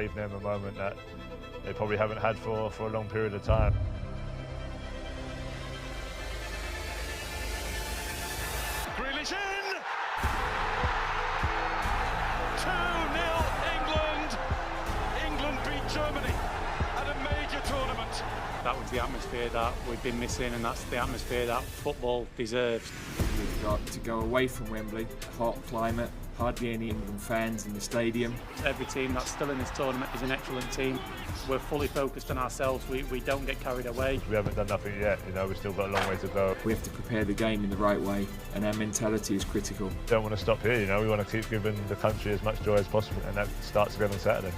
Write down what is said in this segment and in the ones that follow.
gave them a moment that they probably haven't had for a long period of time. Grealish in! 2-0 England! England beat Germany at a major tournament. That was the atmosphere that we've been missing, and that's the atmosphere that football deserves. We've got to go away from Wembley, hot climate, hardly any England fans in the stadium. Every team that's still in this tournament is an excellent team. We're fully focused on ourselves, we don't get carried away. We haven't done nothing yet, you know, we've still got a long way to go. We have to prepare the game in the right way, and our mentality is critical. We don't want to stop here, you know, we want to keep giving the country as much joy as possible, and that starts again on Saturday.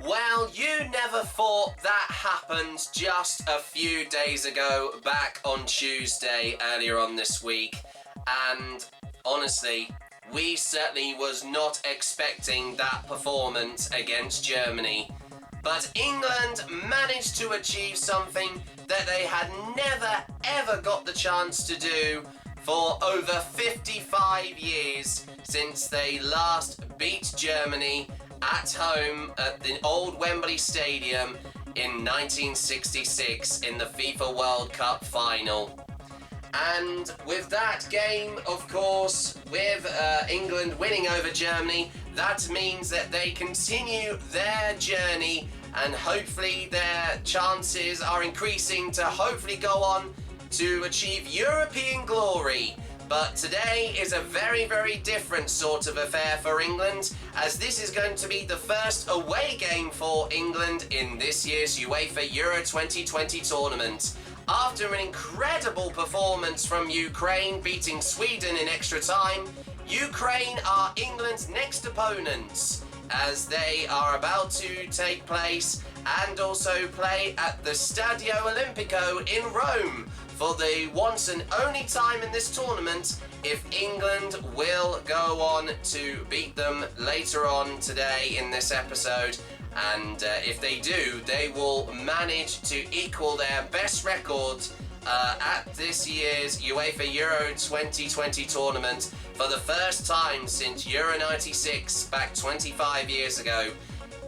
Well, you never thought that happened just a few days ago, back on Tuesday, earlier on this week. And honestly, we certainly was not expecting that performance against Germany. But England managed to achieve something that they had never ever got the chance to do for over 55 years since they last beat Germany at home at the old Wembley Stadium in 1966 in the FIFA World Cup final. And with that game, of course, with England winning over Germany, that means that they continue their journey, and hopefully their chances are increasing to hopefully go on to achieve European glory. But today is a very, very different sort of affair for England, as this is going to be the first away game for England in this year's UEFA Euro 2020 tournament. After an incredible performance from Ukraine beating Sweden in extra time, Ukraine are England's next opponents, as they are about to take place and also play at the Stadio Olimpico in Rome for the once and only time in this tournament if England will go on to beat them later on today in this episode. And if they do, they will manage to equal their best record at this year's UEFA Euro 2020 tournament for the first time since Euro 96 back 25 years ago.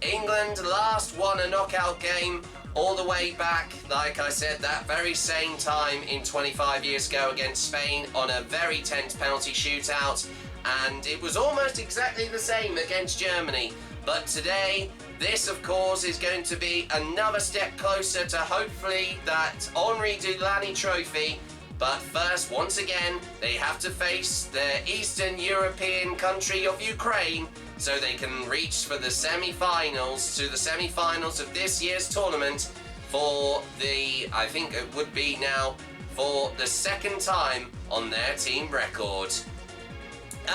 England last won a knockout game all the way back, like I said, that very same time in 25 years ago against Spain on a very tense penalty shootout, and it was almost exactly the same against Germany. But today, this of course is going to be another step closer to hopefully that Henri Dulani trophy. But first, once again, they have to face the Eastern European country of Ukraine, so they can reach for the semi-finals, to the semi-finals of this year's tournament for the, I think it would be now, for the second time on their team record.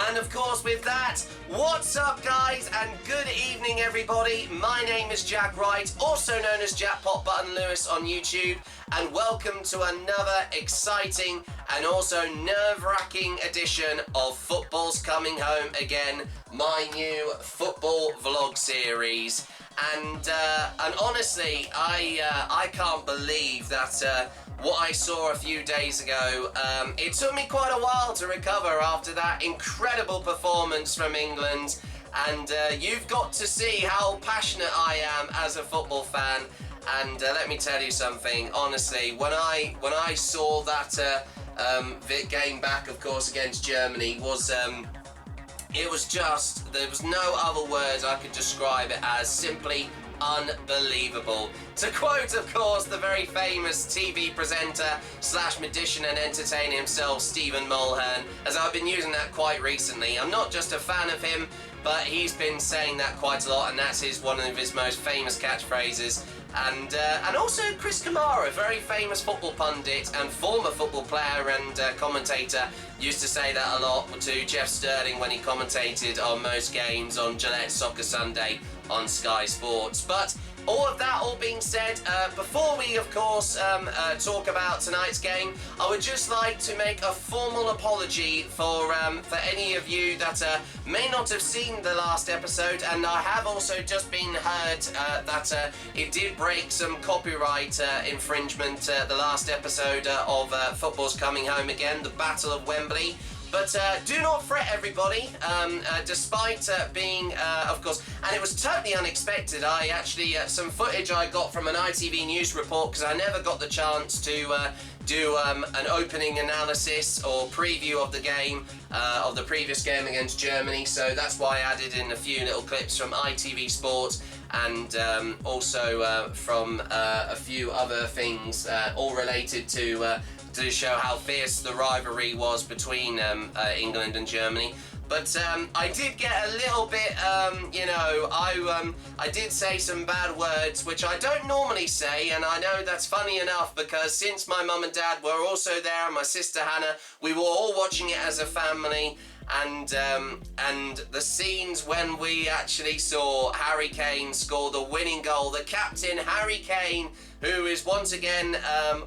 And of course with that, what's up guys, and good evening everybody. My name is Jack Wright, also known as JackpotButtonLewis on YouTube, and welcome to another exciting and also nerve-wracking edition of Football's Coming Home Again, my new football vlog series. And honestly, I can't believe that what I saw a few days ago. It took me quite a while to recover after that incredible performance from England, and you've got to see how passionate I am as a football fan. And let me tell you something, honestly, when I saw that game back, of course, against Germany, it was just, there was no other words I could describe it as, simply unbelievable. To quote, of course, the very famous TV presenter slash magician and entertainer himself, Stephen Mulhern, as I've been using that quite recently. I'm not just a fan of him, but he's been saying that quite a lot, and that's one of his most famous catchphrases. And also Chris Kamara, a very famous football pundit and former football player and commentator, used to say that a lot to Jeff Sterling when he commentated on most games on Gillette Soccer Sunday on Sky Sports. But all being said, before we of course talk about tonight's game, I would just like to make a formal apology for any of you that may not have seen the last episode, and I have also just been heard that it did break some copyright infringement, the last episode of Football's Coming Home Again, the Battle of Wembley. But do not fret, everybody, despite being, of course, and it was totally unexpected. I actually, some footage I got from an ITV News report, because I never got the chance to do an opening analysis or preview of the game, of the previous game against Germany, so that's why I added in a few little clips from ITV Sport and also from a few other things, all related to show how fierce the rivalry was between England and Germany. But I did get a little bit, you know, I did say some bad words, which I don't normally say, and I know that's funny enough because since my mum and dad were also there, and my sister Hannah, we were all watching it as a family. And the scenes when we actually saw Harry Kane score the winning goal, the captain Harry Kane, who is once again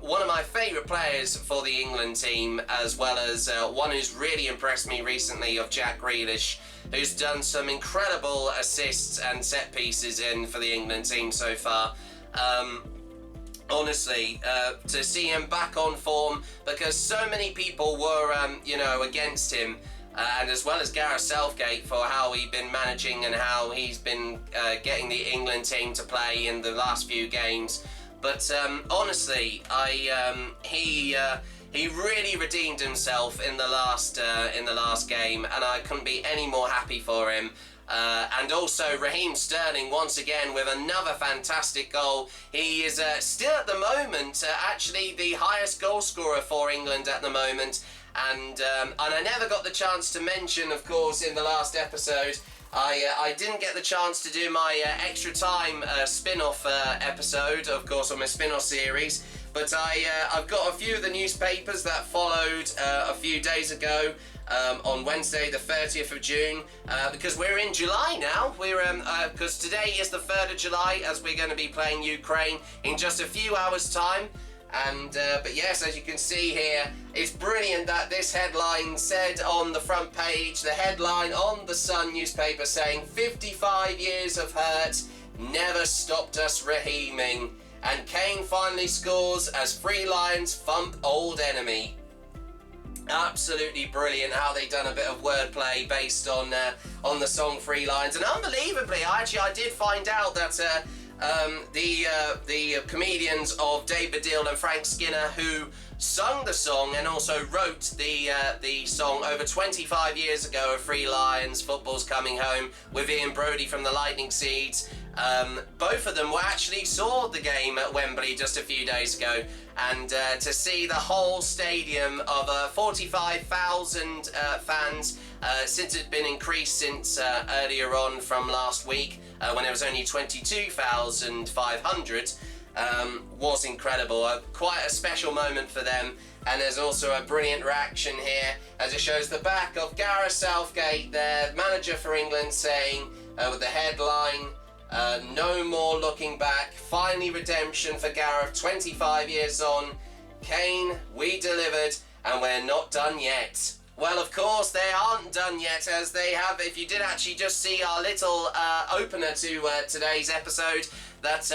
one of my favourite players for the England team, as well as one who's really impressed me recently, of Jack Grealish, who's done some incredible assists and set pieces in for the England team so far. Honestly, to see him back on form, because so many people were, you know, against him. And as well as Gareth Southgate for how he's been managing and how he's been getting the England team to play in the last few games. But honestly, he really redeemed himself in the last game, and I couldn't be any more happy for him. And also Raheem Sterling once again with another fantastic goal. He is still at the moment actually the highest goal scorer for England at the moment. And I never got the chance to mention, of course, in the last episode, I didn't get the chance to do my extra time spin-off episode, of course, on my spin-off series. But I've got a few of the newspapers that followed a few days ago. On Wednesday the 30th of June, because we're in July now. We're because today is the 3rd of July, as we're going to be playing Ukraine in just a few hours' time. And but yes, as you can see here, it's brilliant that this headline said on the front page, the headline on the Sun newspaper saying 55 years of hurt never stopped us Raheeming, and Kane finally scores as Three Lions thump old enemy. Absolutely brilliant how they done a bit of wordplay based on the song Three Lions, and unbelievably, I did find out that the comedians of David Deal and Frank Skinner, who sung the song and also wrote the song over 25 years ago of Three Lions, Football's Coming Home, with Ian Brodie from the Lightning Seeds, both of them actually saw the game at Wembley just a few days ago, and to see the whole stadium of 45,000 fans, since it's been increased since earlier on from last week, when it was only 22,500, was incredible. Quite a special moment for them. And there's also a brilliant reaction here as it shows the back of Gareth Southgate, their manager for England, saying with the headline, no more looking back, finally redemption for Gareth, 25 years on. Kane, we delivered, and we're not done yet. Well, of course, they aren't done yet, as they have, if you did actually just see our little opener to today's episode, that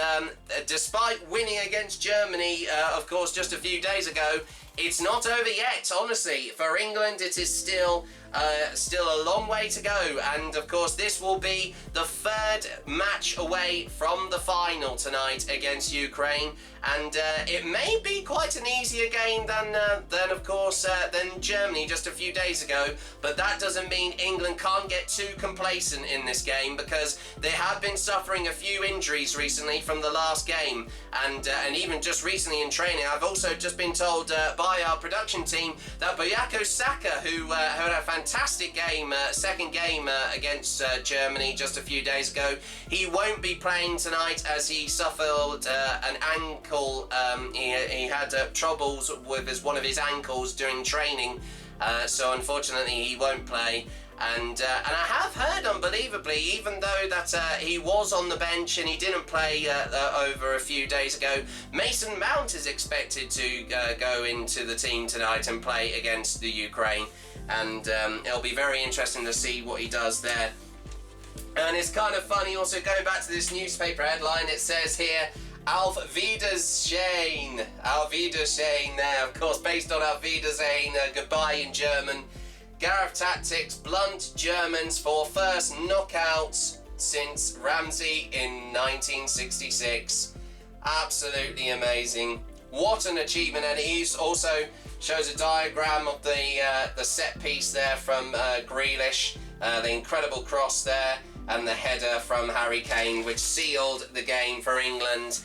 despite winning against Germany, of course, just a few days ago, it's not over yet, honestly. For England, it is still a long way to go, and of course this will be the 3rd match away from the final tonight against Ukraine, and it may be quite an easier game than of course than Germany just a few days ago, but that doesn't mean England can't get too complacent in this game, because they have been suffering a few injuries recently from the last game, and even just recently in training. I've also just been told by our production team that Bukayo Saka, who had a fantastic game, second game against Germany just a few days ago, he won't be playing tonight as he suffered an ankle. He had troubles with one of his ankles during training, so unfortunately he won't play. And I have heard, unbelievably, even though that he was on the bench and he didn't play over a few days ago, Mason Mount is expected to go into the team tonight and play against the Ukraine. And it'll be very interesting to see what he does there. And it's kind of funny also, going back to this newspaper headline, it says here, Auf Wiedersehen. Auf Wiedersehen there, of course, based on Auf Wiedersehen, goodbye in German. Gareth tactics blunt Germans for first knockouts since Ramsey in 1966. Absolutely amazing. What an achievement. And he also shows a diagram of the set piece there from Grealish, the incredible cross there, and the header from Harry Kane, which sealed the game for England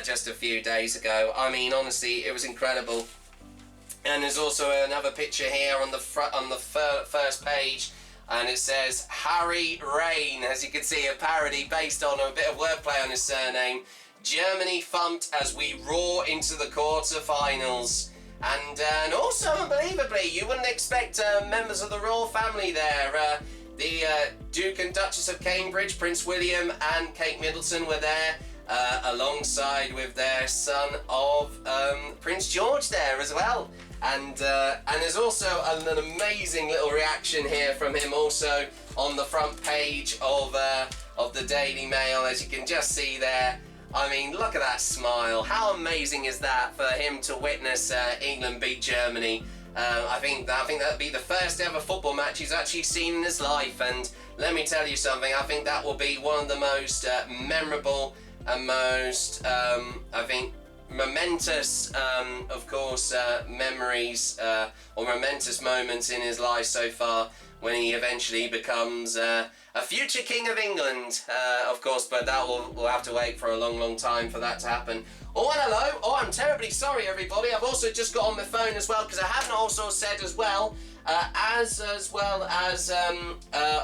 just a few days ago. I mean, honestly, it was incredible. And there's also another picture here on the first page, and it says Harry Rain, as you can see, a parody based on a bit of wordplay on his surname. Germany thumped as we roar into the quarter-finals. And also, unbelievably, you wouldn't expect members of the royal family there. The Duke and Duchess of Cambridge, Prince William and Kate Middleton were there, alongside with their son of Prince George there as well. And there's also an amazing little reaction here from him also on the front page of the Daily Mail, as you can just see there. I mean, look at that smile. How amazing is that for him to witness England beat Germany? I think that'd be the first ever football match he's actually seen in his life. And let me tell you something, I think that will be one of the most memorable and most, I think, momentous, of course, memories or momentous moments in his life so far, when he eventually becomes a future King of England, of course, but that we'll have to wait for a long time for that to happen. Oh, and hello. Oh, I'm terribly sorry, everybody. I've also just got on my phone as well, because I haven't also said as well as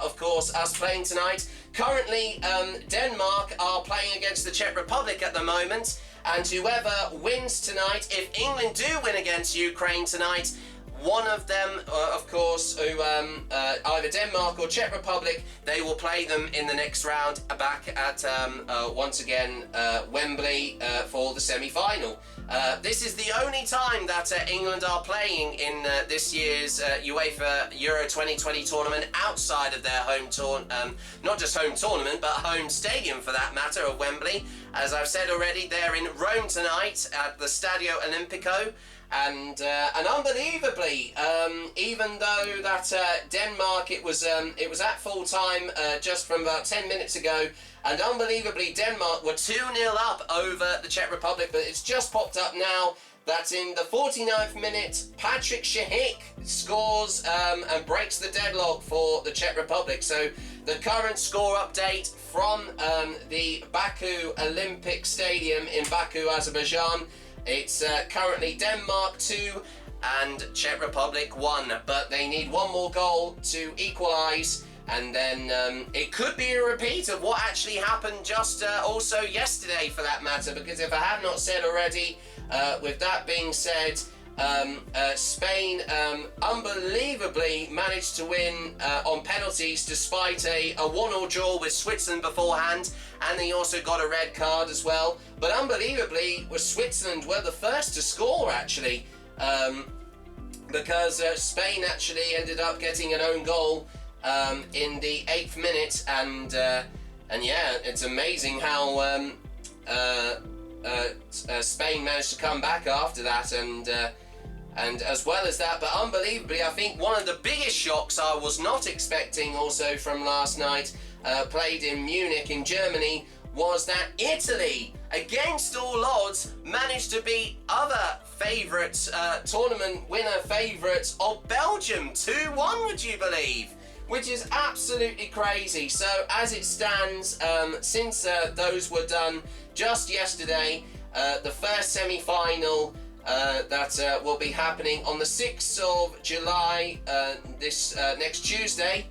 of course, us playing tonight. Currently, Denmark are playing against the Czech Republic at the moment, and whoever wins tonight, if England do win against Ukraine tonight, one of them, of course, who either Denmark or Czech Republic, they will play them in the next round back at, once again, Wembley for the semi-final. This is the only time that England are playing in this year's UEFA Euro 2020 tournament outside of their home not just home tournament, but home stadium for that matter, of Wembley. As I've said already, they're in Rome tonight at the Stadio Olimpico. And unbelievably, even though that Denmark, it was at full time just from about 10 minutes ago, and unbelievably Denmark were 2-0 up over the Czech Republic, but it's just popped up now that in the 49th minute, Patrick Schick scores and breaks the deadlock for the Czech Republic. So the current score update from the Baku Olympic Stadium in Baku, Azerbaijan. It's currently Denmark 2 and Czech Republic 1, but they need one more goal to equalise, and then it could be a repeat of what actually happened just also yesterday, for that matter, because if I have not said already, with that being said, Spain unbelievably managed to win on penalties despite a 1-1 draw with Switzerland beforehand, and they also got a red card as well. But unbelievably, Switzerland were the first to score actually, because Spain actually ended up getting an own goal in the 8th minute, and yeah, it's amazing how Spain managed to come back after that, and as well as that, but unbelievably, I think one of the biggest shocks I was not expecting also from last night, played in Munich in Germany, was that Italy, against all odds, managed to beat other favourites, tournament winner favourites of Belgium 2-1, would you believe? Which is absolutely crazy. So as it stands, since those were done just yesterday, the first semi-final that will be happening on the 6th of July, this next Tuesday,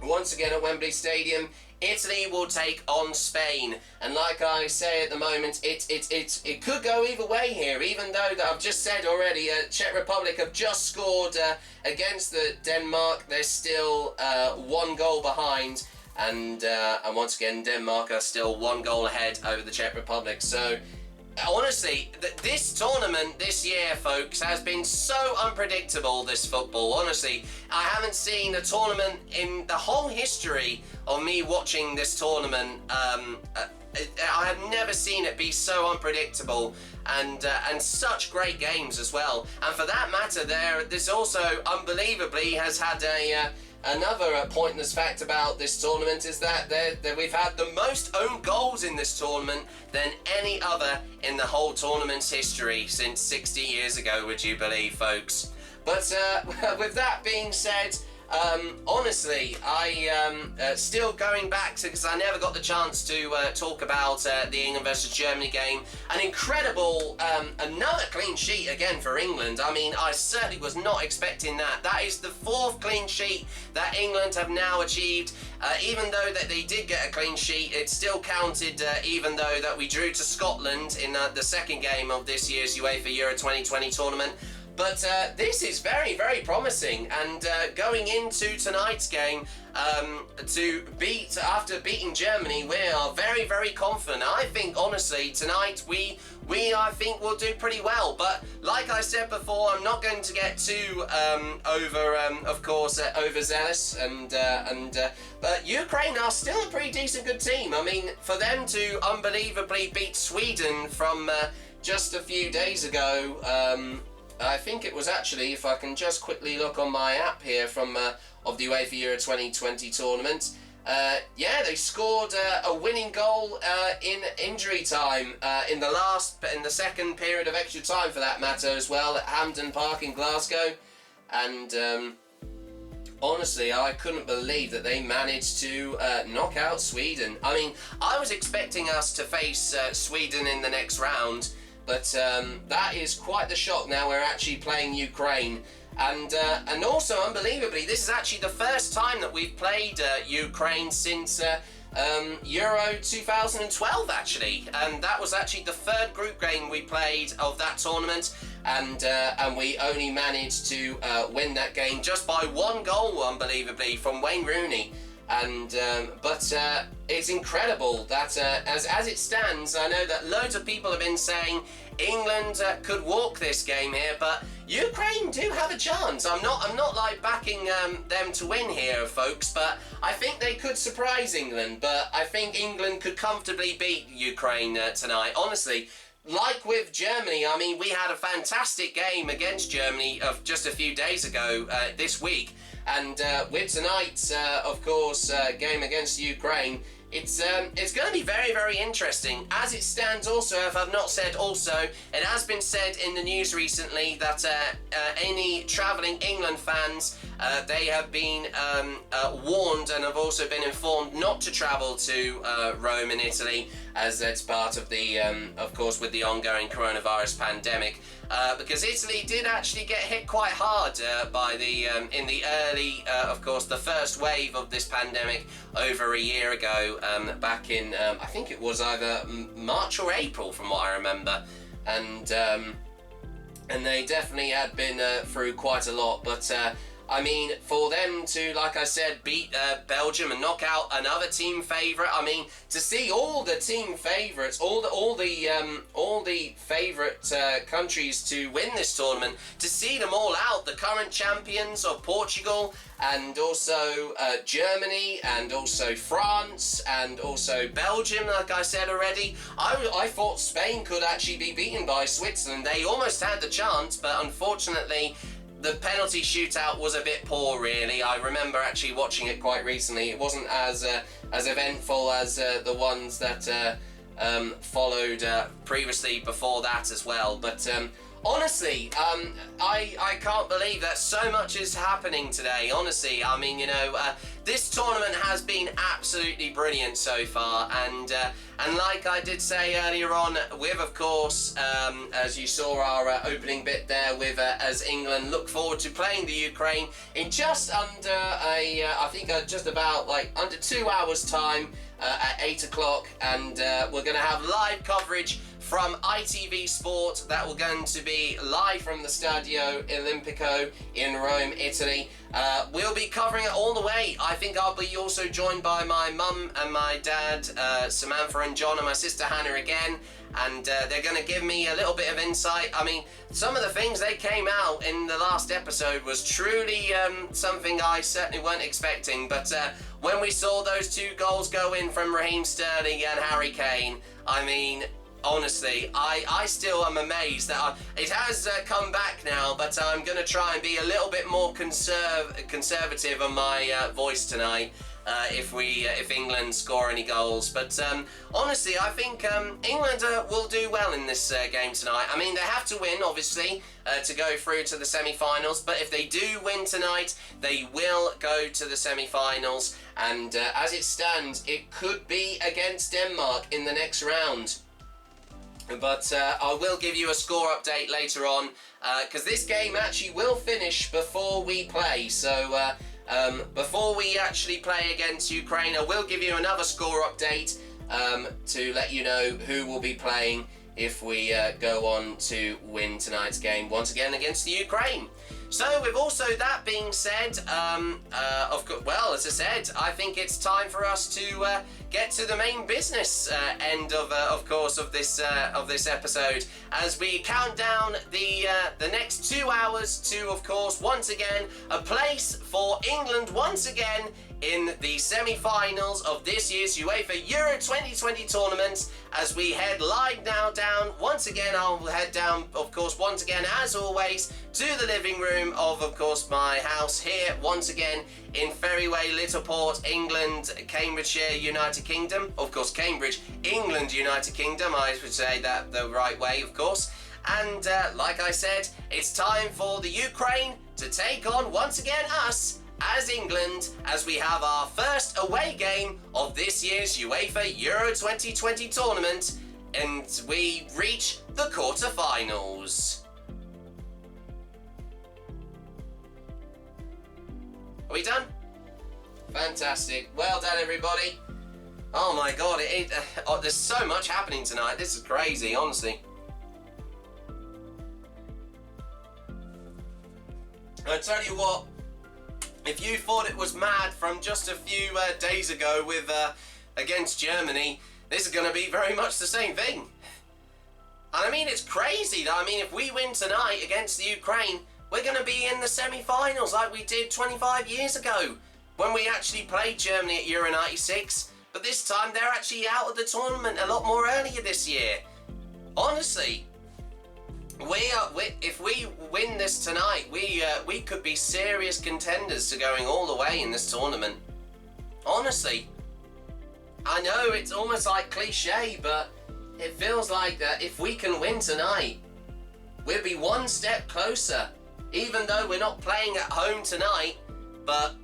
once again at Wembley Stadium. Italy will take on Spain, and like I say at the moment, it could go either way here. Even though that I've just said already, Czech Republic have just scored against Denmark. They're still 1 goal behind, and once again Denmark are still 1 goal ahead over the Czech Republic. So honestly, this tournament this year, folks, has been so unpredictable, this football. Honestly, I haven't seen a tournament in the whole history of me watching this tournament. I have never seen it be so unpredictable, and such great games as well. And for that matter, this also unbelievably has had another pointless fact about this tournament is that we've had the most own goals in this tournament than any other in the whole tournament's history since 60 years ago, would you believe, folks? But with that being said, honestly, I still going back to, because I never got the chance to talk about the England versus Germany game. An incredible, another clean sheet again for England. I mean, I certainly was not expecting that. That is the 4th clean sheet that England have now achieved. Even though that they did get a clean sheet, it still counted, even though that we drew to Scotland in the second game of this year's UEFA Euro 2020 tournament. But this is very, very promising, and going into tonight's game, after beating Germany, we are very, very confident. I think, honestly, tonight I think we'll do pretty well. But like I said before, I'm not going to get too overzealous, but Ukraine are still a pretty decent good team. I mean, for them to unbelievably beat Sweden from just a few days ago. I think it was actually, if I can just quickly look on my app here from of the UEFA Euro 2020 tournament. Yeah, they scored a winning goal in injury time in the second period of extra time, for that matter, as well, at Hampden Park in Glasgow. And honestly, I couldn't believe that they managed to knock out Sweden. I mean, I was expecting us to face Sweden in the next round. But that is quite the shock. Now we're actually playing Ukraine, and also unbelievably, this is actually the first time that we've played Ukraine since Euro 2012, actually, and that was actually the 3rd group game we played of that tournament, and we only managed to win that game just by 1 goal, unbelievably, from Wayne Rooney. And but it's incredible that as it stands, I know that loads of people have been saying England could walk this game here, but Ukraine do have a chance. I'm not like backing them to win here, folks, but I think they could surprise England. But I think England could comfortably beat Ukraine tonight, honestly. Like with Germany, I mean, we had a fantastic game against Germany of just a few days ago this week. And with tonight's, of course, game against Ukraine, it's going to be very, very interesting. As it stands also, if I've not said also, it has been said in the news recently that any travelling England fans, they have been warned and have also been informed not to travel to Rome in Italy, as it's part of the, of course, with the ongoing coronavirus pandemic. Because Italy did actually get hit quite hard by the in the early, of course, the first wave of this pandemic over a year ago, back in I think it was either March or April, from what I remember, and they definitely had been through quite a lot. But I mean, for them to, like I said, beat Belgium and knock out another team favourite. I mean, to see all the team favourites, all the favourite countries to win this tournament, to see them all out, the current champions of Portugal, and also Germany, and also France, and also Belgium, like I said already. I thought Spain could actually be beaten by Switzerland. They almost had the chance, but unfortunately, the penalty shootout was a bit poor, really. I remember actually watching it quite recently. It wasn't as eventful as the ones that followed previously before that as well. But honestly, I can't believe that so much is happening today. Honestly, I mean, you know, this tournament has been absolutely brilliant so far, and like I did say earlier on, with of course, as you saw our opening bit there, with as England look forward to playing the Ukraine in just under I think just about like under 2 hours time at 8 o'clock, and we're going to have live coverage from ITV Sport that will going to be live from the Stadio Olimpico in Rome, Italy. We'll be covering it all the way. I think I'll be also joined by my mum and my dad, Samantha and John, and my sister Hannah again, and they're going to give me a little bit of insight. I mean, some of the things they came out in the last episode was truly something I certainly weren't expecting, but when we saw those 2 goals go in from Raheem Sterling and Harry Kane, I mean, honestly, I still am amazed that it has come back now, but I'm going to try and be a little bit more conservative on my voice tonight if England score any goals. But honestly, I think England will do well in this game tonight. I mean, they have to win, obviously, to go through to the semi-finals, but if they do win tonight, they will go to the semi-finals, and as it stands, it could be against Denmark in the next round. But I will give you a score update later on, because this game actually will finish before we play. So before we actually play against Ukraine, I will give you another score update to let you know who will be playing if we go on to win tonight's game once again against the Ukraine. So with also that being said, well, as I said, I think it's time for us to get to the main business end of course, of this episode, as we count down the next 2 hours to, of course, once again, a place for England once again in the semi-finals of this year's UEFA Euro 2020 tournament, as we head live now down. Once again, I'll head down, of course, once again, as always, to the living room of course, my house here, once again, in Ferryway, Littleport, England, Cambridgeshire, United Kingdom. Of course, Cambridge, England, United Kingdom, I would say that the right way, of course. And like I said, it's time for the Ukraine to take on, once again, us, as England, as we have our first away game of this year's UEFA Euro 2020 tournament, and we reach the quarter-finals. Are we done? Fantastic. Well done, everybody. Oh my god, there's so much happening tonight. This is crazy, honestly. I tell you what, if you thought it was mad from just a few days ago with against Germany, this is going to be very much the same thing. And I mean, it's crazy. I mean, if we win tonight against the Ukraine, we're going to be in the semi-finals like we did 25 years ago when we actually played Germany at Euro 96. But this time, they're actually out of the tournament a lot more earlier this year. Honestly, if we win this tonight, we could be serious contenders to going all the way in this tournament. Honestly, I know it's almost like cliche, but it feels like that if we can win tonight, we'll be one step closer. Even though we're not playing at home tonight, but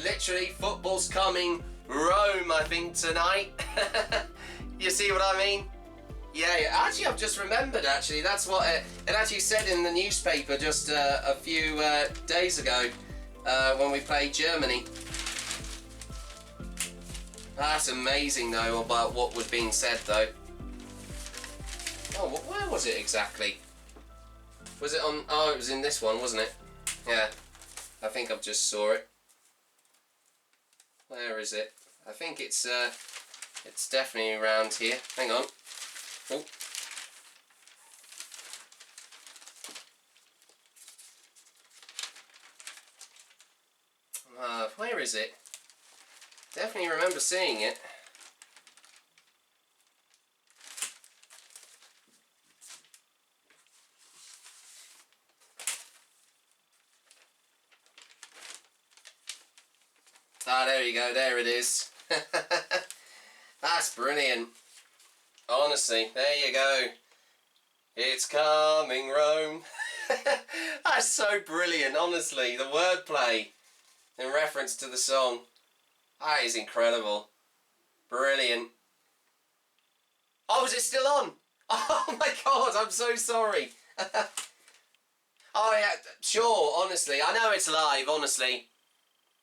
literally football's coming Rome, I think, tonight. You see what I mean? Yeah, actually, I've just remembered, actually. That's what it actually said in the newspaper just a few days ago when we played Germany. That's amazing, though, about what was being said, though. Oh, where was it exactly? Was it on... Oh, it was in this one, wasn't it? Yeah. I think I've just saw it. Where is it? I think it's definitely around here. Hang on. Oh. Where is it? Definitely remember seeing it. Ah, there you go, there it is. That's brilliant. Honestly, there you go. It's coming, Rome. That's so brilliant, honestly. The wordplay in reference to the song. That is incredible. Brilliant. Oh, is it still on? Oh my God, I'm so sorry. Oh yeah, sure, honestly. I know it's live, honestly.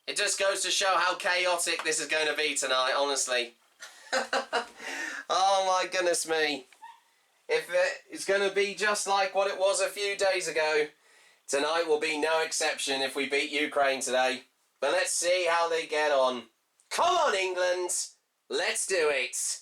It just goes to show how chaotic this is going to be tonight, honestly. Oh my goodness me. If it's going to be just like what it was a few days ago, tonight will be no exception if we beat Ukraine today. But let's see how they get on. Come on, England! Let's do it!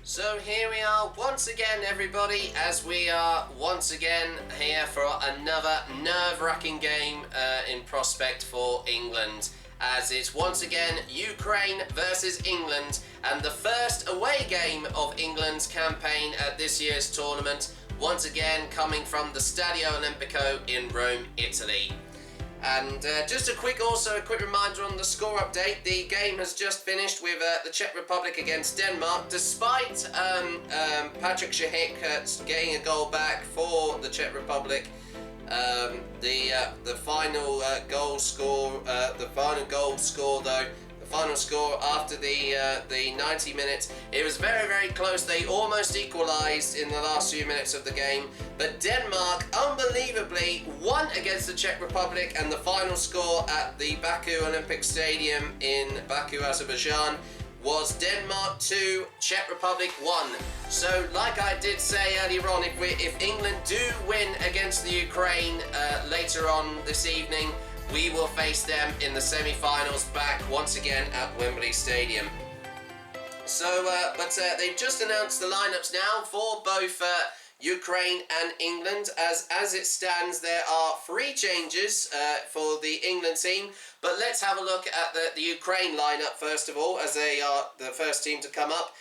So here we are once again, everybody, as we are once again here for another nerve-wracking game in prospect for England, as it's once again Ukraine versus England, and the first away game of England's campaign at this year's tournament, once again coming from the Stadio Olimpico in Rome, Italy. And just a quick reminder on the score update. The game has just finished with the Czech Republic against Denmark. Despite Patrick Schick getting a goal back for the Czech Republic, the final score after the 90 minutes, it was very, very close. They almost equalised in the last few minutes of the game, but Denmark unbelievably won against the Czech Republic, and the final score at the Baku Olympic Stadium in Baku, Azerbaijan was Denmark 2, Czech Republic 1. So like I did say earlier on, if England do win against the Ukraine later on this evening, we will face them in the semi-finals back once again at Wembley Stadium. So, they've just announced the lineups now for both Ukraine and England. As it stands, there are 3 changes for the England team. But let's have a look at the Ukraine lineup first of all, as they are the first team to come up.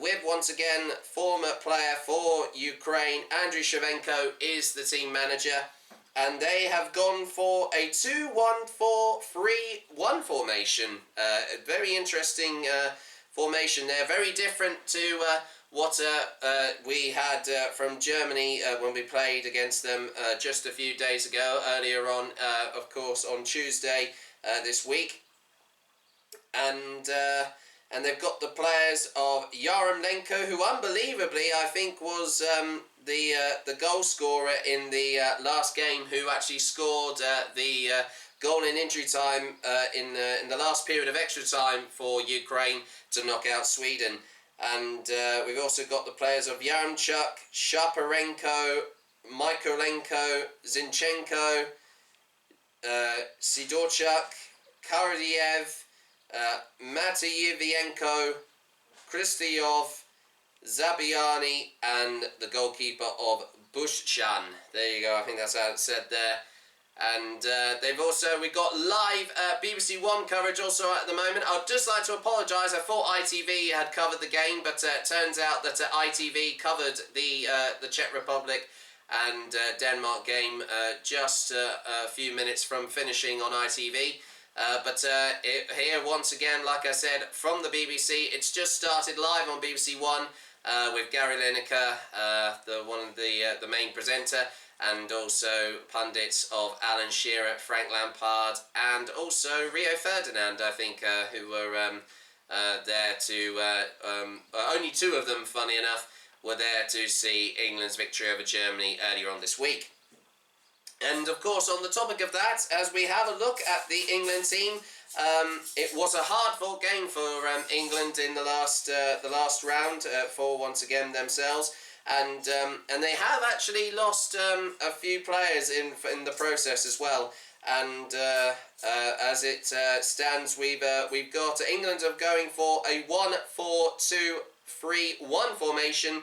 With, once again, former player for Ukraine, Andriy Shevchenko is the team manager. And they have gone for a 2-1-4-3-1 formation. A very interesting formation there. Very different to what we had from Germany when we played against them just a few days ago. Earlier on, of course, on Tuesday this week. And they've got the players of Yarmolenko, who unbelievably I think was the goal scorer in the last game, who actually scored the goal in injury time in the last period of extra time for Ukraine to knock out Sweden. And we've also got the players of Yaremchuk, Shaparenko, Mykolenko, Zinchenko, Sidorchuk, Karadiev, Matyeyenko, Kristiyov, Zabiani, and the goalkeeper of Bushchan. There you go, I think that's how it's said there. And we've got live BBC One coverage also at the moment. I'd just like to apologise. I thought ITV had covered the game, but it turns out that ITV covered the Czech Republic and Denmark game just a few minutes from finishing on ITV. Here once again, like I said, from the BBC, it's just started live on BBC One with Gary Lineker, one of the main presenter, and also pundits of Alan Shearer, Frank Lampard, and also Rio Ferdinand, I think, who were there to, only two of them, funny enough, were there to see England's victory over Germany earlier on this week. And of course, on the topic of that, as we have a look at the England team, it was a hard-fought game for England in the last round for once again themselves, and they have actually lost a few players in the process as well. And as it stands, we've got England are going for a 1-4-2-3-1 formation,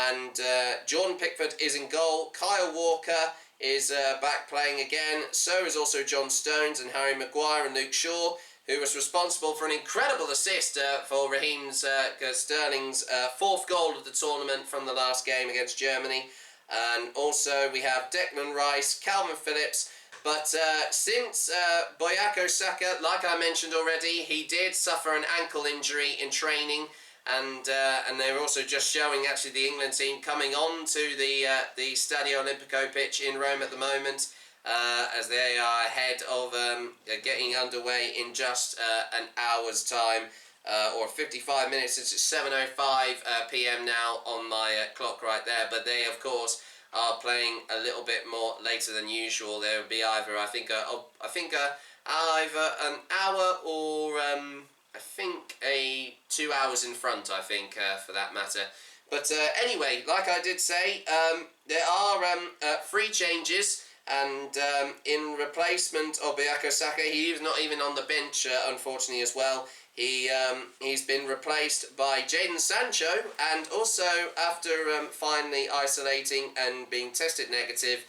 and Jordan Pickford is in goal. Kyle Walker is back playing again. So is also John Stones and Harry Maguire and Luke Shaw, who was responsible for an incredible assist for Raheem Sterling's fourth goal of the tournament from the last game against Germany. And also we have Declan Rice, Calvin Phillips. But since Bukayo Saka, like I mentioned already, he did suffer an ankle injury in training. And they're also just showing actually the England team coming on to the Stadio Olimpico pitch in Rome at the moment, as they are ahead of getting underway in just an hour's time, or 55 minutes, since it's 7:05 p.m. now on my clock right there. But they, of course, are playing a little bit more later than usual. There will be either either an hour or I think 2 hours in front, I think, for that matter. But anyway, like I did say, there are 3 changes, and in replacement of Bukayo Saka, he's not even on the bench, unfortunately, as well. He's been replaced by Jadon Sancho, and also after finally isolating and being tested negative,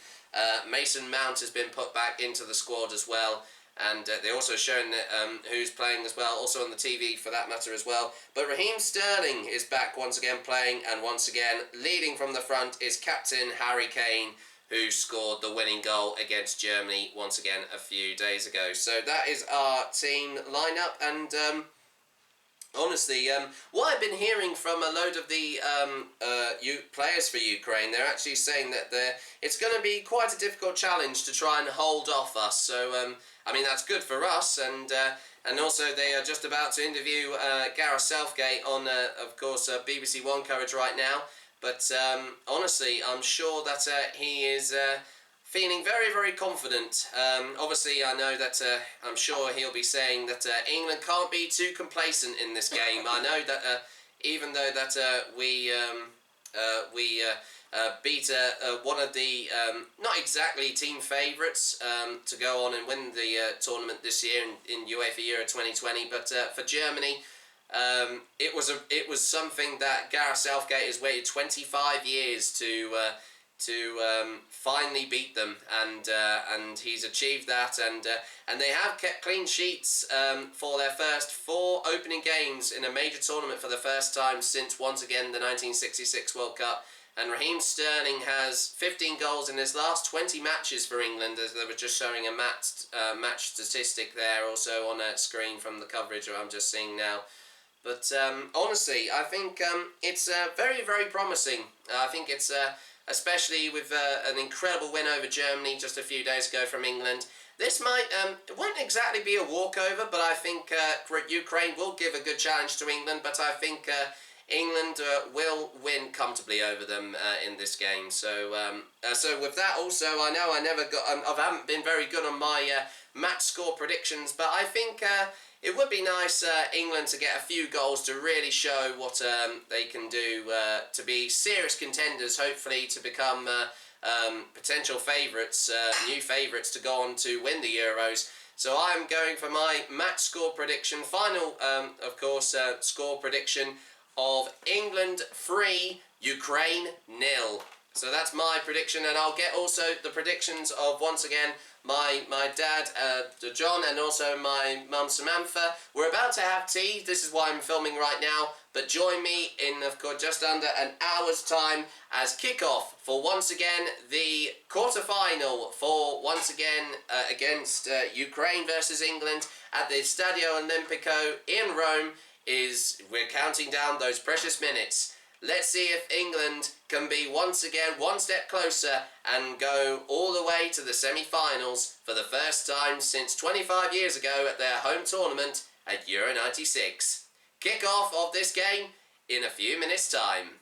Mason Mount has been put back into the squad as well. And they're also showing that, who's playing as well, also on the TV for that matter as well. But Raheem Sterling is back once again playing, and once again leading from the front is captain Harry Kane, who scored the winning goal against Germany once again a few days ago. So that is our team lineup, and honestly, what I've been hearing from a load of the players for Ukraine, they're actually saying that it's going to be quite a difficult challenge to try and hold off us. So I mean, that's good for us, and also they are just about to interview Gareth Southgate on, of course, BBC One coverage right now. But honestly, I'm sure that he is feeling very, very confident. Obviously, I know that I'm sure he'll be saying that England can't be too complacent in this game. I know that even though that we beat one of the not exactly team favourites to go on and win the tournament this year in UEFA Euro 2020, but for Germany, it was something that Gareth Southgate has waited 25 years to finally beat them, and he's achieved that, and they have kept clean sheets for their first 4 opening games in a major tournament for the first time since once again the 1966 World Cup. And Raheem Sterling has 15 goals in his last 20 matches for England, as they were just showing a match statistic there also on a screen from the coverage I'm just seeing now. But honestly, I think it's very, very promising. I think it's, especially with an incredible win over Germany just a few days ago from England. This might, it won't exactly be a walkover, but I think Ukraine will give a good challenge to England, but I think England will win comfortably over them in this game. So with that also, I know I haven't been very good on my match score predictions, but I think it would be nice England to get a few goals to really show what they can do to be serious contenders, hopefully to become potential favourites, new favourites to go on to win the Euros. So I'm going for my match score prediction, final, of course, score prediction of England 3, Ukraine 0. So that's my prediction, and I'll get also the predictions of, once again, my dad, John, and also my mum, Samantha. We're about to have tea. This is why I'm filming right now. But join me in, of course, just under an hour's time as kick-off for, once again, the quarter-final for, once again, against Ukraine versus England at the Stadio Olimpico in Rome. We're counting down those precious minutes. let's see if England can be once again one step closer and go all the way to the semi-finals for the first time since 25 years ago at their home tournament at Euro 96. Kick-off of this game in a few minutes' time.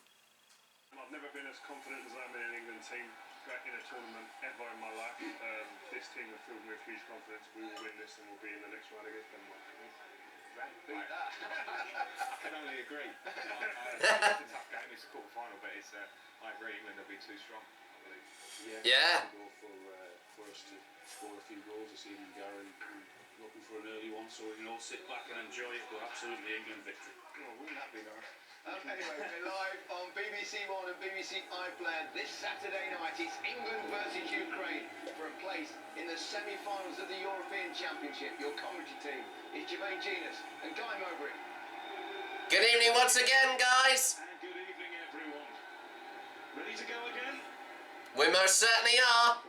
I've never been as confident as I'm in an England team in a tournament ever in my life. This team has filled me with huge confidence. We will win this and we'll be in the next round against Denmark. I can only agree. It's a tough game, it's a quarter final, but it's, I agree, England will be too strong, I believe. Yeah. For us to score a few goals this evening, Gary. Looking for an early one so we can all sit back and enjoy it, but absolutely England victory. Oh, wouldn't that be nice? Anyway, we're live on BBC One and BBC iPlayer this Saturday night. It's England versus Ukraine for a place in the semi-finals of the European Championship. Your commentary team is Jermaine Genus and Guy Mowbray. Good evening once again, guys. And good evening, everyone. Ready to go again? We most certainly are.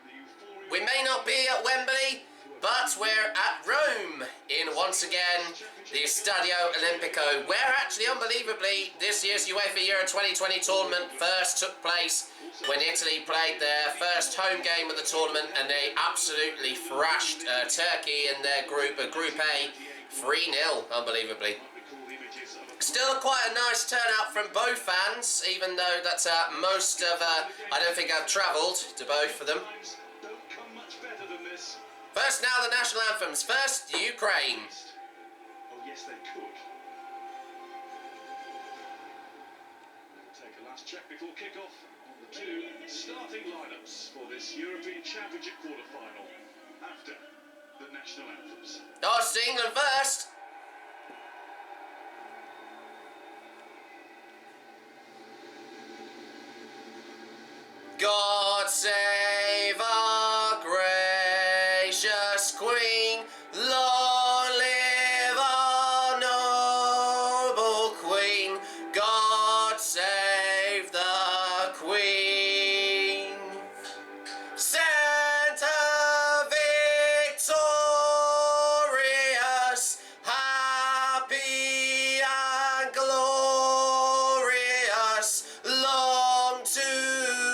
We may not be at Wembley, but we're at Rome in, once again, the Stadio Olimpico, where actually, unbelievably, this year's UEFA Euro 2020 tournament first took place when Italy played their first home game of the tournament, and they absolutely thrashed Turkey in their group, Group A, 3-0, unbelievably. Still quite a nice turnout from both fans, even though that's most of, I don't think I've travelled to both of them. Don't come much better than this. First now the national anthems. First, Ukraine. Oh, yes, they could. We'll take a last check before kick-off on the two starting lineups for this European Championship quarter-final after the national anthems. Oh, it's England first. God save our gracious Queen, long live our noble Queen, God save the Queen. Santa victorious, happy and glorious, long to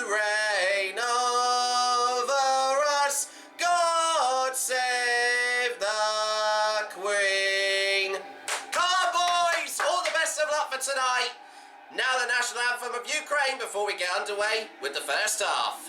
reign over us, God save the Queen. Come on, boys, all the best of luck for tonight. Now the national anthem of Ukraine before we get underway with the first half.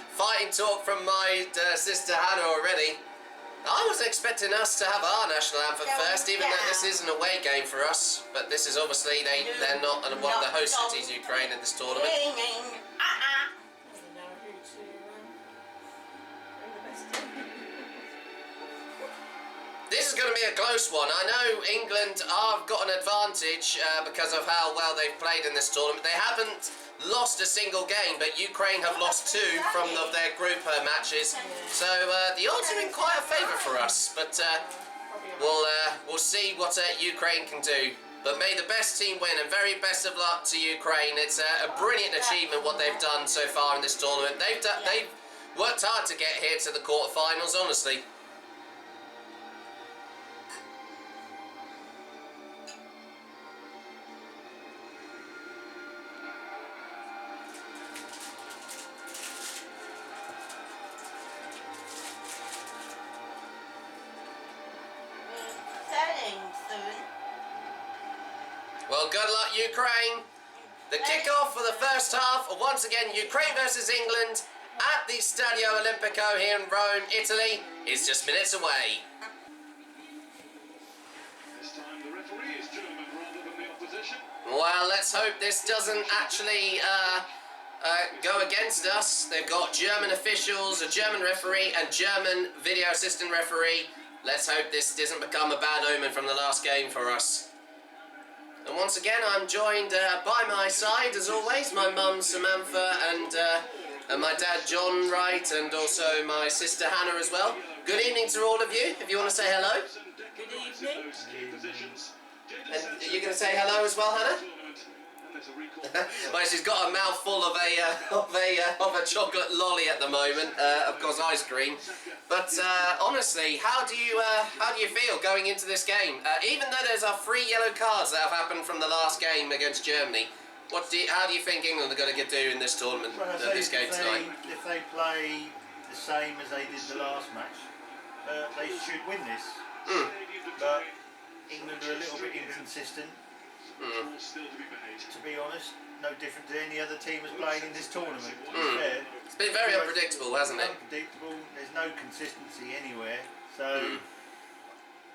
Fighting talk from my sister Hannah already. I was expecting us to have our national anthem first, even though this is an away game for us. But this is obviously, they're not one of the host cities, Ukraine, in this tournament. This is going to be a close one. I know England have got an advantage because of how well they've played in this tournament. They haven't lost a single game, but Ukraine have lost 2 from their group matches. So the odds are in quite a favour for us. But we'll see what Ukraine can do. But may the best team win, and very best of luck to Ukraine. It's a brilliant achievement what they've done so far in this tournament. They've worked hard to get here to the quarterfinals, honestly. Well, good luck, Ukraine. The kick-off for the first half, once again, Ukraine versus England at the Stadio Olimpico here in Rome, Italy, is just minutes away. This time the referee is German rather than the opposition. Well, let's hope this doesn't actually go against us. They've got German officials, a German referee, and German video assistant referee. Let's hope this doesn't become a bad omen from the last game for us. And once again, I'm joined by my side, as always, my mum Samantha and my dad John Wright, and also my sister Hannah as well. Good evening to all of you, if you want to say hello. Good evening. And are you going to say hello as well, Hannah? Well, she's got a mouthful of a chocolate lolly at the moment, of course, ice cream. But honestly, how do you feel going into this game? Even though there's 3 yellow cards that have happened from the last game against Germany, how do you think England are going to do in this tournament, this game tonight? If they play the same as they did the last match, they should win this. But England are a little bit inconsistent. To be honest, no different to any other team has played in this tournament. To be fair. It's been very unpredictable, hasn't it? Unpredictable. There's no consistency anywhere. So,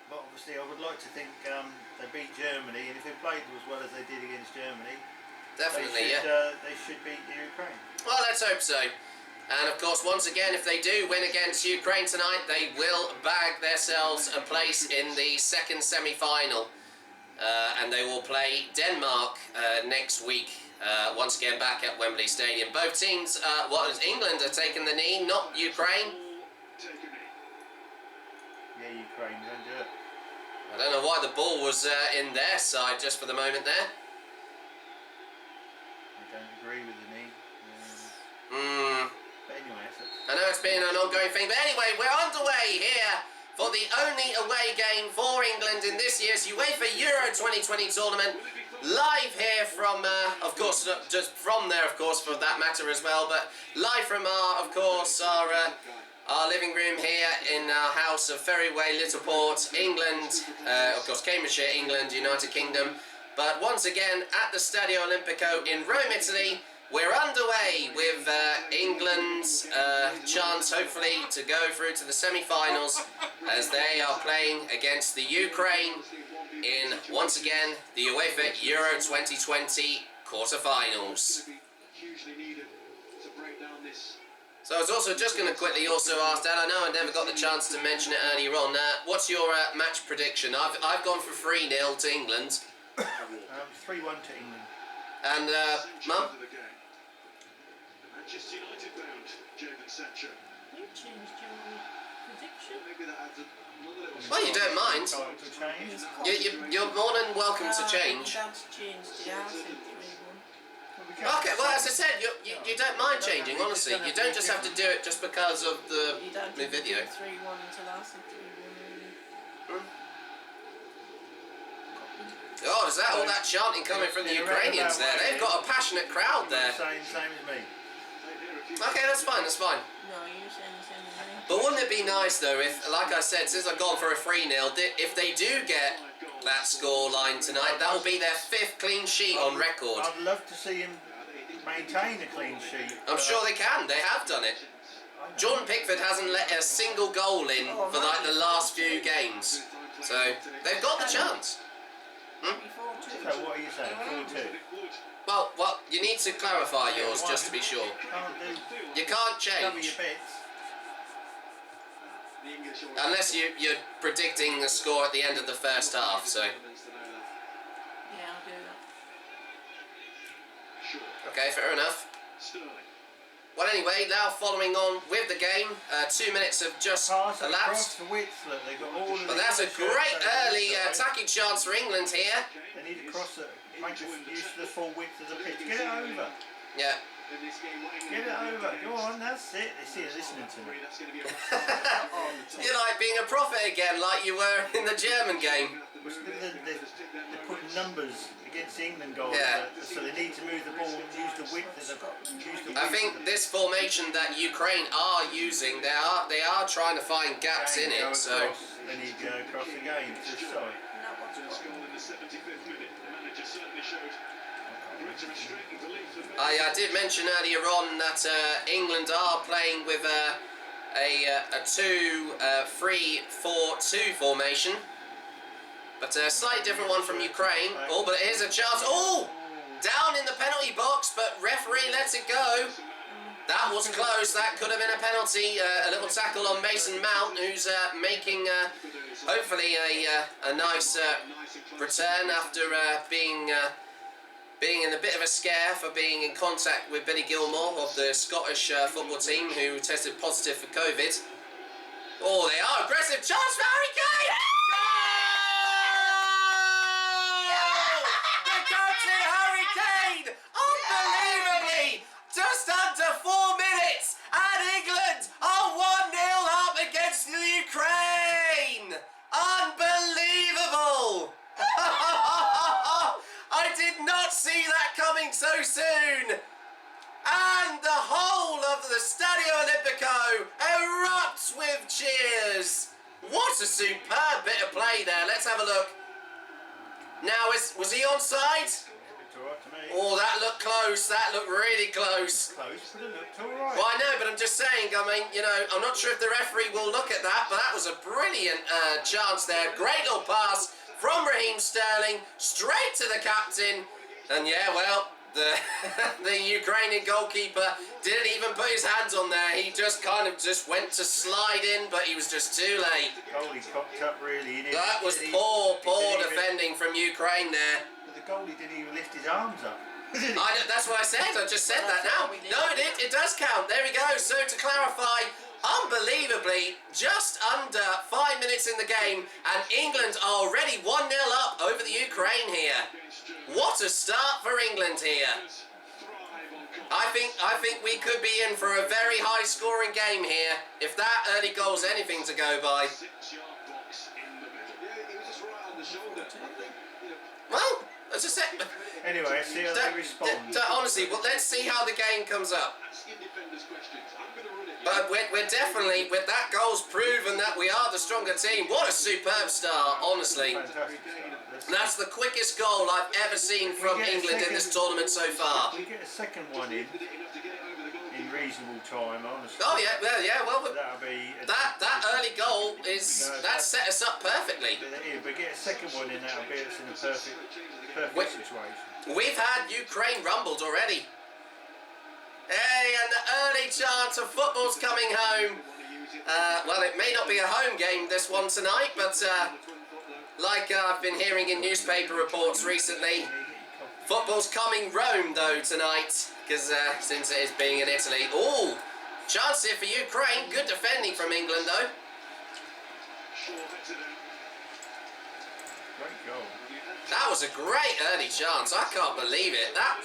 but obviously, I would like to think they beat Germany, and if they played as well as they did against Germany, definitely, they should beat the Ukraine. Well, let's hope so. And of course, once again, if they do win against Ukraine tonight, they will bag themselves a place in the second semi-final. And they will play Denmark next week, once again back at Wembley Stadium. Both teams, England are taking the knee, not Ukraine. Yeah, Ukraine, don't do it. I don't know why the ball was in their side just for the moment there. I don't agree with the knee. But anyway, I know it's been an ongoing thing, but anyway, we're underway here for the only away game for England in this year's UEFA Euro 2020 tournament. Live here from, of course, not just from there, of course, for that matter as well, but live from our living room here in our house of Ferryway, Littleport, England, of course, Cambridgeshire, England, United Kingdom. But once again, at the Stadio Olimpico in Rome, Italy, we're underway with England's chance, hopefully, to go through to the semi-finals as they are playing against the Ukraine in, once again, the UEFA Euro 2020 quarter-finals. So I was also just going to quickly also ask Dan, I know I never got the chance to mention it earlier on, what's your match prediction? I've gone for 3-0 to England. 3-1 to England. And, Mum? Manchester United bound, Jadon Sancho. You changed your prediction? Maybe that adds another little... Well, you don't mind. You're more than welcome to change. That's changed, yeah, I said 3-1. Okay, well, as I said, you don't mind changing, honestly. You don't just have to do it just because of the video. 3-1 until I said 3-1. Oh, is that all that chanting coming from the Ukrainians there? They've got a passionate crowd there. Same as me. Okay, that's fine, that's fine. No, you're saying the same as me. But wouldn't it be nice, though, if, like I said, since I've gone for a 3-0, if they do get that score line tonight, that will be their 5th clean sheet on record. I'd love to see him maintain a clean sheet. I'm sure they can. They have done it. Jordan Pickford hasn't let a single goal in for like the last few games. So, they've got the chance. So what are you saying? 4-2? Well, you need to clarify yours just to be sure. You can't change. Unless you're predicting the score at the end of the first half, so. Yeah, I'll do that. Okay, fair enough. Well, anyway, now following on with the game, 2 minutes have just elapsed. But that's a great early attacking chance for England here. They need to cross it, make use of the full width of the pitch. Get it over. Yeah. Get it over. Go on, that's it. They see it listening to me. You're like being a prophet again, like you were in the German game. They're putting numbers against the England goal, so they need to move the ball and use the width of the I think this formation that Ukraine are using, they are trying to find gaps in it. So they need to go across the game. Sorry. I did mention earlier on that England are playing with a 2-3-4-2 formation. But a slightly different one from Ukraine. Oh, but here's a chance. Oh! Down in the penalty box, but referee lets it go. That was close. That could have been a penalty. A little tackle on Mason Mount, who's making, hopefully, a nice return after being in a bit of a scare for being in contact with Billy Gilmore of the Scottish football team, who tested positive for COVID. Oh, they are aggressive. Chance for Harry Kane! Captain Harry Kane! Unbelievably! Just under 4 minutes and England are 1-0 up against the Ukraine! Unbelievable! I did not see that coming so soon! And the whole of the Stadio Olimpico erupts with cheers! What a superb bit of play there. Let's have a look. Now, was he onside? Looked alright to me. Oh, that looked close. That looked really close. Close, but it looked alright. Well, I know, but I'm just saying, I mean, you know, I'm not sure if the referee will look at that, but that was a brilliant chance there. Great little pass from Raheem Sterling, straight to the captain. And yeah, well, the Ukrainian goalkeeper didn't even put his hands on there. He just kind of just went to slide in, but he was just too late. Goalie cocked up really. That was poor defending from Ukraine there. But the goalie didn't even lift his arms up. That's what I said. I just said that now. No, it does count. There we go. So to clarify, unbelievably, just under 5 minutes in the game, and England are already 1-0 up over the Ukraine here. What a start for England here. I think we could be in for a very high-scoring game here if that early goal's anything to go by. Well, as I said. Anyway, see how they respond. Honestly, well, let's see how the game comes up. But we're definitely, with that goal's proven that we are the stronger team. What a superb start, honestly. Fantastic start. That's the quickest goal I've ever seen from England in this tournament so far. If we get a second one in reasonable time, honestly. Oh yeah, well, that'll be that early goal is that set us up perfectly. If we get a second one in, that'll be us in a perfect situation. We've had Ukraine rumbled already. Hey, and the early chance of football's coming home. Well, it may not be a home game, this one tonight, but like I've been hearing in newspaper reports recently, football's coming Rome though tonight, because since it is being in Italy. Oh, chance here for Ukraine. Good defending from England though. Great goal. That was a great early chance. I can't believe it. That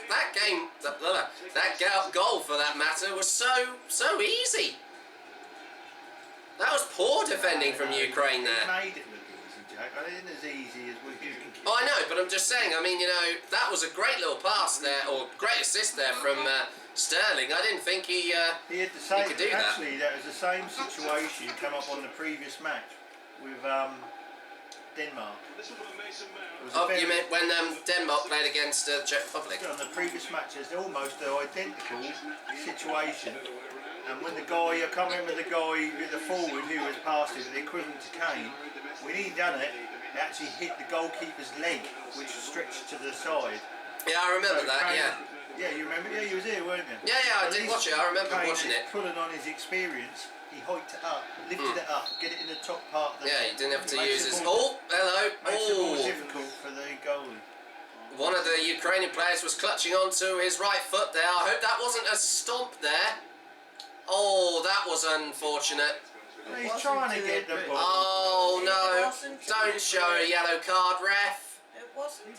goal for that matter was so easy. That was poor defending from Ukraine there. Made it look easy, Jack. I didn't as easy as we think. Oh, I know, but I'm just saying. I mean, you know, that was a great little pass there, or great assist there from Sterling. I didn't think he had the same. he could do that. Actually, that was the same situation come up on the previous match with Denmark. Oh, you meant when Denmark played against the Czech Republic? On the previous matches, they're almost an identical situation. And when the guy, I can't remember the guy, the forward who was past it, the equivalent to Kane, when he done it, it actually hit the goalkeeper's leg, which was stretched to the side. Yeah, I remember that, Kane, yeah. Yeah, you remember? Yeah, you was here, weren't you? Yeah, I did watch it. I remember Kane watching it. Pulling on his experience, he hiked it up, lifted it up, get it in the top part. Yeah, he didn't have to use his... Oh, hello. Makes it more difficult for the goalie. One of the Ukrainian players was clutching onto his right foot there. I hope that wasn't a stomp there. Oh, that was unfortunate. He's trying to get the ball. Oh no! Don't show a yellow card, ref. It wasn't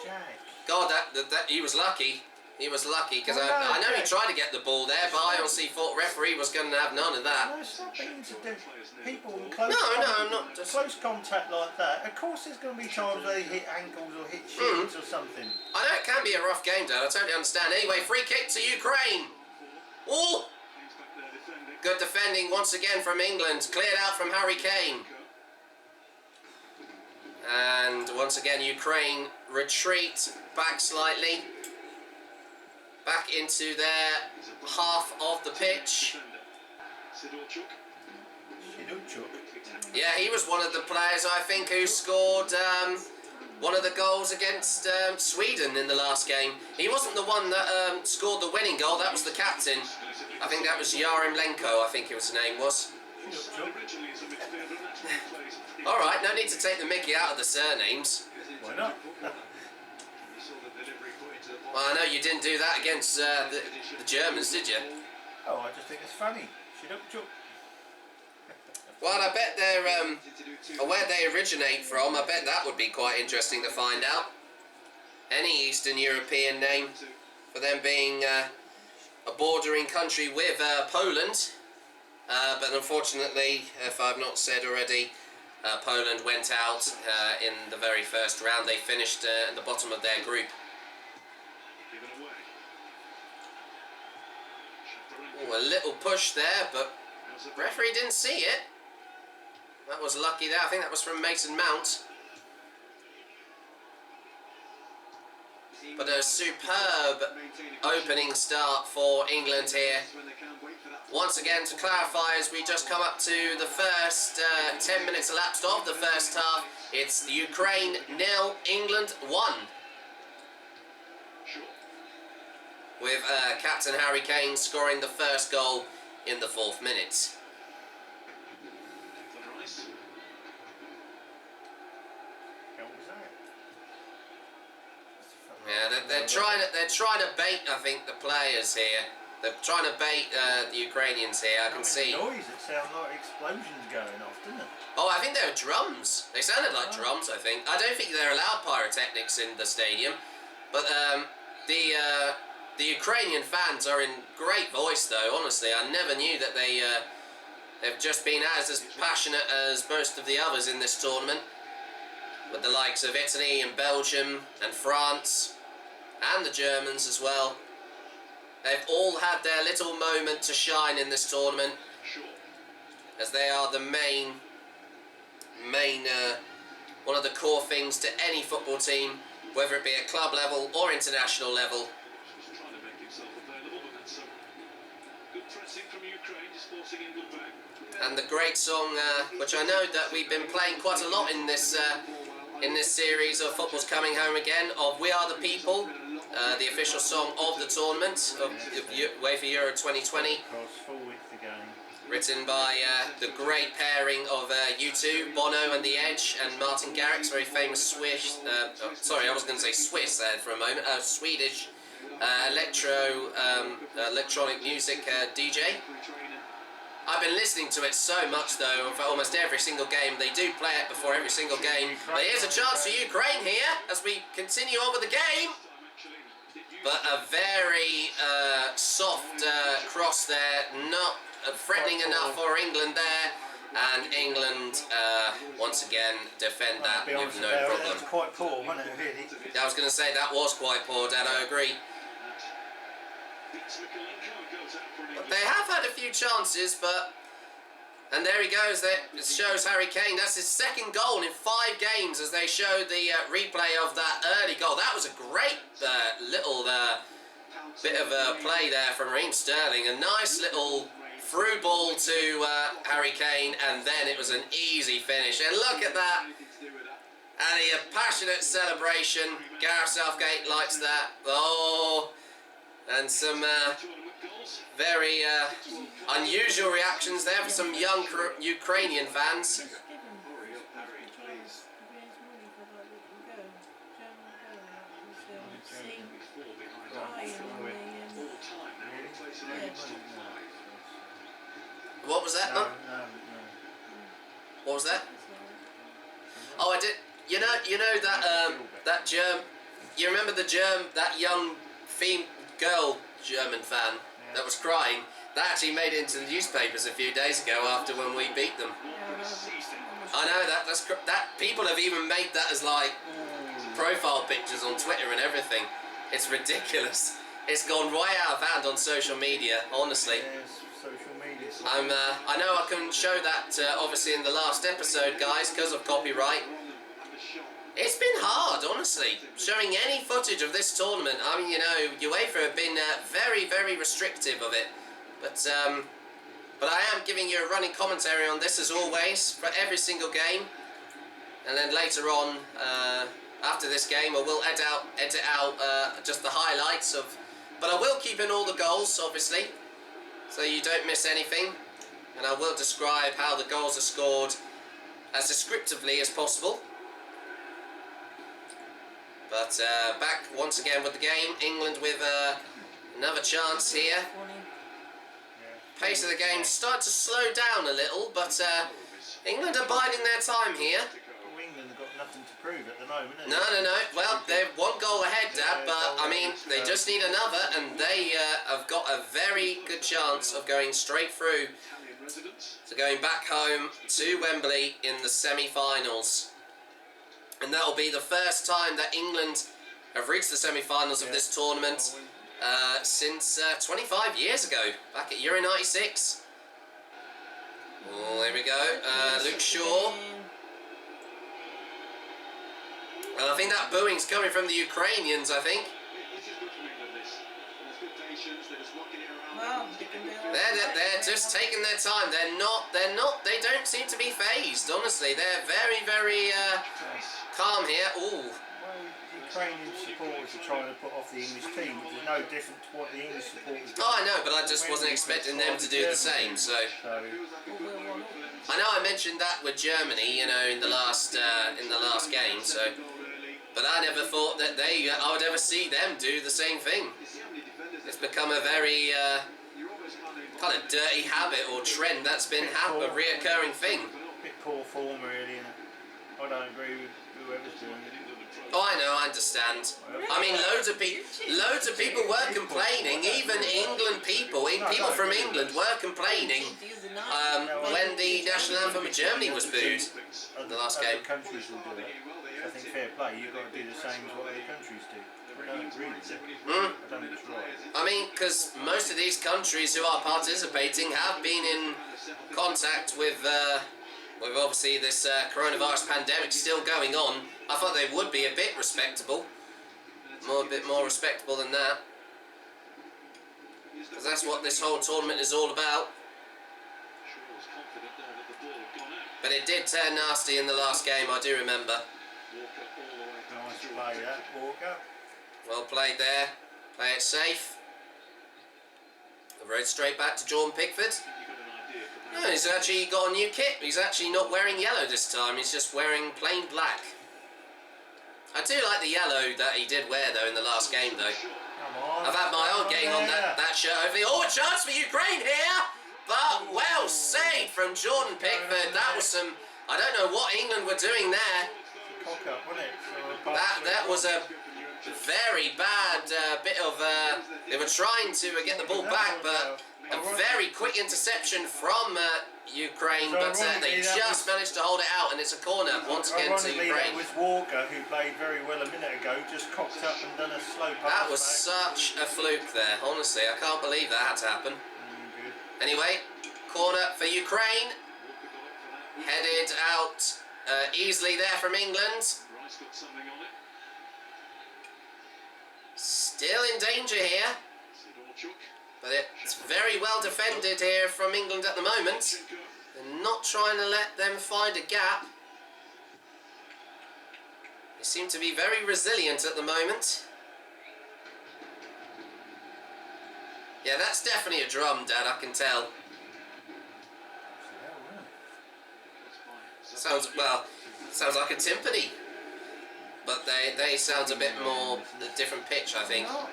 Jack. God, that he was lucky. He was lucky because I know he tried to get the ball there, but I honestly thought referee was going to have none of that. No, stop being to do people in close. No, I'm not. Just... Close contact like that. Of course, there's going to be times where they hit ankles or hit shins or something. I know it can be a rough game, Dad. I totally understand. Anyway, free kick to Ukraine. Oh. Good defending once again from England. Cleared out from Harry Kane. And once again, Ukraine retreat back slightly. Back into their half of the pitch. Yeah, he was one of the players, I think, who scored one of the goals against Sweden in the last game. He wasn't the one that scored the winning goal. That was the captain. I think that was Yaremlenko, I think his name was. Alright, no need to take the mickey out of the surnames. Why not? Well, I know you didn't do that against the Germans, did you? Oh, I just think it's funny. Well, I bet they're where they originate from. I bet that would be quite interesting to find out. any Eastern European name, for them being a bordering country with Poland. But unfortunately, if I've not said already, Poland went out in the very first round. They finished at the bottom of their group. Ooh, a little push there, but referee didn't see it. That was lucky there. I think that was from Mason Mount. But a superb opening start for England here. Once again, to clarify, as we just come up to the first 10 minutes elapsed of the first half, it's Ukraine 0, England 1. With Captain Harry Kane scoring the first goal in the 4th minute. Yeah, they're trying to bait, I think, the players here. They're trying to bait the Ukrainians here. I can see. Noise. It sounds like explosions going off, doesn't it? Oh, I think they were drums. They sounded like drums, I think. I don't think they're allowed pyrotechnics in the stadium, but the Ukrainian fans are in great voice, though. Honestly, I never knew that they've just been as passionate as most of the others in this tournament, with the likes of Italy and Belgium and France and the Germans as well. They've all had their little moment to shine in this tournament, as they are the main one of the core things to any football team, whether it be at club level or international level. And the great song, which I know that we've been playing quite a lot in this series of Football's Coming Home Again, of We Are the People, the official song of the tournament of UEFA Euro 2020, written by the great pairing of U2, Bono and The Edge, and Martin Garrix, very famous Swiss, sorry, I was going to say Swiss there for a moment, Swedish electronic music DJ. I've been listening to it so much, though, for almost every single game. They do play it before every single game. But here's a chance for Ukraine here as we continue on with the game. But a very soft cross there, not threatening enough for England there. And England, once again, defend that with no problem. That was quite poor, wasn't it, really? I was going to say that was quite poor, Dad, I agree. But they have had a few chances, and there he goes. It shows Harry Kane. That's his 2nd goal in 5 games, as they show the replay of that early goal. That was a great little bit of a play there from Raheem Sterling. A nice little through ball to Harry Kane, and then it was an easy finish. And look at that. And a passionate celebration. Gareth Southgate likes that. Oh, and some very unusual reactions there for some young Ukrainian fans. What was that? No. What was that? Oh, I did. You know that that you remember that young girl German fan that was crying? That actually made it into the newspapers a few days ago after when we beat them. I know that people have even made that as like profile pictures on Twitter and everything. It's ridiculous. It's gone right out of hand on social media, honestly. Yes, social media. I know I couldn't show that obviously in the last episode, guys, because of copyright. It's been hard, honestly, showing any footage of this tournament. I mean, UEFA have been very, very restrictive of it. But I am giving you a running commentary on this, as always, for every single game. And then later on, after this game, we'll edit out just the highlights of... But I will keep in all the goals, obviously, so you don't miss anything. And I will describe how the goals are scored as descriptively as possible. But back once again with the game. England with another chance here. Pace of the game started to slow down a little, but England are biding their time here. England have got nothing to prove at the moment. No. Well, they're 1 goal ahead, Dad, but I mean, they just need another, and they have got a very good chance of going straight through to going back home to Wembley in the semi-finals. And that will be the first time that England have reached the semi-finals of this tournament since 25 years ago, back at Euro 96. Oh, there we go. Luke Shaw. And I think that booing's coming from the Ukrainians, I think. Well, they can do it. They're just taking their time. They don't seem to be phased, honestly. They're very, very calm here. Ooh. Well, Ukrainian supporters are trying to put off the English team, which is no different to what the English supporters do. Oh, I know, but I just wasn't expecting them to do the same, so... I know I mentioned that with Germany, you know, in the last game, so... But I never thought that I would ever see them do the same thing. It's become a very kind of dirty habit or trend that's been a reoccurring thing. Bit poor form, really. I don't agree with whoever's doing it. Oh, I know, I understand. I mean, loads of people were complaining. Even England people from England were complaining when the national anthem of Germany was booed in the last game. Other countries will do it. I think fair play. You've got to do the same as what other countries do. I don't agree with it. I don't think it's right. I mean, because most of these countries who are participating have been in contact with obviously this coronavirus pandemic still going on. I thought they would be a bit respectable, a bit more respectable than that, because that's what this whole tournament is all about. But it did turn nasty in the last game, I do remember. Nice play, that Walker. Well played there. Play it safe. Rode straight back to Jordan Pickford. No, he's actually got a new kit. He's actually not wearing yellow this time. He's just wearing plain black. I do like the yellow that he did wear though in the last game though. Come on. I've had my own game on that shirt over the... Oh, a chance for Ukraine here! But well saved from Jordan Pickford. That was some... I don't know what England were doing there. Cock up, wasn't it? That was a very bad bit of... they were trying to get the ball back, but a very quick interception from Ukraine, but they just managed to hold it out, and it's a corner once again to Ukraine. That was Walker, who played very well a minute ago, just cocked up and done a slow pass. That was such a fluke there, honestly. I can't believe that had to happen. Anyway, corner for Ukraine. Headed out easily there from England. Still in danger here. But it's very well defended here from England at the moment. They're not trying to let them find a gap. They seem to be very resilient at the moment. Yeah, that's definitely a drum, Dad, I can tell. Sounds like a timpani. But they sound a bit more a different pitch, I think. Well,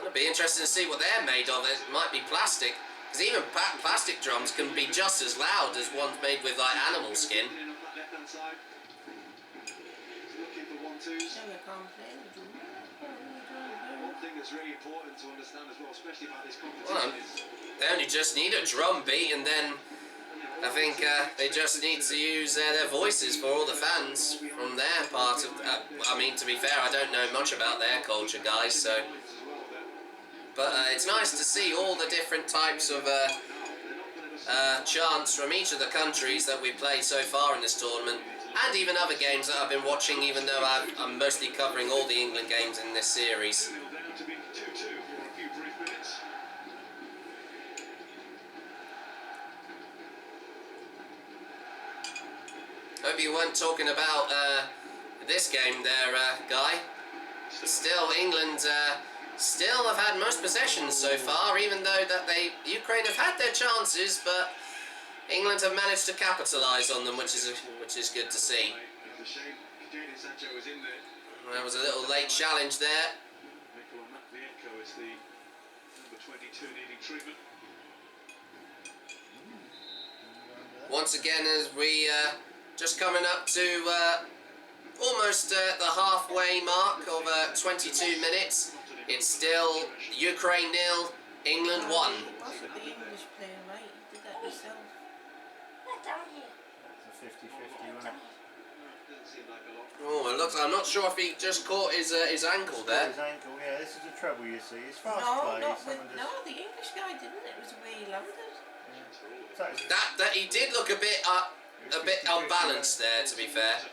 it'll be interesting to see what they're made of. It might be plastic, because even plastic drums can be just as loud as ones made with like animal skin. One thing that's really important to understand as well, especially about this Well, competition, they only just need a drum beat, and then I think they just need to use their voices for all the fans from their part of... I mean, to be fair, I don't know much about their culture, guys, so... But it's nice to see all the different types of chants from each of the countries that we've played so far in this tournament, and even other games that I've been watching, even though I'm mostly covering all the England games in this series. Hope you weren't talking about this game there, Guy. Still, England still have had most possessions so far, even though that Ukraine have had their chances, but England have managed to capitalise on them, which is good to see. There was a little late challenge there. Once again, as we just coming up to almost the halfway mark of 22 minutes. It's still Ukraine 0, England 1. Wasn't the English player, right? He did that himself. It's a 50-50, wasn't it? Oh, it looks. I'm not sure if he just caught his ankle there. His ankle, yeah. This is the trouble, you see. It's fast No, play. not with, Someone just... no, the English guy didn't. It was the way he landed. So it's- That he did look a bit unbalanced there, to be fair. He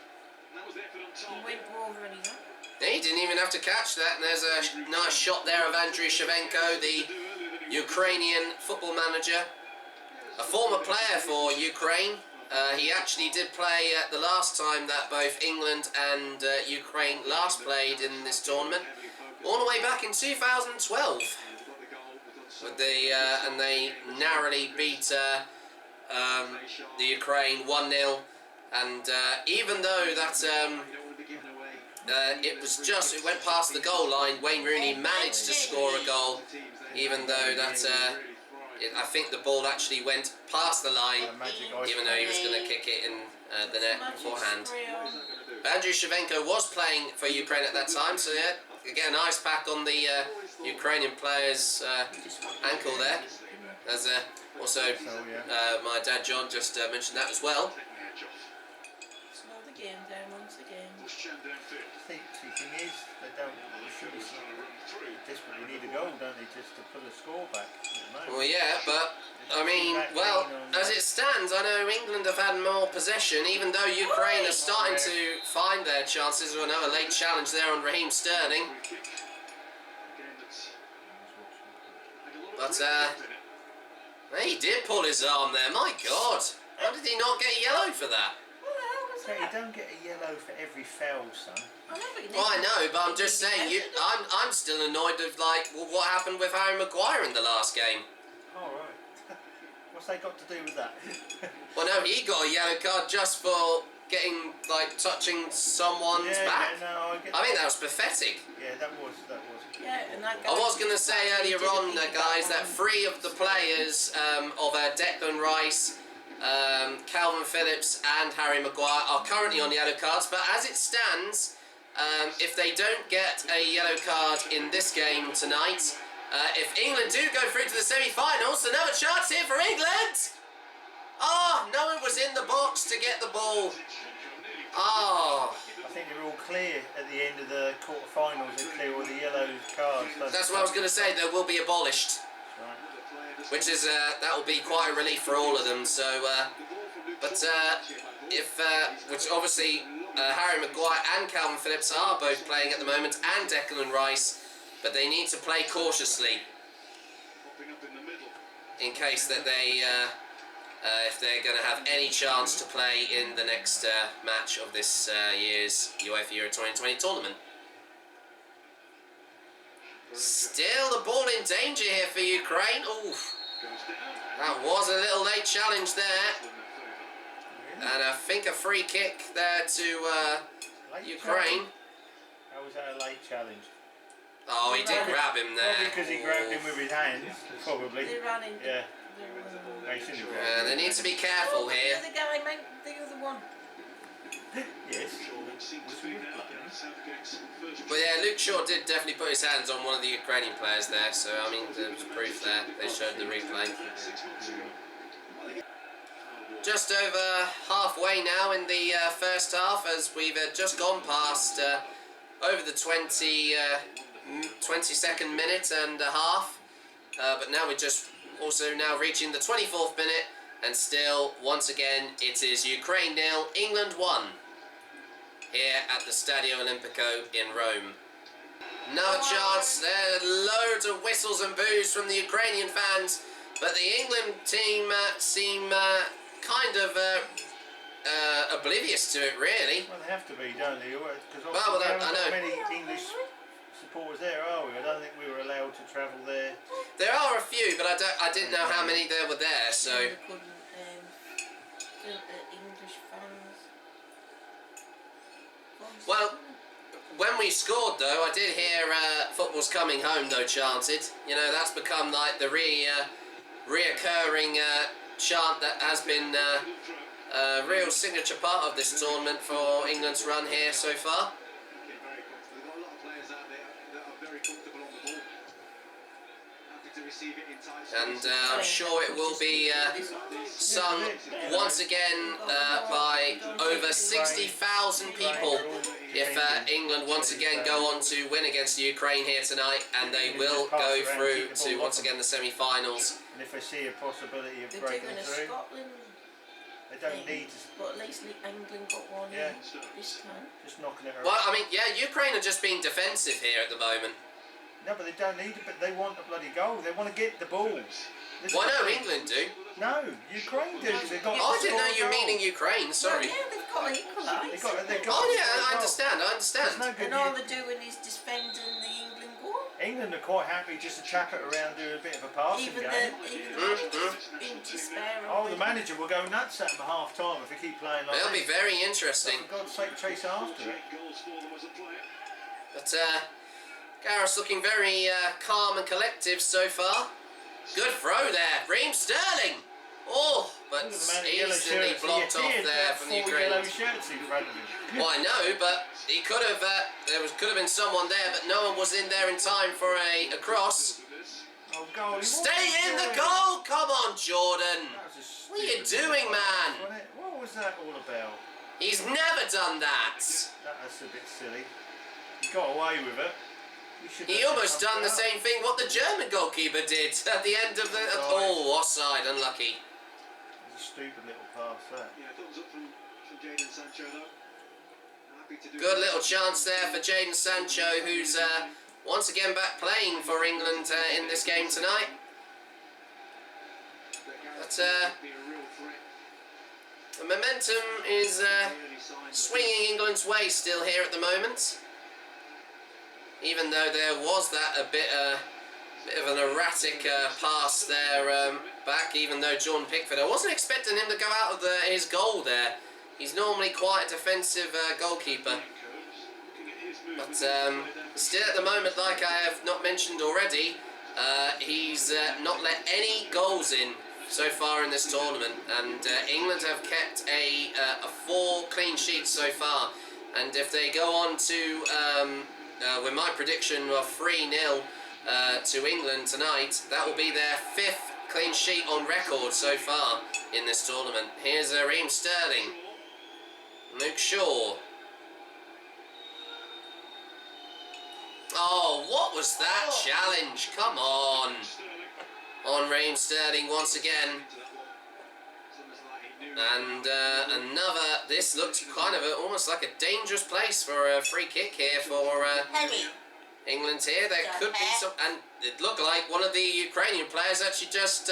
went over and he's up. He didn't even have to catch that, and there's a nice shot there of Andriy Shevchenko, the Ukrainian football manager, a former player for Ukraine. He actually did play the last time that both England and Ukraine last played in this tournament, all the way back in 2012. With and they narrowly beat the Ukraine 1-0, and even though that it went past the goal line, Wayne Rooney managed to score a goal, even though that I think the ball actually went past the line, even though he was going to kick it in the net beforehand. Andriy Shevchenko was playing for Ukraine at that time, so yeah, again, ice pack on the Ukrainian player's ankle there. As also my dad John just mentioned that as well. Slow the game down once again. The thing is, they don't desperately need a goal, don't they, just to pull the score back at the moment. Well, yeah, but I mean, well, as it stands, I know England have had more possession, even though Ukraine are starting to find their chances. With another late challenge there on Raheem Sterling. But he did pull his arm there. My God, how did he not get a yellow for that? So you don't get a yellow for every foul, son. Well, I know, but I'm just saying, I'm still annoyed with what happened with Harry Maguire in the last game. All right. What's they got to do with that? Well, no, he got a yellow card just for getting touching someone's back. Yeah, no, I think that was pathetic. Yeah, that was. Yeah, and that guy I was going to say earlier on, guys, that 3 of the players of Declan Rice, Calvin Phillips and Harry Maguire are currently on yellow cards, but as it stands, if they don't get a yellow card in this game tonight, if England do go through to the semi-finals, another chance here for England! Oh, no one was in the box to get the ball. Oh. I think they're all clear at the end of the quarter-finals. They clear all the yellow cards. That's what I was going to say. They will be abolished. Right. Which is that will be quite a relief for all of them. So, which obviously Harry Maguire and Calvin Phillips are both playing at the moment, and Declan Rice, but they need to play cautiously in case that they, if they're going to have any chance to play in the next match of this year's UEFA Euro 2020 tournament. Still the ball in danger here for Ukraine. Oof. That was a little late challenge there. And I think a free kick there to Ukraine. How was that a late challenge? Oh, he did grab him there. Probably because he grabbed him with his hands, probably. They ran in. Yeah. They need to be careful here. The other guy meant the other one. Yes. But yeah, Luke Shaw did definitely put his hands on one of the Ukrainian players there, so I mean, there was proof there. They showed the replay. Just over halfway now in the first half, as we've just gone past over the 22nd minute and a half. But now we're just also now reaching the 24th minute, and still, once again, it is Ukraine 0, England 1. Here at the Stadio Olimpico in Rome. Another chance, there are loads of whistles and boos from the Ukrainian fans, but the England team seem kind of oblivious to it, really. Well, they have to be, don't they? Because well, we haven't I got know. many English supporters there, are we? I don't think we were allowed to travel there. There are a few, but I didn't know how many there were there, so... English fans. Well, when we scored though, I did hear "Football's Coming Home" though chanted. You know, that's become like the reoccurring chant that has been a real signature part of this tournament for England's run here so far. Very comfortable. They've got a lot of players out there that are very comfortable on the ball. Happy to receive it in tight spaces. And I'm sure it will be sung once again by over 60,000 people if England once again go on to win against Ukraine here tonight, and they will go through to once again the semi-finals. And if they see a possibility of They're breaking doing a through, Scotland they don't thing, need to but at least England got one Yeah. in this time. just knocking it around. Well, I mean, yeah, Ukraine are just being defensive here at the moment. No, but they don't need it, but they want a bloody goal. They want to get the ball. Well, no, England do. No, Ukraine do. They've got Oh, I to didn't know score you a were goal. meaning Ukraine, sorry. Yeah, they've got to equalise. They've got Oh to yeah, score a I goal. understand, I understand. There's no good. And all they're doing is defending the England goal. England are quite happy just to chap it around, do a bit of a passing Even game. in despair. Oh, the manager will go nuts at them at half time if they keep playing like It'll be this. very interesting. For God's sake, chase after it. But Gareth's looking very calm and collective so far. Good throw there, Raheem Sterling. Oh, but Look at the man in yellow easily shirts. blocked off there from the Four yellow Ukraine. shirts in front of him. Well, I know, but he could have. Could have been someone there, but no one was in there in time for a cross. Oh, goal. Stay in the goal! Come on, Jordan. What are you doing, man? What was that all about? He's never done that. That's a bit silly. He got away with it. He almost done the same thing what the German goalkeeper did at the end of the... Oh, offside, unlucky. It's a stupid little pass, that. Yeah, thumbs up from Jadon Sancho, though. Happy to do Good little chance there for Jadon Sancho, who's once again back playing for England in this game tonight. But the momentum is swinging England's way still here at the moment. Even though there was that a bit of an erratic pass there back, even though Jordan Pickford, I wasn't expecting him to go out of his goal there. He's normally quite a defensive goalkeeper. But still at the moment, like I have not mentioned already, he's not let any goals in so far in this tournament. And England have kept a 4 clean sheets so far. And if they go on to... with my prediction of 3-0 to England tonight, that will be their 5th clean sheet on record so far in this tournament. Here's Raheem Sterling, Luke Shaw. Oh, what was that challenge? Come on. On Raheem Sterling once again. And another, this looks kind of almost like a dangerous place for a free kick here for England here. There could be some, and it looked like one of the Ukrainian players actually just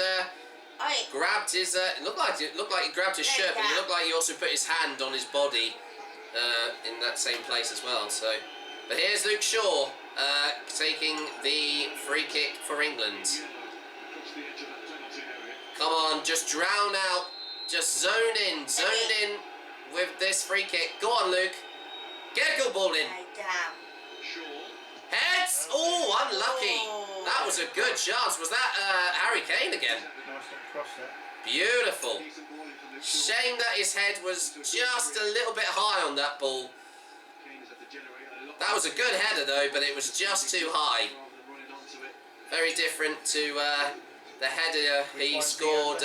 grabbed his, it looked like he grabbed his shirt, but it looked like he also put his hand on his body in that same place as well. So, but here's Luke Shaw taking the free kick for England. Come on, just drown out. Just zone in with this free kick. Go on, Luke. Get a good ball in. Heads! Oh, unlucky. That was a good chance. Was that Harry Kane again? Beautiful. Shame that his head was just a little bit high on that ball. That was a good header though, but it was just too high. Very different to the header he scored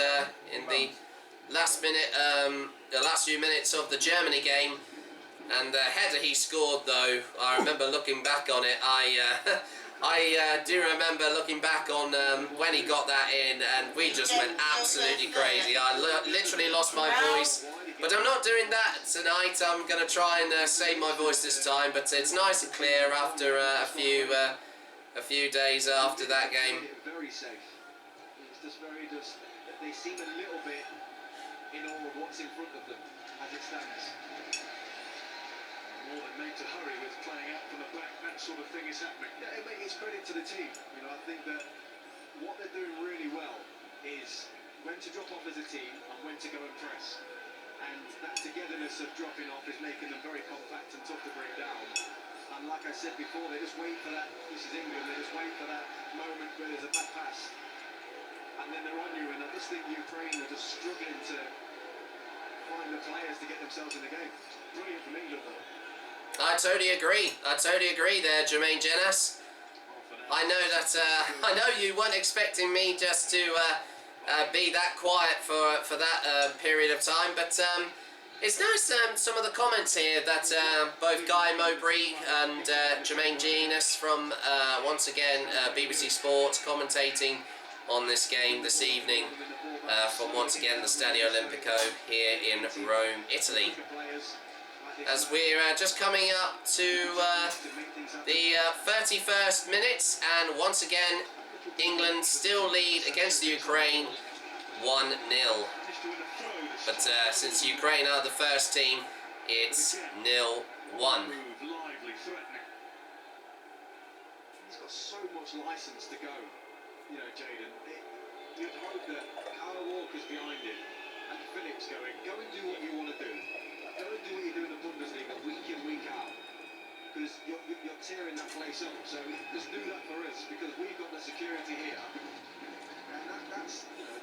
in the last few minutes of the Germany game, and the header he scored though, I remember looking back on it, I do remember looking back on when he got that in, and we just went absolutely crazy. I literally lost my voice, but I'm not doing that tonight. I'm going to try and save my voice this time, but it's nice and clear after a few days after that game. Very safe. It's just they seem a little bit in awe of what's in front of them as it stands. More than made to hurry with playing out from the back, that sort of thing is happening. Yeah, it's credit to the team. You know, I think that what they're doing really well is when to drop off as a team and when to go and press. And that togetherness of dropping off is making them very compact and tough to break down. And like I said before, they just wait for that, this is England, they just wait for that moment where there's a back pass. And then they're on you, and I just think Ukraine are just struggling to find the players to get themselves in the game. Brilliant from England, though. I totally agree. I totally agree there, Jermaine Jenas. I know that I know you weren't expecting me just to be that quiet for that period of time, but it's nice some of the comments here that both Guy Mowbray and Jermaine Jenas from once again BBC Sport commentating on this game this evening from once again the Stadio Olimpico here in Rome, Italy. As we're just coming up to the 31st minute, and once again England still lead against the Ukraine 1-0. But since Ukraine are the first team, it's 0-1. He's got so much license to go, you know, Jayden. You'd hope that Kyle Walker's behind him and Phillips going, go and do what you want to do. Go and do what you do in the Bundesliga week in, week out. Because you're tearing that place up. So just do that for us, because we've got the security here. And that's, you know,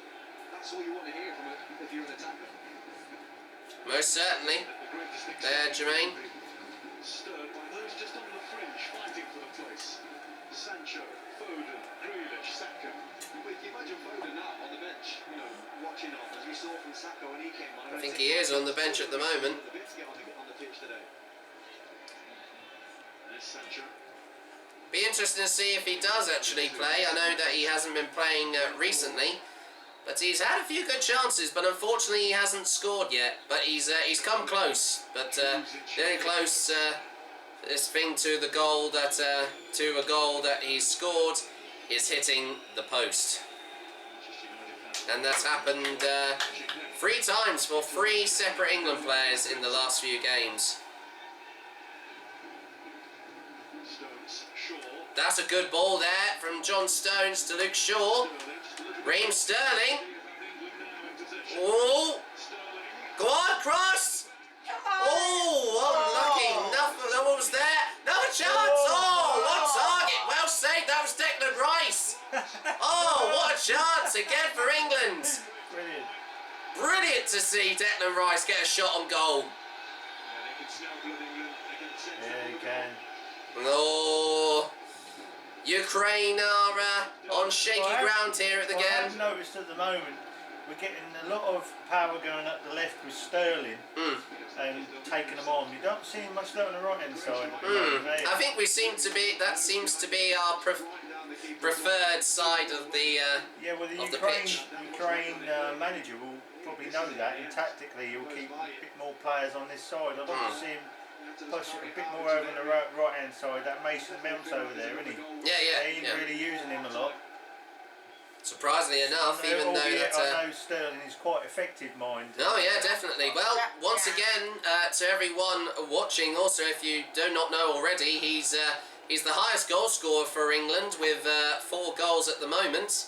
that's all you want to hear from it if you're an attacker. Most certainly. There, Jermaine. Stirred by those just on the fringe, fighting for the place. Sancho, Foden, Grealish, Saka. Well, you imagine Foden now on the bench, you know, watching on, as we saw from Saka when he came on. I think he is on the bench at the moment. The bits get on the pitch today. There's Sancho. Be interesting to see if he does actually play. I know that he hasn't been playing recently, but he's had a few good chances. But unfortunately, he hasn't scored yet. But he's come close. But very close. This thing to the goal that to a goal that he's scored is hitting the post, and that's happened 3 times for 3 separate England players in the last few games. That's a good ball there from John Stones to Luke Shaw. Raheem Sterling. Oh, go on, cross. Oh, unlucky. Nothing. What was there? No chance. Oh, what target. Well saved. That was Declan Rice. Oh, what a chance again for England. Brilliant. Brilliant to see Declan Rice get a shot on goal. Yeah, he can. Oh, Ukraine are on shaky ground here at the game. I've noticed at the moment we're getting a lot of power going up the left with Sterling and taking them on. You don't see much there on the right hand side. I think we seem to be. That seems to be our preferred side of the yeah. Well, the of Ukraine manager will probably know that, and tactically he'll keep a bit more players on this side. I'd like to see him push it a bit more over on the right hand side. That Mason Mount's over there, isn't he? Yeah. He ain't really using him a lot. Surprisingly enough, even though that I know Sterling is quite effective, mind. Oh yeah, definitely. Well, once again, to everyone watching, also if you do not know already, he's the highest goal scorer for England with 4 goals at the moment.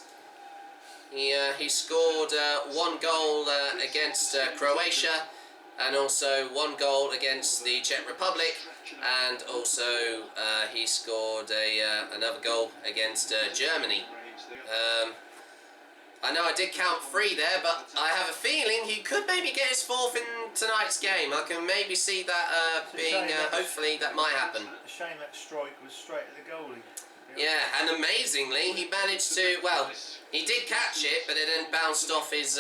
He scored 1 goal against Croatia, and also 1 goal against the Czech Republic, and also he scored another goal against Germany. I know I did count 3 there, but I have a feeling he could maybe get his 4th in tonight's game. I can maybe see that being, hopefully that might happen. A shame that strike was straight at the goalie. Yeah, and amazingly he managed to, well, he did catch it, but it then bounced off his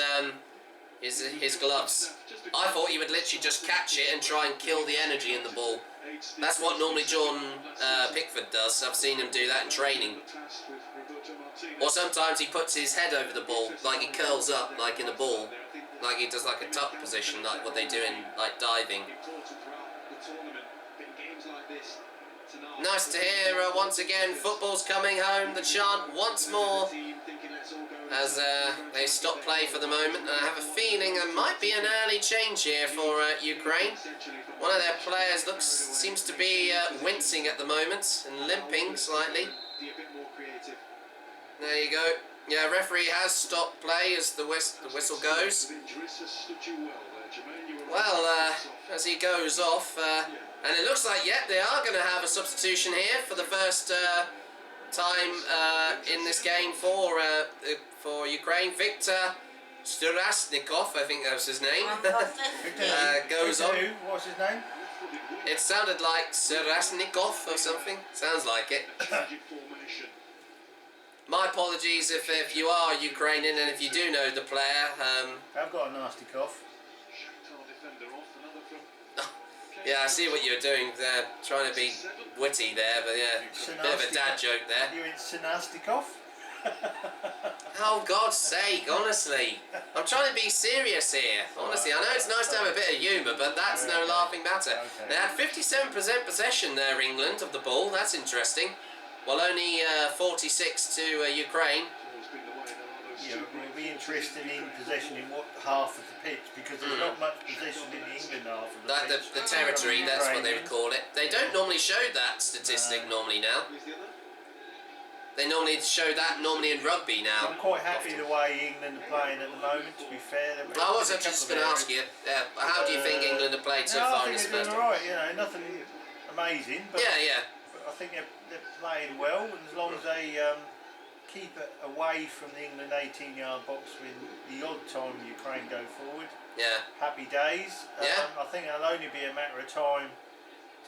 gloves. I thought he would literally just catch it and try and kill the energy in the ball. That's what normally John Pickford does. I've seen him do that in training. Or sometimes he puts his head over the ball, like he curls up, like in a ball, like he does like a tuck position, like what they do in like diving. Nice to hear once again. Football's coming home. The chant once more as they stop play for the moment. And I have a feeling there might be an early change here for Ukraine. One of their players seems to be wincing at the moment and limping slightly. There you go. Yeah, referee has stopped play as the whistle goes. Well, as he goes off, and it looks like, yeah, they are going to have a substitution here for the first time in this game for Ukraine. Victor Sturasnikov, I think that was his name, Fantastic. goes on. What's his name? It sounded like Sturasnikov or something. Sounds like it. My apologies if you are Ukrainian and if you do know the player. I've got a nasty cough. Yeah, I see what you're doing there, trying to be witty there, but yeah, bit of a dad joke there. You in Sinastikov? Oh, God's sake, honestly. I'm trying to be serious here. Honestly, I know it's nice to have a bit of humour, but that's no laughing matter. They had 57% possession there, England, of the ball. That's interesting. Well, only 46 to Ukraine. Yeah, we'll be interested in possession in what half of the pitch, because there's not much possession in the England half of the pitch. The territory, that's what they would call it. They don't normally show that statistic normally now. They normally show that in rugby now. I'm quite happy the way England are playing at the moment, to be fair. I was just going to ask you, how do you think England have played so far in this first? I think they're doing alright, you know, nothing amazing, but, but I think they're playing well, and as long as they keep it away from the England 18-yard box with the odd time Ukraine go forward, happy days. I think it'll only be a matter of time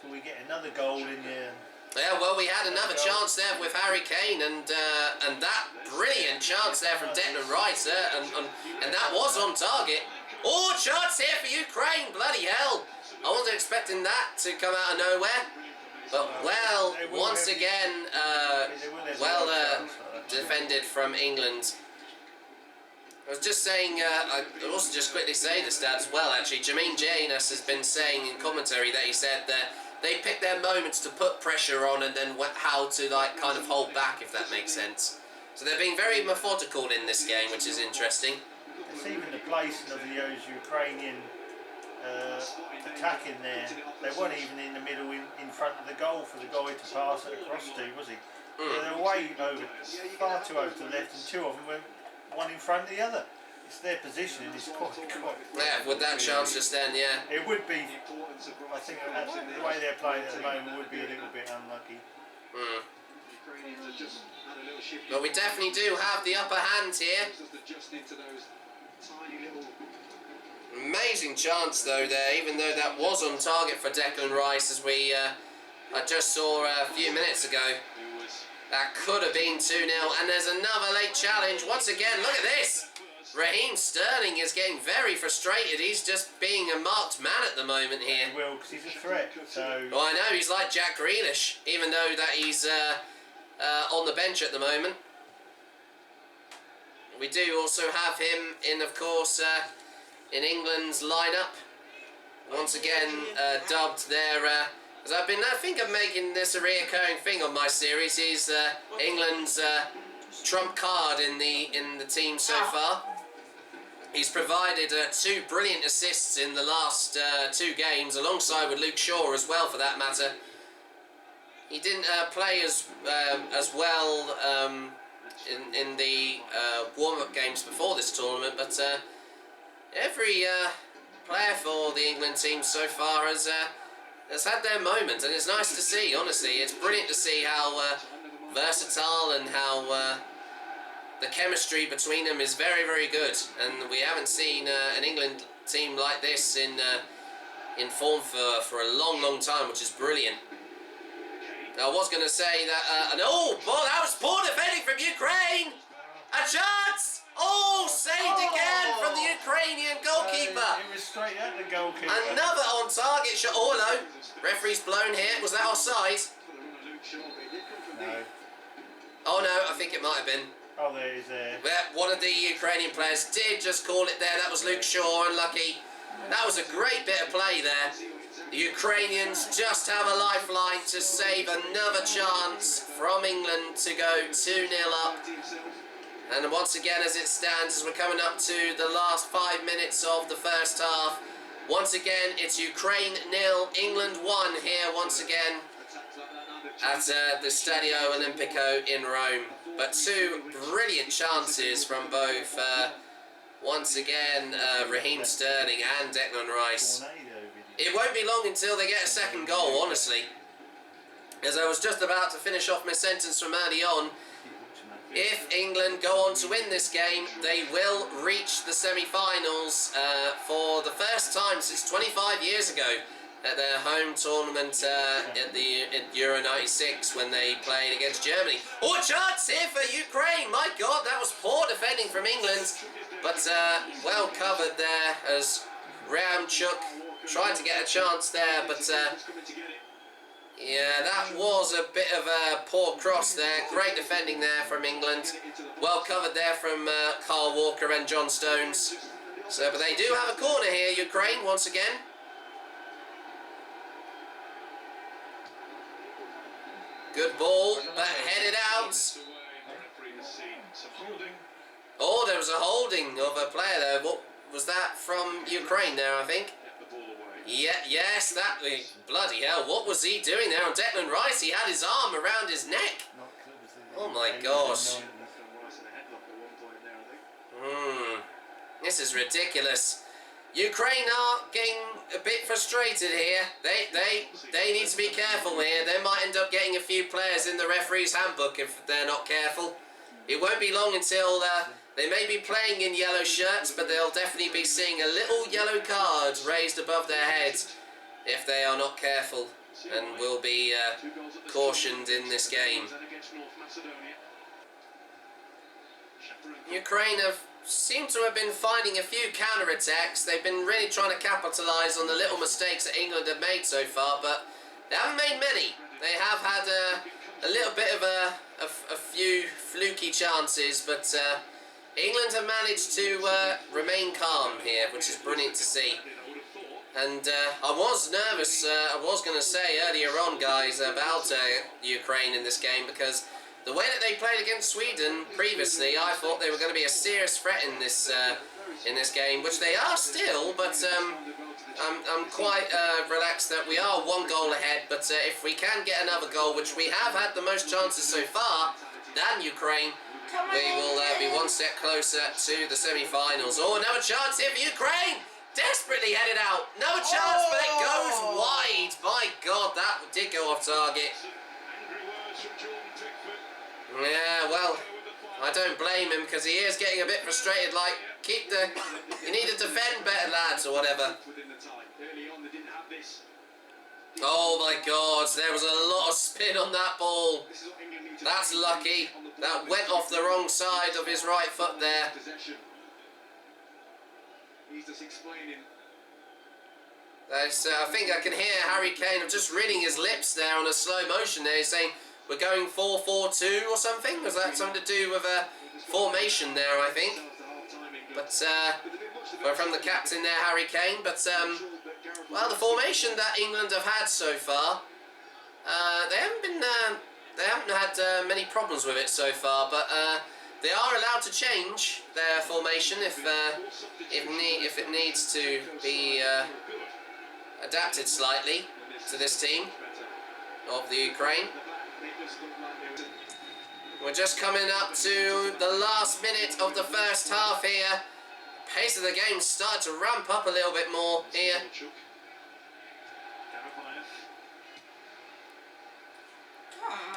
till we get another goal in the... Yeah, well, we had another chance there with Harry Kane, and that brilliant chance there from Declan Wright, and that was on target. Oh, chance here for Ukraine, bloody hell! I wasn't expecting that to come out of nowhere, but well, once again, defended from England. I was just saying, I'll also just quickly say the stats as well, actually. Jermaine Janus has been saying in commentary that he said that they pick their moments to put pressure on and then how to kind of hold back, if that makes sense. So they're being very methodical in this game, which is interesting. It's even the placing of those Ukrainian attacking there. They weren't even in the middle in front of the goal for the guy to pass it across to, was he? Yeah, they're way over, far too over to the left, and two of them went one in front of the other. It's their positioning is quite. Yeah, with that chance just then, yeah. It would be. I think the way they're playing at the moment would be a little bit unlucky. But we definitely do have the upper hand here. Amazing chance though there, even though that was on target for Declan Rice, as we I just saw a few minutes ago. That could have been 2-0, and there's another late challenge. Once again, look at this! Raheem Sterling is getting very frustrated. He's just being a marked man at the moment here. He will, because he's a threat, so... Well, I know, he's like Jack Grealish, even though that he's on the bench at the moment. We do also have him in, of course, in England's lineup. Once again, dubbed there... as I think I'm making this a reoccurring thing on my series. He's England's trump card in the team so far. He's provided 2 brilliant assists in the last 2 games, alongside with Luke Shaw as well, for that matter. He didn't play as well in the warm-up games before this tournament, but every player for the England team so far has had their moment, and it's nice to see, honestly. It's brilliant to see how versatile and how the chemistry between them is very, very good. And we haven't seen an England team like this in form for a long, long time, which is brilliant. I was going to say that... that was poor defending from Ukraine! A chance! Oh, saved again from the Ukrainian goalkeeper. It was straight at the goalkeeper. Another on-target shot. Oh, hello. Referee's blown here. Was that offside? No. Oh, no. I think it might have been. Oh, there he is there. Yeah, one of the Ukrainian players did just call it there. That was Luke Shaw, unlucky. That was a great bit of play there. The Ukrainians just have a lifeline to save another chance from England to go 2-0 up. And once again, as it stands, as we're coming up to the last 5 minutes of the first half, once again, it's Ukraine 0, England 1 here once again at the Stadio Olimpico in Rome. But 2 brilliant chances from both, once again, Raheem Sterling and Declan Rice. It won't be long until they get a second goal, honestly. As I was just about to finish off my sentence from early on, If England go on to win this game, they will reach the semi-finals for the first time since 25 years ago at their home tournament at Euro 96 when they played against Germany. Oh, a chance here for Ukraine! My God, that was poor defending from England, but well covered there as Ramchuk tried to get a chance there, but yeah, that was a bit of a poor cross there. Great defending there from England. Well covered there from Carl Walker and John Stones. So, but they do have a corner here, Ukraine, once again. Good ball, but headed out. Oh, there was a holding of a player there. What was that from Ukraine there, I think? Yeah, yes, that... Bloody hell, what was he doing there on Declan Rice? He had his arm around his neck. Oh my gosh. This is ridiculous. Ukraine are getting a bit frustrated here. They need to be careful here. They might end up getting a few players in the referee's handbook if they're not careful. It won't be long until they may be playing in yellow shirts, but they'll definitely be seeing a little yellow card raised above their heads if they are not careful, and will be cautioned in this game. Ukraine seem to have been finding a few counter-attacks. They've been really trying to capitalise on the little mistakes that England have made so far, but they haven't made many. They have had a little bit of a few fluky chances, but England have managed to remain calm here, which is brilliant to see. And I was nervous, I was going to say earlier on, guys, about Ukraine in this game, because the way that they played against Sweden previously, I thought they were going to be a serious threat in this game, which they are still, but I'm quite relaxed that we are 1 goal ahead, but if we can get another goal, which we have had the most chances so far than Ukraine, we will be 1 step closer to the semi-finals. Oh, another chance here for Ukraine! Desperately headed out. No chance, but it goes wide. My God, that did go off target. Yeah, well, I don't blame him, because he is getting a bit frustrated, like, you need to defend better, lads, or whatever. Oh my God, there was a lot of spin on that ball. That's lucky. That went off the wrong side of his right foot there. I think I can hear Harry Kane. I'm just reading his lips there on a slow motion there. He's saying, we're going 4-4-2 or something? Was that something to do with a formation there, I think? But, from the captain there, Harry Kane. But, well, the formation that England have had so far, they haven't had many problems with it so far, but they are allowed to change their formation if it needs to be adapted slightly to this team of the Ukraine. We're just coming up to the last minute of the first half here. Pace of the game started to ramp up a little bit more here.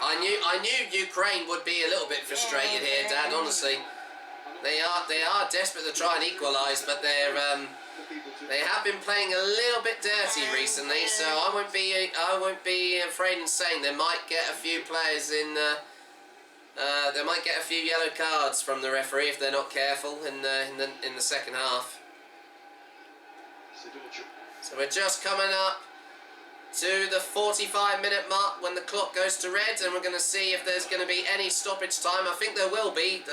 I knew Ukraine would be a little bit frustrated here, Dad. Honestly, they are desperate to try and equalise, but they have been playing a little bit dirty recently. So I won't be afraid in saying they might get a few players in. They might get a few yellow cards from the referee if they're not careful in the second half. So we're just coming up to the 45-minute mark when the clock goes to red, and we're going to see if there's going to be any stoppage time. I think there will be,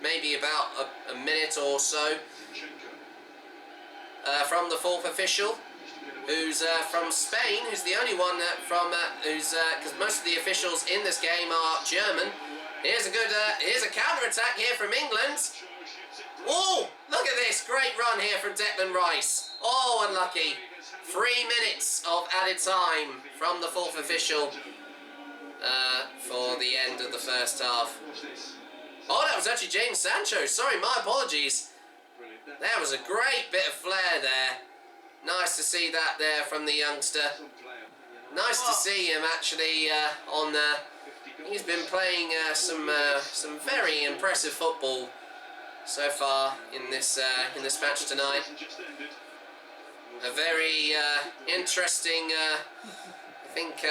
maybe about a minute or so, from the fourth official, who's from Spain, who's the only one because most of the officials in this game are German. Here's a counter-attack here from England. Oh, look at this, great run here from Declan Rice. Oh, unlucky. 3 minutes of added time from the fourth official for the end of the first half. Oh, that was actually James Sancho. Sorry, my apologies. That was a great bit of flair there. Nice to see that there from the youngster. Nice to see him actually on He's been playing some very impressive football so far in this match tonight. A very interesting, I think,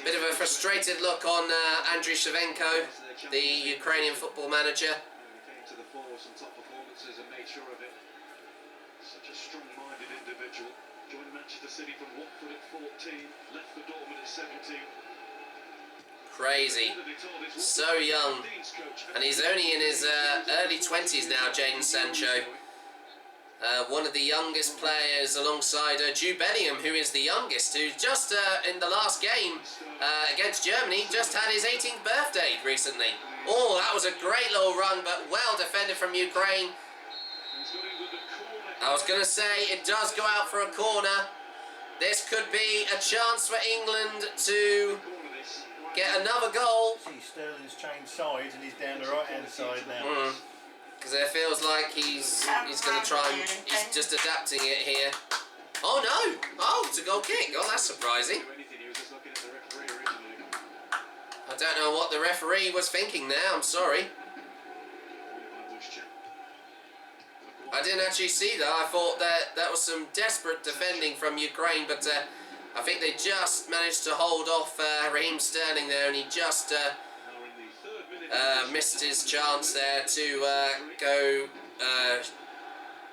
bit of a frustrated look on Andriy Shevchenko, the Ukrainian football manager. Came to the fore with some top performances and made sure of it. Such a strong-minded individual. Joined Manchester City from Watford at 14, left for Dortmund at 17. Crazy. So young. And he's only in his early 20s now, Jadon Sancho. One of the youngest players alongside Jude Bellingham, who is the youngest, who just in the last game against Germany just had his 18th birthday recently. Oh, that was a great little run, but well defended from Ukraine. I was going to say, it does go out for a corner. This could be a chance for England to get another goal. See, Sterling's changed sides and he's down the right-hand side now. Because it feels like he's going to try and he's just adapting it here. Oh no! Oh, it's a goal kick. Oh, that's surprising. I don't know what the referee was thinking there. I'm sorry. I didn't actually see that. I thought that was some desperate defending from Ukraine, but I think they just managed to hold off Raheem Sterling there, and he just missed his chance there to go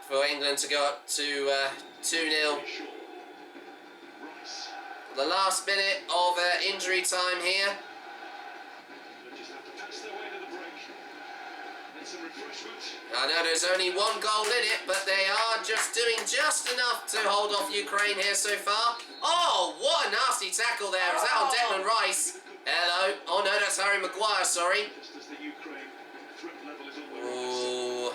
for England to go up to 2-0. The last minute of injury time here. I know there's only one goal in it, but they are just doing just enough to hold off Ukraine here so far. Oh, what a nasty tackle there. Is that on Declan Rice? Hello. Oh no, that's Harry Maguire, sorry. Ooh.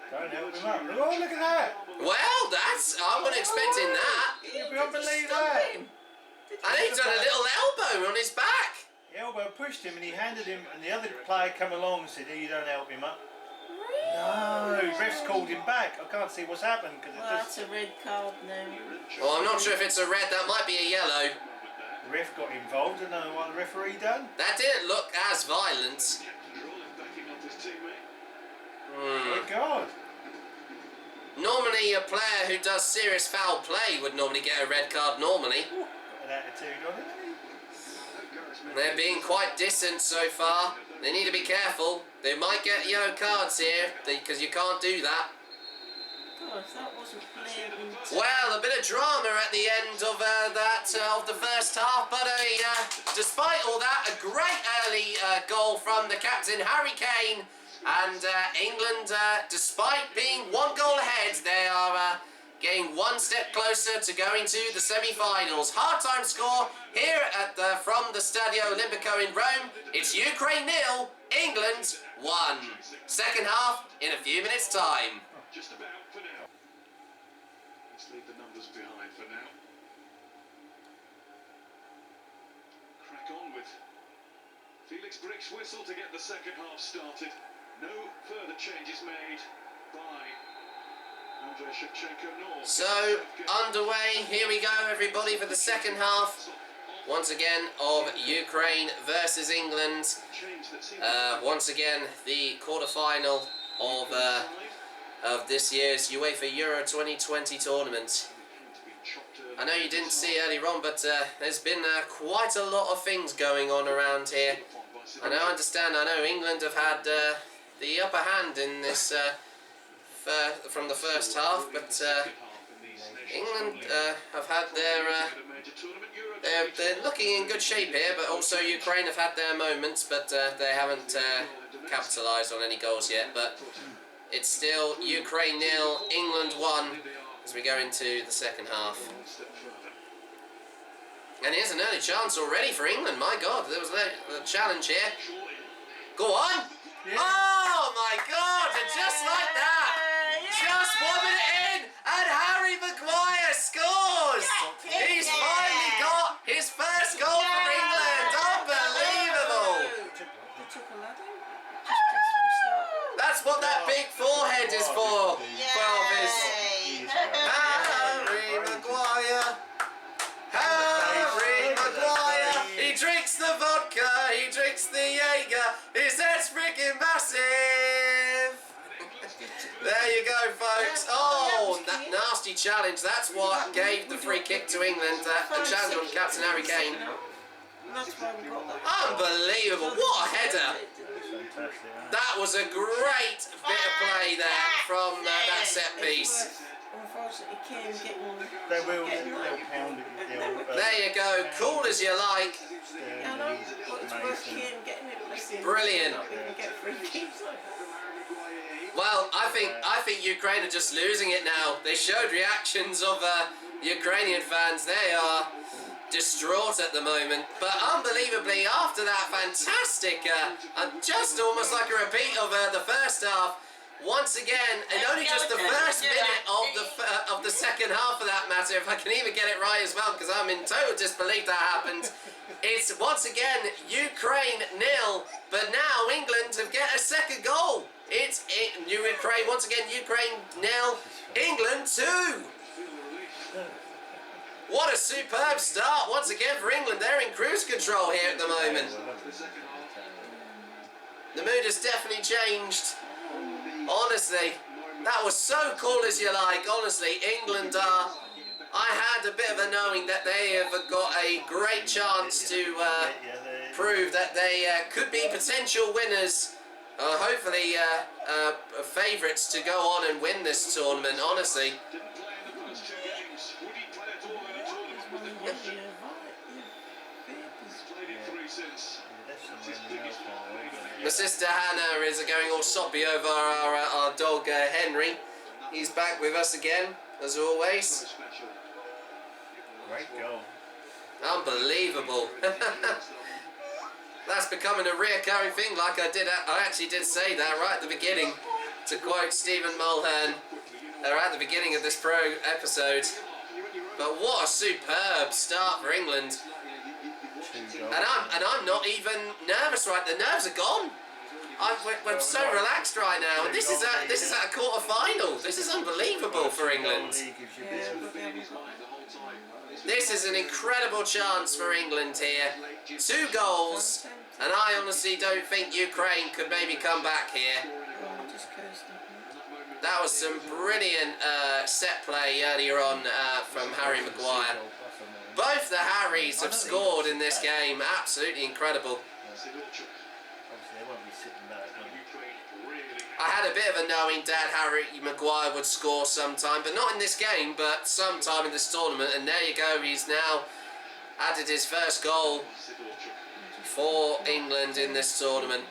Don't help him up. Oh, look at that. Well, that's... I wasn't expecting that. You can't believe that. And he's done a little elbow on his back. The elbow pushed him and he handed him, and the other player come along and said, "Oh, you don't help him up." Really? No, ref's called him back. I can't see what's happened because Well, that's a red card now. Well, I'm not sure if it's a red. That might be a yellow. the ref got involved. I don't know what the referee done. That didn't look as violent. Oh God. Normally, a player who does serious foul play would normally get a red card normally. Got an attitude on it. They're being quite distant so far. They need to be careful. They might get yellow cards here because you can't do that. Gosh, that wasn't played in. Well, a bit of drama at the end of of the first half, but despite all that, a great early goal from the captain Harry Kane, and England, despite being 1 goal ahead, they are getting 1 step closer to going to the semi-finals. Half-time score here at from the Stadio Olimpico in Rome. It's Ukraine 0, England 1. Second half in a few minutes' time. Just about for now. Let's leave the numbers behind for now. Crack on with Felix Brick's whistle to get the second half started. No further changes made by Andriy Shevchenko nor. So, underway, here we go everybody for the second half. Once again of Ukraine versus England. Once again, the quarter-final of this year's UEFA Euro 2020 tournament. I know you didn't see earlier on, but there's been quite a lot of things going on around here. And I understand, I know England have had the upper hand in this from the first half, but England have had they're looking in good shape here, but also Ukraine have had their moments, but they haven't capitalised on any goals yet. But it's still Ukraine 0, England 1 as we go into the second half. And here's an early chance already for England. My God, there was a challenge here. Go on! Yeah. Oh my God! Just like that! Just bobbing it in, and Harry Maguire scores! He's finally got his first goal for England! Unbelievable! That's what that big forehead is for, Elvis. Harry Maguire! Harry nasty challenge. That's what gave the free kick to England. A challenge on Captain Harry Kane. That's why we got that. Unbelievable. What a header. That was a great bit of play there from that set piece. Unfortunately, Kane getting... They'll pound it. There you go. Cool as you like. Yeah, I know, but it's worth Kane getting it. Brilliant. Get free kicks like that. Well, I think Ukraine are just losing it now. They showed reactions of Ukrainian fans. They are distraught at the moment. But unbelievably, after that fantastic, just almost like a repeat of the first half, once again, and only just the first minute of the second half for that matter, if I can even get it right as well, because I'm in total disbelief that happened. It's once again Ukraine 0, but now England have get a second goal. It's Ukraine, once again Ukraine 0, England 2. What a superb start once again for England. They're in cruise control here at the moment. The mood has definitely changed. Honestly, that was so cool as you like. Honestly, England are... I had a bit of a knowing that they have got a great chance to prove that they could be potential winners. Hopefully, favourites to go on and win this tournament, honestly. My sister Hannah is going all soppy over our dog Henry. He's back with us again, as always. Great goal. Unbelievable. That's becoming a reoccurring thing, like I actually did say that right at the beginning, to quote Stephen Mulhern, at the beginning of this episode. But what a superb start for England. And I'm not even nervous, right? The nerves are gone. We're so relaxed right now. And this is a quarter final. This is unbelievable for England. This is an incredible chance for England here. 2 goals, and I honestly don't think Ukraine could maybe come back here. That was some brilliant set play earlier on from Harry Maguire. Both the Harrys have scored in this game. Absolutely incredible. I had a bit of a knowing that Harry Maguire would score sometime, but not in this game, but sometime in this tournament. And there you go, he's now added his first goal for England in this tournament.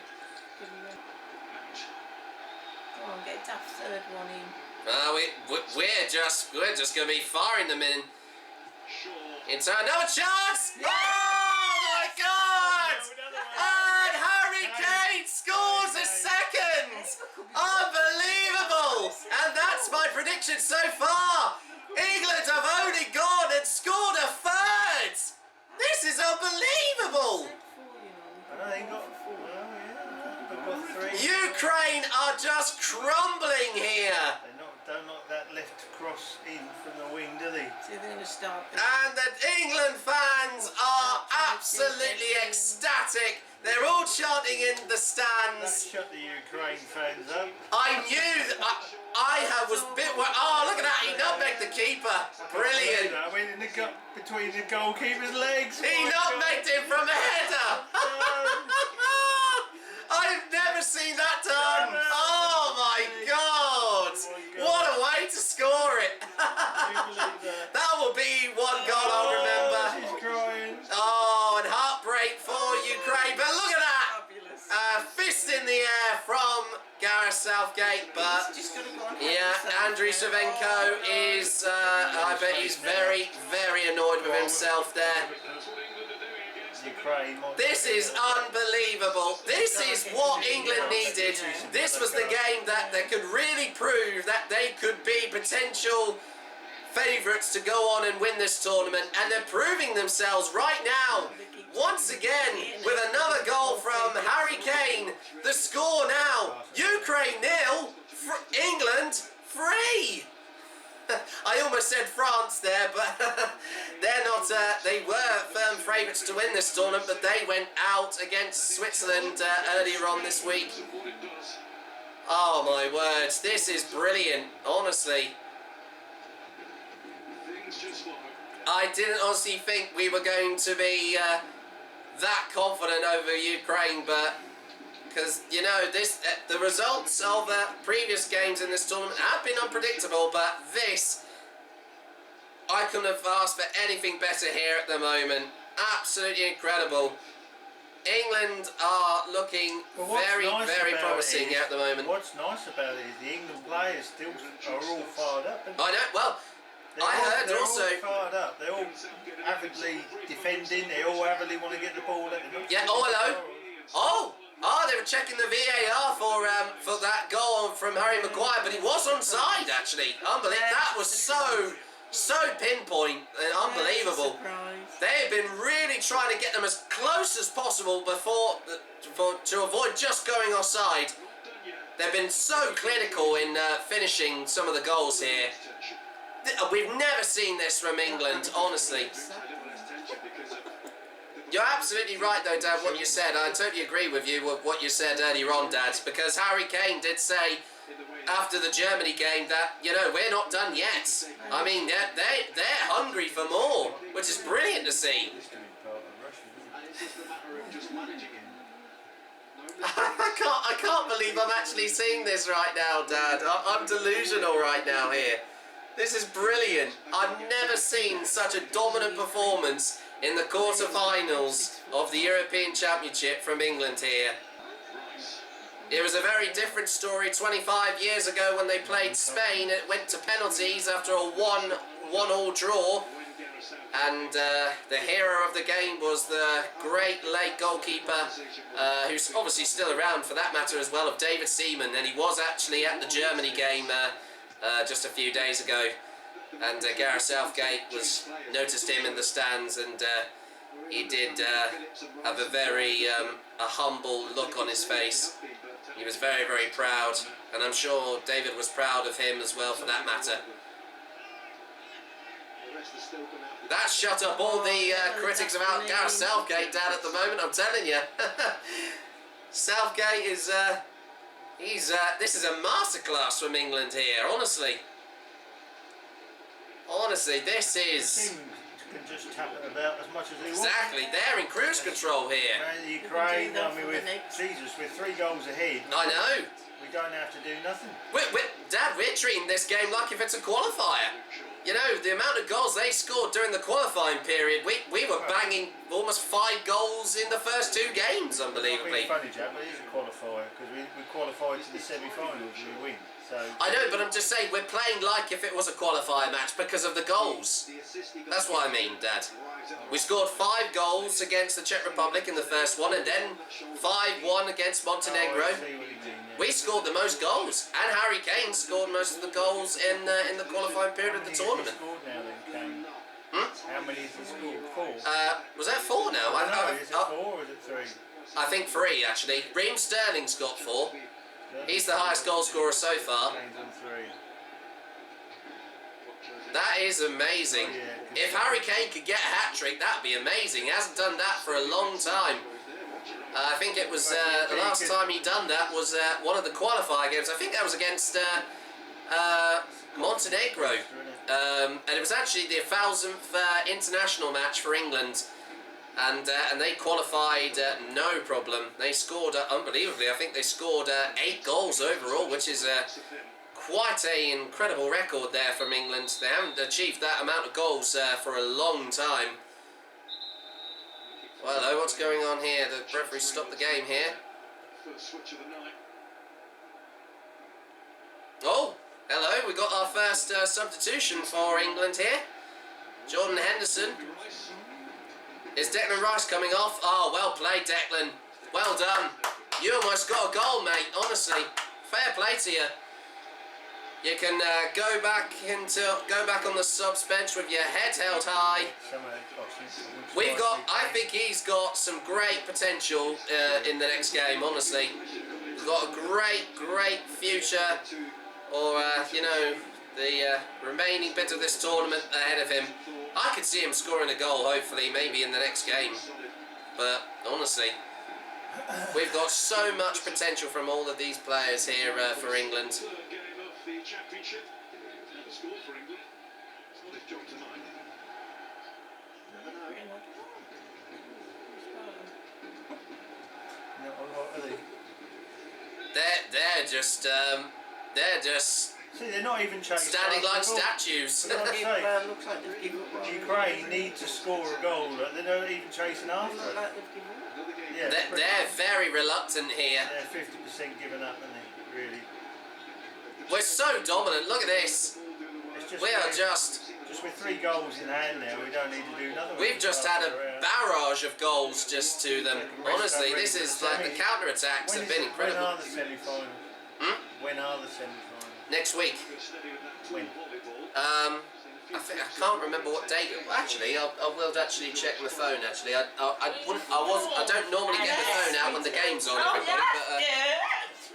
Come on, get that third one in. We're just going to be firing them in. Into another chance! Oh my God! And Harry Kane scores a second! Unbelievable! And that's my prediction so far! England have only gone and scored a third! This is unbelievable! Ukraine are just crumbling here! Don't knock that left cross in from the wing, do they? So they're going to start. And the England fans are absolutely ecstatic. They're all chanting in the stands. That shut the Ukraine fans up. I knew that I was a bit worried. Oh, look at that. He nutmegged the keeper. Brilliant. I went in the gut between the goalkeeper's legs. He nutmegged him from a header. I've never seen that done. Oh my God. What a way to score it. That will be one goal I'll remember. She's crying. Oh, and heartbreak for Ukraine. But look at that. Fist in the air from Gareth Southgate. But yeah, Andriy Shevchenko is, I bet he's very, very annoyed with himself there. This is unbelievable. This is what England needed. This was the game that could really prove that they could be potential favourites to go on and win this tournament, and they're proving themselves right now. Once again, with another goal from Harry Kane. The score now, Ukraine 0, England 3. I almost said France there, but they're not. They were firm favourites to win this tournament, but they went out against Switzerland earlier on this week. Oh my words, this is brilliant, honestly. I didn't honestly think we were going to be that confident over Ukraine, but because you know the results of previous games in this tournament have been unpredictable, but this I couldn't have asked for anything better here at the moment. Absolutely incredible. England are looking very promising here at the moment. What's nice about it is the England players still are all fired up. I know. Well, I heard also. They're all fired up. They're all avidly defending. They all avidly want to get the ball at them. Yeah. Oh, hello. Oh, they were checking the VAR for that goal from Harry Maguire, but he was onside actually. Unbelievable. That was so pinpoint and unbelievable. They've been really trying to get them as close as possible to avoid just going offside. They've been so clinical in finishing some of the goals here. We've never seen this from England, honestly. You're absolutely right though, Dad, what you said. I totally agree with you with what you said earlier on, Dad, because Harry Kane did say after the Germany game that, you know, we're not done yet. I mean, they're hungry for more, which is brilliant to see. I can't believe I'm actually seeing this right now, Dad. I'm delusional right now here. This is brilliant. I've never seen such a dominant performance in the quarter-finals of the European Championship from England here. It was a very different story 25 years ago when they played Spain. It went to penalties after a 1-1 draw. And the hero of the game was the great late goalkeeper, who's obviously still around for that matter as well, of David Seaman. And he was actually at the Germany game just a few days ago. And Gareth Southgate noticed him in the stands, and he did have a very humble look on his face. He was very, very proud, and I'm sure David was proud of him as well for that matter. That shut up all the critics about Gareth Southgate, Dad, at the moment, I'm telling you. Southgate is, this is a masterclass from England here, honestly. Honestly, this is... Can just tap it about as much as they want. Exactly, they're in cruise control here. Ukraine, I mean, with 3 goals ahead. I know. We don't have to do nothing. Dad, we're treating this game like if it's a qualifier. You know, the amount of goals they scored during the qualifying period, we were banging almost 5 goals in the first 2 games, unbelievably. It's funny, Jack, but it is a qualifier, because we qualified to the semi-finals and we win. So I know, but I'm just saying, we're playing like if it was a qualifier match because of the goals. That's what I mean, Dad. We scored 5 goals against the Czech Republic in the first one, and then 5-1 against Montenegro. We scored the most goals, and Harry Kane scored most of the goals in the qualifying period of the tournament. How many has he scored? 4? Was that 4 now? Is it 4 or is it 3? I think 3 actually. Raheem Sterling's got 4. He's the highest goal scorer so far. That is amazing. If Harry Kane could get a hat-trick, that'd be amazing. He hasn't done that for a long time. I think it was the last time he done that was one of the qualifier games. I think that was against Montenegro. And it was actually the 1000th international match for England. And they qualified no problem. They scored unbelievably. I think they scored 8 goals overall, which is quite an incredible record there from England. They haven't achieved that amount of goals for a long time. Well, hello, what's going on here? The referee stopped the game here. Oh, hello, we got our first substitution for England here. Jordan Henderson. Is Declan Rice coming off? Oh, well played, Declan. Well done. You almost got a goal, mate, honestly. Fair play to you. You can go back on the subs bench with your head held high. I think he's got some great potential in the next game, honestly. He's got a great future, or, you know, the remaining bit of this tournament ahead of him. I could see him scoring a goal, hopefully, maybe in the next game. But, honestly, we've got so much potential from all of these players here for England. Championship. Never scored for England. It's not his job tonight. they're just See, they're not even chasing. standing like statues. You know what I'm saying? Looks like they've given up. Ukraine need to score a goal. They're not even chasing after Looks it. like they've given up. Yeah, They're very reluctant here. they're 50% given up, aren't they? Really. We're so dominant. Look at this. It's just We are just. with 3 goals in hand now. We don't need to do nothing. We've just had a barrage of goals just to them. Honestly, this is like the counter attacks have been When incredible. are the semi-finals? When are the semi-finals? Next week. When? I can't remember what date. Actually, I will actually check my phone. Actually, I don't normally get my phone out when the game's on. Oh, Everybody, yeah,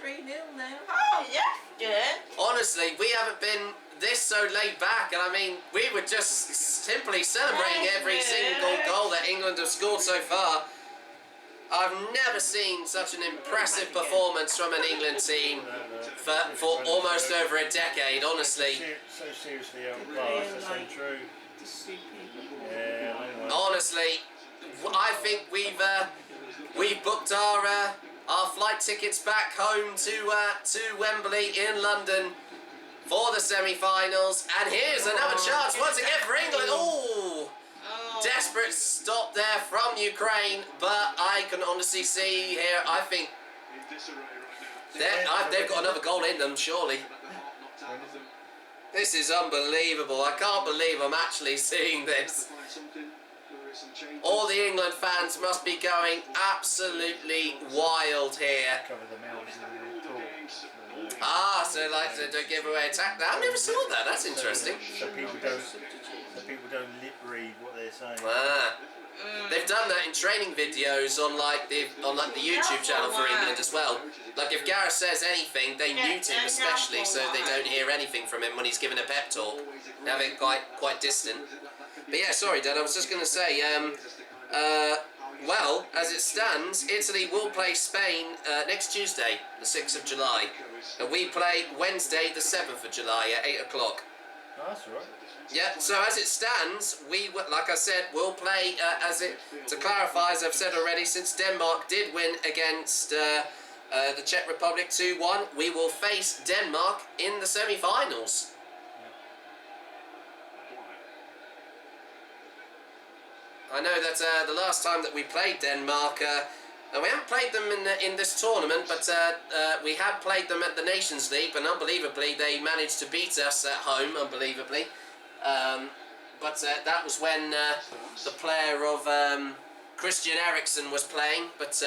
but 3-0 now. Oh, yeah. honestly, we haven't been this so laid back, and I mean, we were just simply celebrating every single goal that England have scored so far. I've never seen such an impressive performance from an England team for almost over a decade, honestly. So seriously outclassed, that's so true. Yeah, I know. Honestly, I think we've booked our flight tickets back home to Wembley in London for the semi-finals, and here's another chance once again for England. Oh, desperate stop there from Ukraine, but I can honestly see here, I think they've got another goal in them, surely. This is unbelievable. I can't believe I'm actually seeing this. All the England fans must be going absolutely wild here. Ah, so like to give away attack. I never saw that. That's interesting. So people don't lip read what they're saying. Ah, they've done that in training videos on like the YouTube channel for England as well. Like if Gareth says anything, they mute him especially, so they don't hear anything from him when he's giving a pep talk. They have it quite distant. But yeah, sorry, Dad. I was just going to say. Well, as it stands, Italy will play Spain next Tuesday, the 6th of July. And we play Wednesday, the 7th of July at 8 o'clock. Oh, that's all right. Yeah, so as it stands, like I said, we'll play, to clarify, as I've said already, since Denmark did win against the Czech Republic 2-1, we will face Denmark in the semi-finals. I know that the last time that we played Denmark, we haven't played them in this tournament, but we had played them at the Nations League, and unbelievably they managed to beat us at home, unbelievably. But that was when the player of Christian Eriksen was playing, but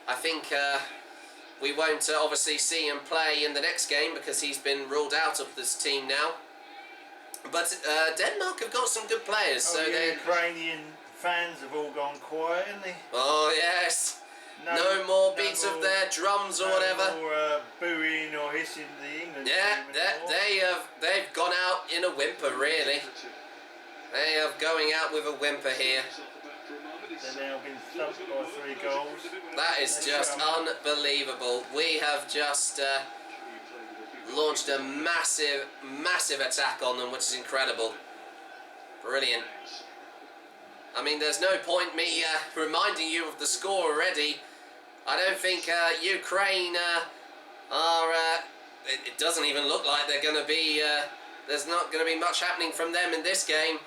I think we won't obviously see him play in the next game because he's been ruled out of this team now. But Denmark have got some good players. Oh, so the Ukrainian fans have all gone quiet, haven't they? Oh yes. No more beats of their drums or whatever. No more booing or hissing the England team. They've gone out in a whimper, really. They are going out with a whimper here. They've now been thumped by 3 goals. That is just unbelievable. We have just launched a massive attack on them, which is incredible. Brilliant. I mean, there's no point me reminding you of the score already. I don't think Ukraine are... it doesn't even look like they're going to be... there's not going to be much happening from them in this game.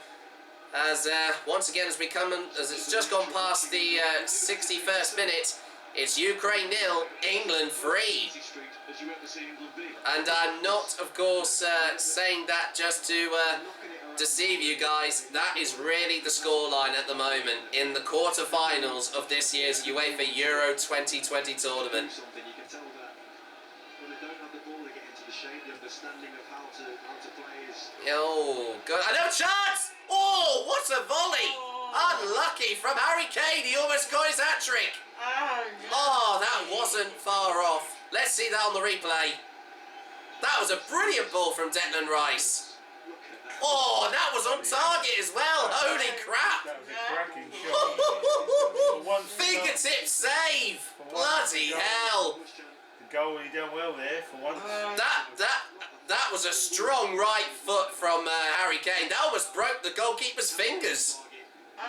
As once again, as it's just gone past the 61st minute, it's Ukraine 0, England 3. And I'm not, of course, saying that just to deceive you guys. That is really the scoreline at the moment in the quarter-finals of this year's UEFA Euro 2020 tournament. Oh, good. Another chance! Oh, what a volley! Unlucky from Harry Kane. He almost got his hat-trick. Oh, that wasn't far off. Let's see that on the replay. That was a brilliant ball from Declan Rice. Oh, that was on target as well. Holy crap. That was a cracking shot. Fingertip save. Bloody hell. The goalie done well there for once. That was a strong right foot from Harry Kane. That almost broke the goalkeeper's fingers.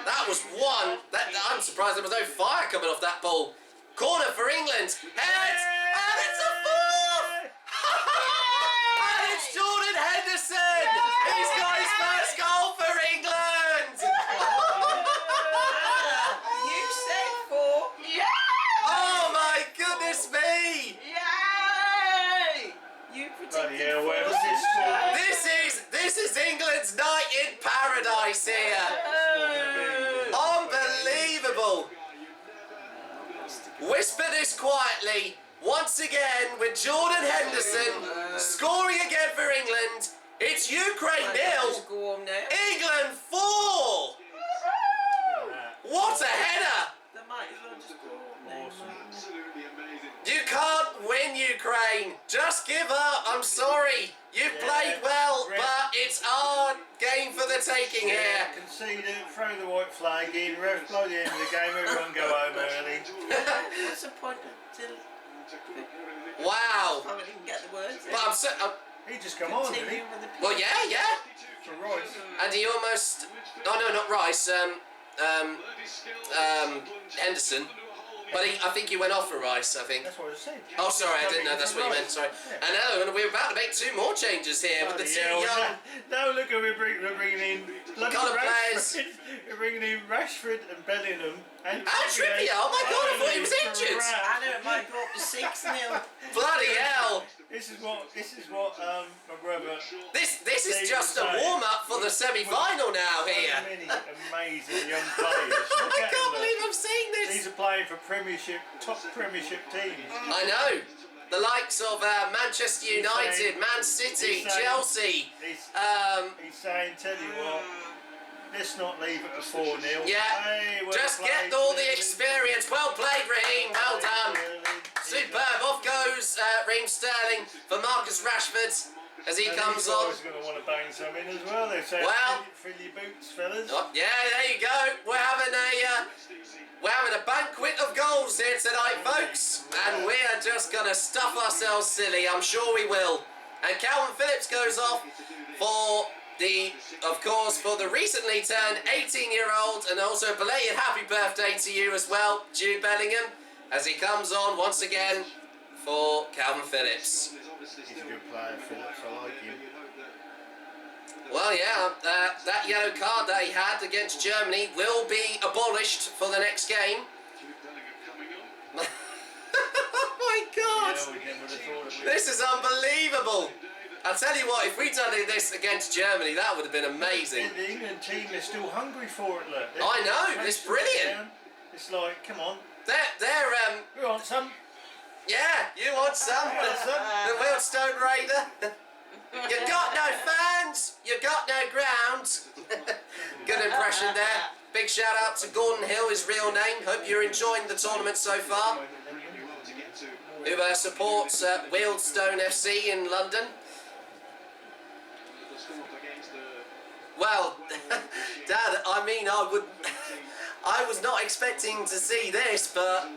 That was one. I'm surprised there was no fire coming off that ball. Corner for England. Head. And it's a unbelievable. Whisper this quietly. Once again with Jordan Henderson scoring again for England. It's Ukraine 0, Go on now. England 4. What a header! They might as well just go on now. Absolutely amazing. You can't win, Ukraine. Just give up. I'm sorry. You played well, but it's our game for the taking here. Concede it, throw the white flag in, ref blow the end of the game, everyone go home early. What's the point until Wow. I didn't get the words? But I'm so. He just come on, didn't he? Continue with the Well, yeah. For Royce. And he almost. Oh no, not Rice. Henderson. But I think he went off for Rice, I think. That's what I said. Oh, sorry, I didn't know that's what you meant, sorry. And we're about to make 2 more changes here with the 2 young... No, look, we're bringing in bloody Colour players. Rashford. We're bringing in Rashford and Bellingham. And Trippier, oh my God, I thought he was injured. I know it might go up to 6-0. Bloody hell. This is what my brother... This is just a warm-up for the semi-final now here. So many amazing young players. Look I at can't them. believe I'm seeing this. These are playing for top Premiership teams. I know. The likes of Manchester United, Man City, Chelsea. He's saying, tell you what, let's not leave it at 4-0. Yeah, hey, well just played, get all the experience. Well played, Raheem. Well done. Superb. Off goes Raheem Sterling for Marcus Rashford as he comes on. He's going to want to bang some in as well. They're saying, Well, fill your boots, fellas. Oh, yeah, there you go. We're having a banquet of goals here tonight, folks, and we are just going to stuff ourselves silly. I'm sure we will. And Calvin Phillips goes off for the recently turned 18-year-old, and also a belated happy birthday to you as well, Jude Bellingham, as he comes on once again for Calvin Phillips. He's a good player, Phillips. I like him. Well, yeah, that yellow card that he had against Germany will be abolished for the next game. Oh my God! This is unbelievable. I'll tell you what, if we'd done this against Germany, that would have been amazing. The England team is still hungry for it, look. I know, it's brilliant. It's like, come on. We want some. Yeah, you want some? The Wheelstone Raider. You got no fans, you got no grounds. Good impression there. Big shout out to Gordon Hill, his real name. Hope you're enjoying the tournament so far. Who supports Wheelstone FC in London. Well, Dad, I mean, I was not expecting to see this, but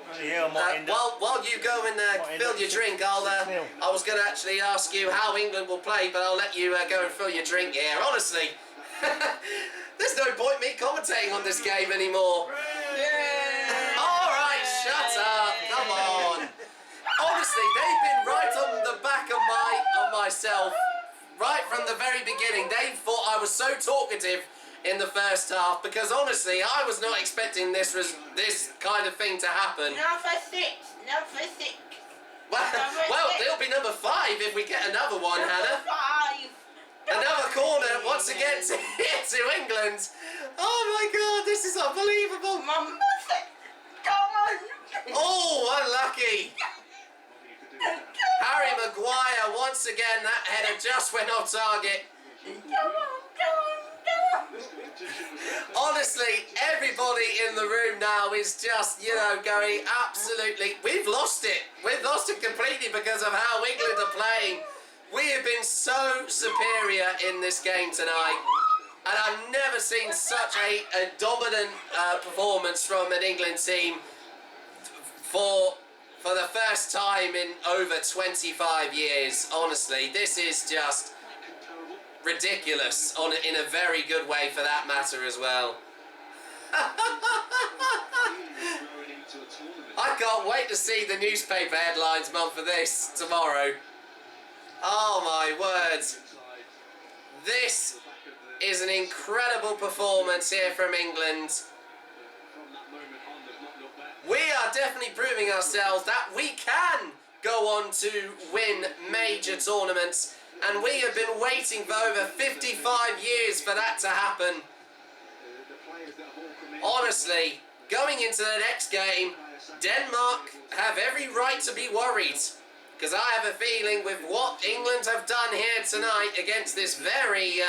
while you go and fill your drink, I was going to actually ask you how England will play, but I'll let you go and fill your drink here. Honestly, there's no point me commentating on this game anymore. All right, shut up. Come on. Honestly, they've been right on the back of myself right from the very beginning. They thought I was so talkative in the first half because honestly, I was not expecting this kind of thing to happen. Number 6. Number 6. Well, it'll be number 5 if we get another one, Hannah. 5. Another corner once again to England. Oh my God, this is unbelievable. Number 6. Go on. Oh, unlucky. Harry Maguire, once again, that header just went off target. Honestly, everybody in the room now is just, going absolutely... We've lost it. We've lost it completely because of how England are playing. We have been so superior in this game tonight. And I've never seen such a dominant performance from an England team for the first time in over 25 years. Honestly, this is just ridiculous in a very good way for that matter as well. I can't wait to see the newspaper headlines, Mum, for this tomorrow. Oh my word. This is an incredible performance here from England. We are definitely proving ourselves that we can go on to win major tournaments, and we have been waiting for over 55 years for that to happen. Honestly, going into the next game, Denmark have every right to be worried. Because I have a feeling with what England have done here tonight against this very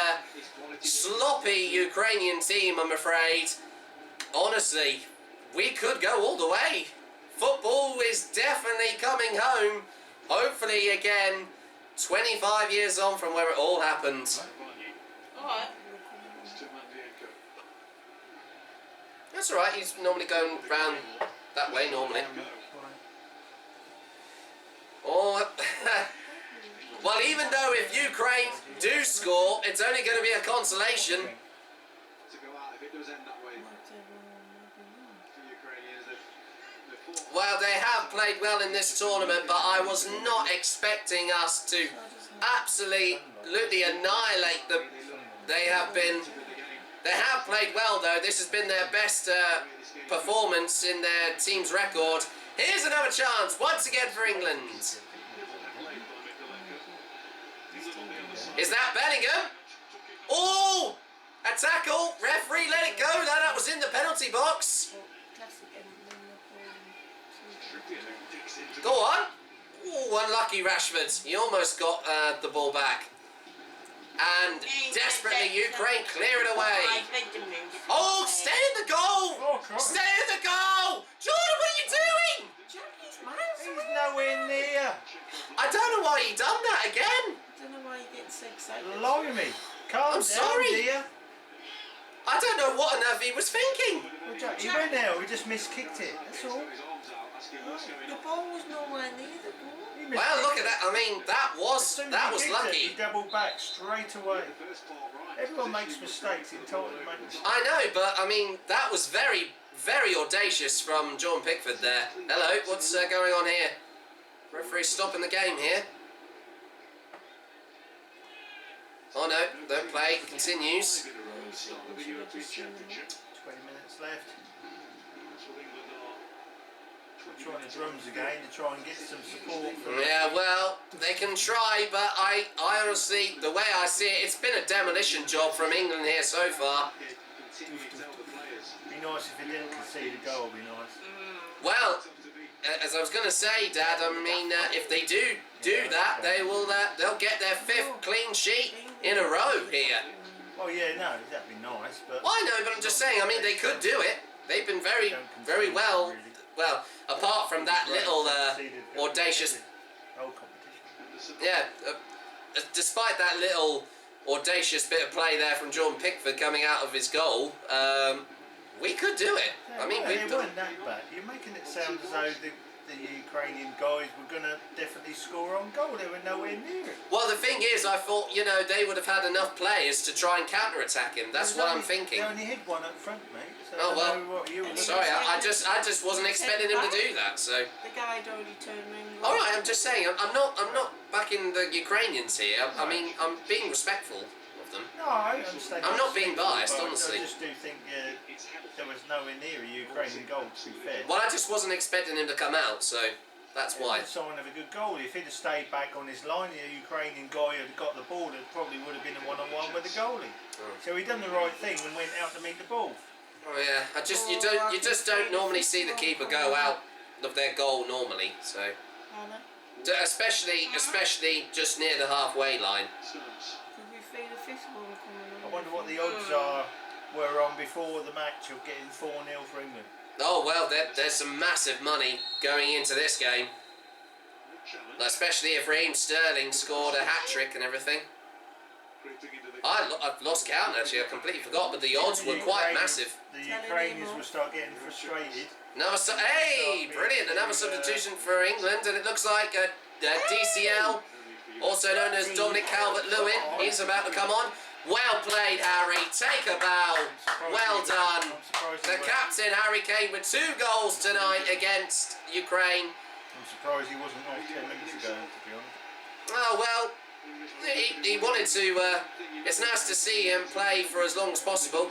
sloppy Ukrainian team, I'm afraid, honestly, we could go all the way. Football is definitely coming home. Hopefully, again, 25 years on from where it all happened. Alright. That's alright, he's normally going round that way normally. Or, well, even though if Ukraine do score, it's only going to be a consolation. To go out if it does end that way. For Ukrainians, Well, they have played well in this tournament, but I was not expecting us to absolutely annihilate them. They have played well though. This has been their best performance in their team's record. Here's another chance, once again for England. Is that Bellingham? Oh! A tackle! Referee let it go. That was in the penalty box. Go on. Oh, unlucky Rashford. He almost got the ball back. And desperately Ukraine clear it away. Oh, stay in the goal! Stay in the goal! Jordan, what are you doing? He's nowhere near. I don't know why he done that again. I don't know why you get so excited. Blimey. Calm I'm down, sorry. dear. I don't know what on earth he was thinking. Well, Jack, he went there, we just miskicked it. That's all. The ball was nowhere near the ball. Well, look at that. I mean, that was He lucky. doubled back straight away. Everyone makes mistakes in time. I know, but I mean, that was very, very audacious from John Pickford there. Hello, what's going on here? Referee stopping the game here. Oh no, don't play. Continues. 20 minutes left. We're trying the drums again to try and get some support. Yeah, well, they can try, but I honestly, the way I see it, it's been a demolition job from England here so far. Be nice if they didn't concede a goal. Be nice. Well, as I was going to say, Dad, I mean, if they do that, they'll get their 5th clean sheet in a row here. Well, yeah, no, that'd be nice, but. Well, I know, but I'm just saying. I mean, they could do it. They've been very, very well. Well, apart from that little audacious. Yeah, despite that little audacious bit of play there from Jordan Pickford coming out of his goal, we could do it. Yeah, I mean, it wasn't that bad. You're making it sound as though the Ukrainian guys were going to definitely score on goal. They were nowhere near it. Well, the thing is, I thought, you know, they would have had enough players to try and counter-attack him. That's what I'm thinking. They only hit one up front, mate. So Oh well. Sorry, I just wasn't expecting him to do that. So. The guy had already turned around. All right, I'm just saying. I'm not backing the Ukrainians here. I mean, I'm being respectful of them. No, I understand. I'm not being biased, but honestly. I just do think there was nowhere near a Ukrainian goal, to be fair. Well, I just wasn't expecting him to come out, so that's why. It's a sign of a good goal. If he'd have stayed back on his line, the Ukrainian guy had got the ball, it probably would have been a one-on-one with the goalie. So he done the right thing and went out to meet the ball. Oh yeah, you just don't normally see the keeper go out of their goal normally, so. Especially just near the halfway line. I wonder what the odds were on before the match of getting 4-0 for England. Oh well, there's some massive money going into this game. Especially if Raheem Sterling scored a hat-trick and everything. I've lost count actually, I completely forgot, but the odds were quite massive. The Ukrainians will start getting frustrated. Hey, brilliant, another substitution for England, and it looks like DCL, also known as Dominic Calvert-Lewin, he's about to come on. Well played, Harry, take a bow, well done. The captain, Harry Kane, with 2 goals tonight against Ukraine. I'm surprised he wasn't off 10 minutes ago, to be honest. Oh, well, he wanted to, it's nice to see him play for as long as possible.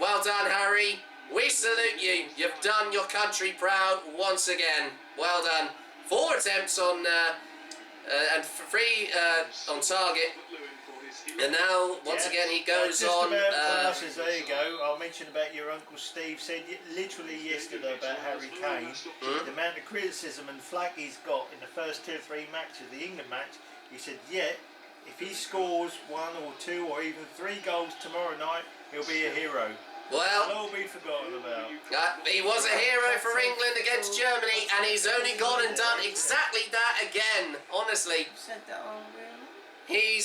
Well done, Harry. We salute you. You've done your country proud once again. Well done. 4 attempts on, and 3 on target. And now, once again, he goes just on. About classes, there you go. I'll mention about your Uncle Steve said literally yesterday about Harry Kane, the amount of criticism and flack he's got in the first 2 or 3 matches, the England match. He said, yeah, if he scores 1 or 2 or even 3 goals tomorrow night, he'll be a hero. Well, it'll all be forgotten about. He was a hero for England against Germany, and he's only gone and done exactly that again. Honestly, Said that already.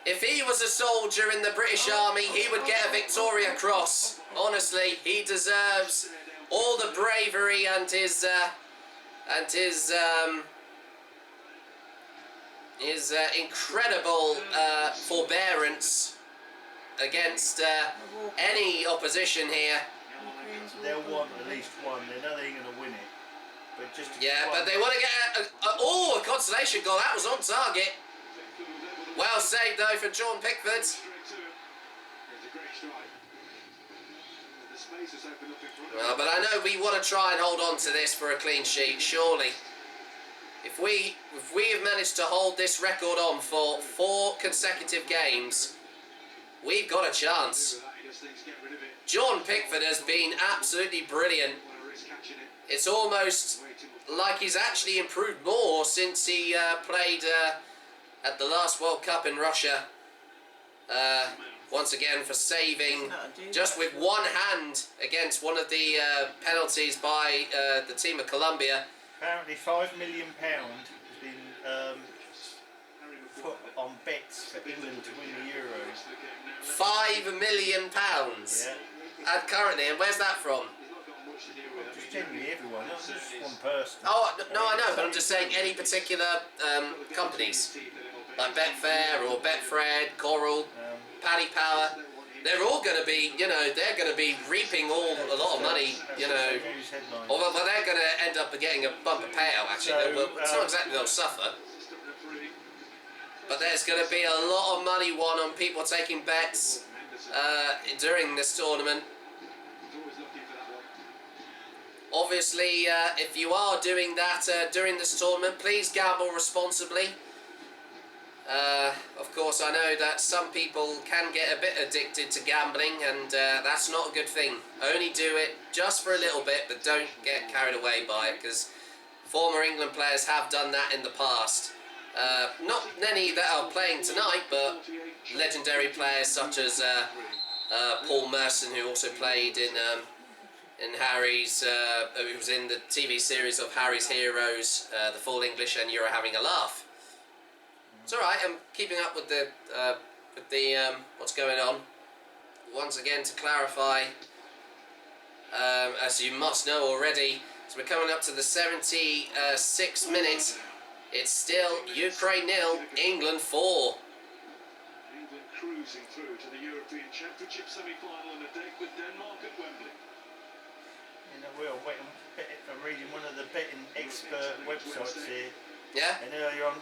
If he was a soldier in the British Army, he would get a Victoria Cross. Honestly, he deserves all the bravery and his incredible forbearance against any opposition here. They'll want at least 1. They know they're going to win it, but just but they want to get a consolation goal. That was on target. Well saved though for John Pickford. Well, but I know we want to try and hold on to this for a clean sheet. Surely, if we have managed to hold this record on for 4 consecutive games, we've got a chance. John Pickford has been absolutely brilliant. It's almost like he's actually improved more since he played at the last World Cup in Russia. Once again for saving just with 1 hand against one of the penalties by the team of Colombia. Apparently £5 million has been put on bets for England to win the Euros. £5 million? Yeah. Currently, and where's that from? Just generally everyone, not just one person. Oh, no, I know, but I'm just saying any particular companies. Like Betfair or Betfred, Coral, Paddy Power. They're all going to be, they're going to be reaping a lot of money, Well, they're going to end up getting a bumper payout, actually. It's not exactly they'll suffer. But there's going to be a lot of money won on people taking bets during this tournament. Obviously, if you are doing that during this tournament, please gamble responsibly. Of course, I know that some people can get a bit addicted to gambling, and that's not a good thing. Only do it just for a little bit, but don't get carried away by it, because former England players have done that in the past. Not many that are playing tonight, but legendary players such as Paul Merson, who also played in Harry's, who was in the TV series of Harry's Heroes, The Full English, and You're Having a Laugh. It's alright, I'm keeping up with the what's going on. Once again, to clarify, as you must know already, so we're coming up to the 76th minute. It's still Ukraine 0, England 4. England cruising through to the European Championship semi-final on a date with Denmark at Wembley. I'm reading one of the betting expert websites here. Yeah? And earlier on,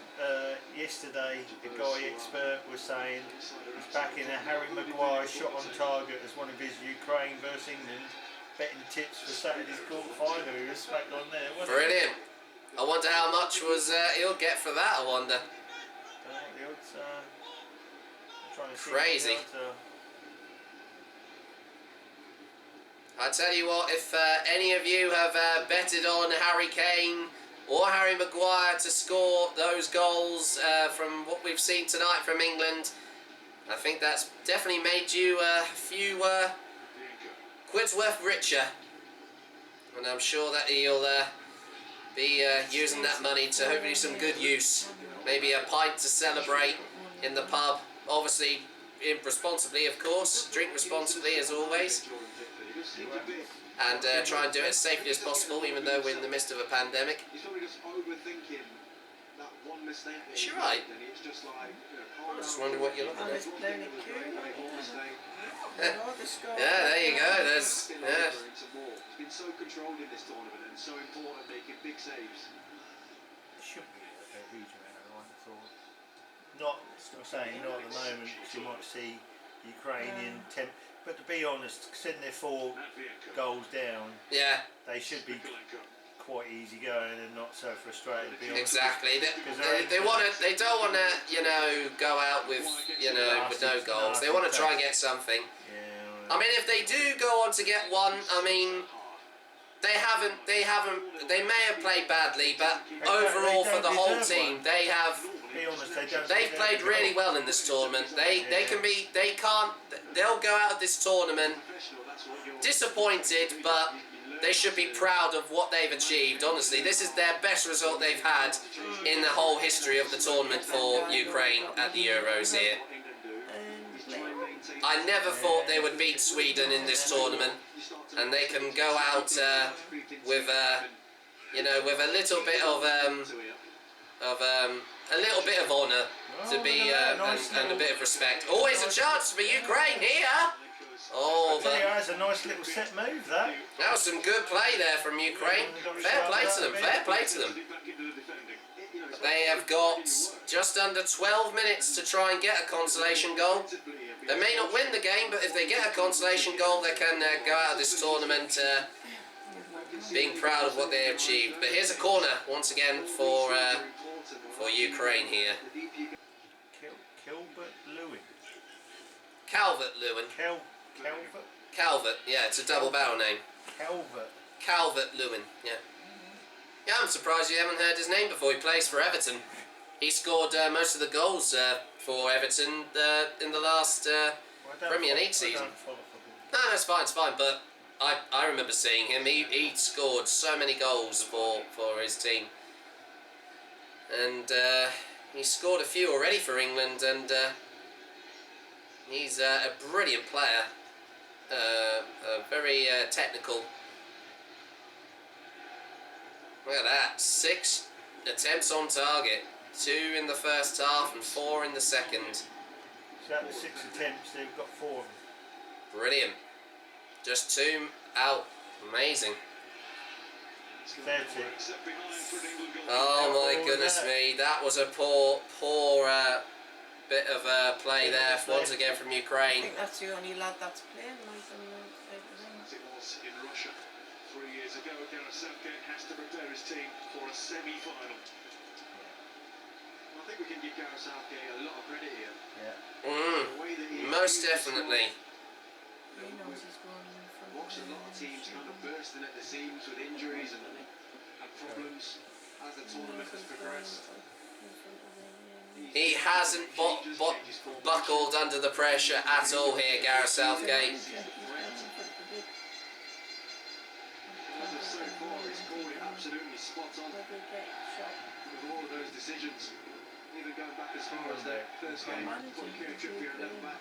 yesterday, the guy expert was saying he's backing a Harry Maguire shot on target as one of his Ukraine versus England betting tips for Saturday's quarter-final. He was smacked on there, wasn't he? Brilliant. I wonder how much was he'll get for that, I wonder. Crazy. I tell you what, if any of you have betted on Harry Kane or Harry Maguire to score those goals from what we've seen tonight from England, I think that's definitely made you a few quid's worth richer. And I'm sure that he'll be using that money to hopefully some good use. Maybe a pint to celebrate in the pub. Obviously, responsibly, of course. Drink responsibly, as always. And try and do it as safely as possible, even though we're in the midst of a pandemic. You're right. I'm just wondering what you're looking at. Yeah, there you go. There's He's been so controlled in this tournament and so important, making big saves. Should be a huge amount, I thought. Not saying not at the moment, because you might see Ukrainian temp. But to be honest, sitting there 4 goals down, yeah, they should be quite easy going and not so frustrated. To be honest. Exactly. They want to. They don't want to, you know, go out with, you know, with no goals. They want to try and get something. Yeah. I mean, if they do go on to get one, I mean, they haven't. They may have played badly, but overall for the whole team, they have. Be honest, They've played really well in this tournament. They'll go out of this tournament disappointed, but they should be proud of what they've achieved. Honestly, this is their best result they've had in the whole history of the tournament for Ukraine at the Euros here. I never thought they would beat Sweden in this tournament, and they can go out with you know, with a little bit of honour to be and a bit of respect. Always a chance for Ukraine here. Oh, but that's a nice little set move. That was some good play there from Ukraine. Fair play to them. Fair play to them. But they have got just under 12 minutes to try and get a consolation goal. They may not win the game, but if they get a consolation goal, they can go out of this tournament being proud of what they achieved. But here's a corner once again for Ukraine here. Calvert-Lewin. Calvert, yeah, it's a double barrel name. Calvert-Lewin, yeah. Yeah, I'm surprised you haven't heard his name before. He plays for Everton. He scored most of the goals for Everton in the last Premier League season. No, that's fine, it's fine, but I remember seeing him. He scored so many goals for his team. And he scored a few already for England, and he's a brilliant player. Very technical. Look at that, 6 attempts on target. 2 in the first half and 4 in the second. So out of the 6 attempts, they've got 4 of them. Brilliant. Just 2 out. Amazing. 30. Oh my goodness me, that was a poor bit of play there once again from I Ukraine. think that's the only lad that's playing like them. As it was in Russia 3 years ago, Gareth Southgate has to prepare his team for a semi-final. I think we can give Gareth Southgate a lot of credit here. Yeah. Most definitely. He knows he's going in front. Watched a lot of teams kind of bursting at the seams with injuries and problems as the tournament has progressed. He hasn't buckled under the pressure at all here, Gareth Southgate. So far, he's called it absolutely spot on with all of those decisions. Even going back as far as their first game,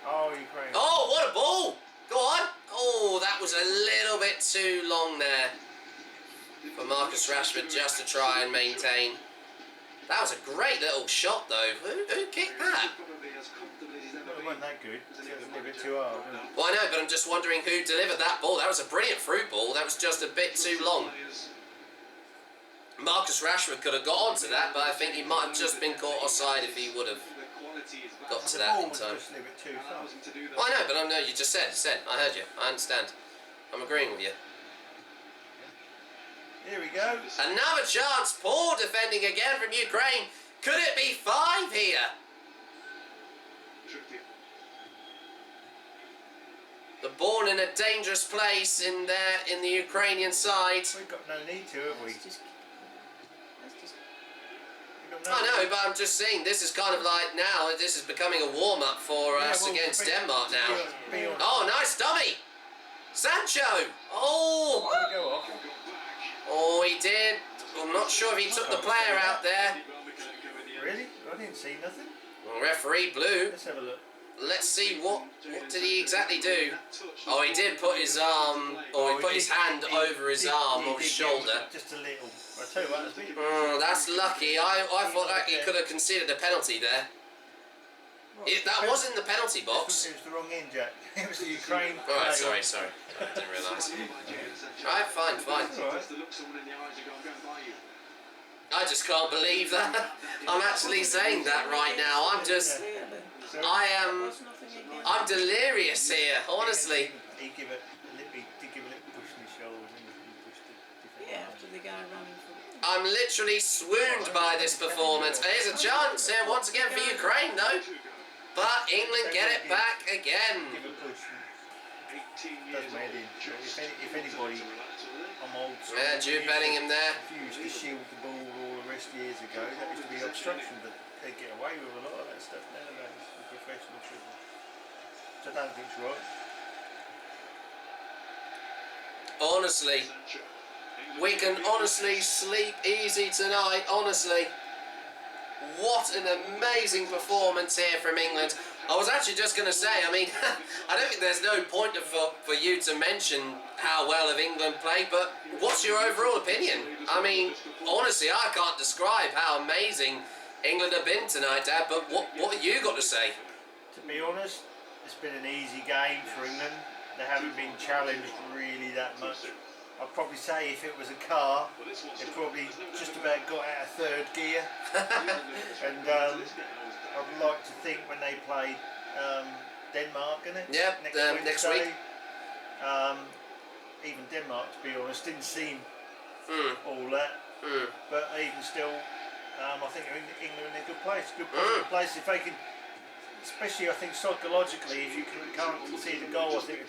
Oh, Ukraine. Oh, what a ball! Go on! Oh, that was a little bit too long there for Marcus Rashford just to try and maintain. That was a great little shot though. Who kicked that? Well, it wasn't that good. It was a little bit too hard. Well, I know, but I'm just wondering who delivered that ball. That was a brilliant through ball. That was just a bit too long. Marcus Rashford could have got onto that, but I think he might have just been caught offside if he would have got to that in time. Well, I know, but I know you just said. I heard you. I understand. I'm agreeing with you. Here we go. Another chance. Poor defending again from Ukraine. Could it be 5 here? The ball in a dangerous place in the Ukrainian side. We've got no need to, have we? I know, but I'm just saying this is kind of like now. This is becoming a warm-up for us against Denmark now. Oh, nice dummy, Sancho. Oh, he did. I'm not sure if he took the player out there. Really? I didn't see nothing. Well, referee blew. Let's have a look. Let's see what did he exactly do. Oh, he did put his arm, or he put his hand over his arm or his shoulder. Just a little. I tell you what, that's me. Oh, that's lucky. I thought that he could have conceded a penalty there. That was in the penalty box. It was the wrong end, Jack. It was the Ukraine. Alright, sorry. I didn't realise. Alright, fine. I just can't believe that. I'm actually saying that right now. I'm delirious here, honestly. He did give it a little push in his shoulder, didn't he? He pushed it. Yeah, for the guy running for it. I'm literally swooned by this performance. Here's a chance here once again for Ukraine though. But England get it back again. Give a push. Doesn't matter. If anybody, I'm old school. Yeah, Jude Bellingham there. If you used to shield the ball all the rest years ago, that used to be obstruction, but they get away with a lot of that stuff nowadays with professional football. So I don't think it's right. Honestly, we can honestly sleep easy tonight, honestly. What an amazing performance here from England. I was actually just going to say, I mean, I don't think there's no point for you to mention how well have England played, but what's your overall opinion? I mean, honestly, I can't describe how amazing England have been tonight, Dad, but what have you got to say? To be honest, it's been an easy game for England. They haven't been challenged really that much. I'd probably say if it was a car, it probably just about got out of third gear. And I'd like to think when they played Denmark, innit? Yep, next week. Even Denmark, to be honest, didn't seem all that. But even still, I think England are in a good place. Good place if they can. Especially, I think psychologically, if you can't concede a goal, I think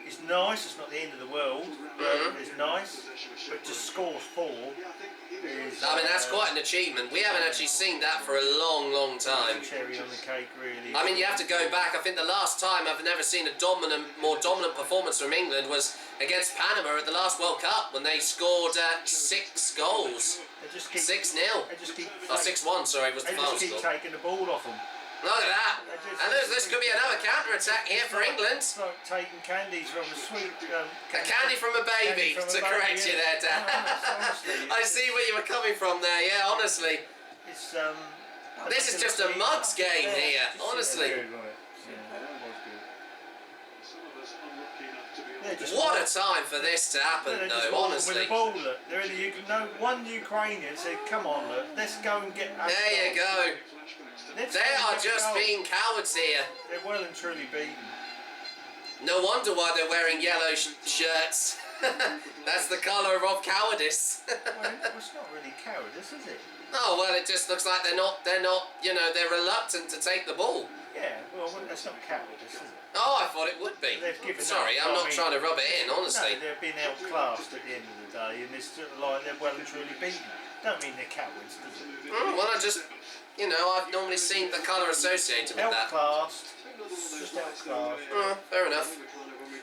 it's nice. It's not the end of the world, but it's nice. But to score 4 is. I mean, that's quite an achievement. We haven't actually seen that for a long, long time. Cherry on the cake, really. I mean, you have to go back. I think the last time I've never seen a more dominant performance from England was against Panama at the last World Cup when they scored 6 goals. 6-0. Oh, 6-1. Sorry, was the final score. They just keep taking the ball off them. Look at that. And this could be another counter-attack here for England. It's like taking candies from a sweet... a candy from a baby, to correct you there, Dad. I see where you were coming from there, yeah, honestly. It's, this is just a mugs game here, honestly. What a time for this to happen, though, honestly. With the ball, look. One Ukrainian said, come on, look, let's go and get... There you go. They are just being cowards here. They're well and truly beaten. No wonder why they're wearing yellow shirts. That's the colour of cowardice. Well, it's not really cowardice, is it? Oh, well, it just looks like they're not, you know, they're reluctant to take the ball. Yeah, well, that's not cowardice, is it? Oh, I thought it would be. Sorry, I'm not trying to rub it in, honestly. No, they're being outclassed at the end of the day, and it's sort of like they're well and truly beaten. Don't mean they're cowards, does it? Well, I just, you know, I've normally seen the colour associated with that. Outclassed. Just outclassed. Fair enough.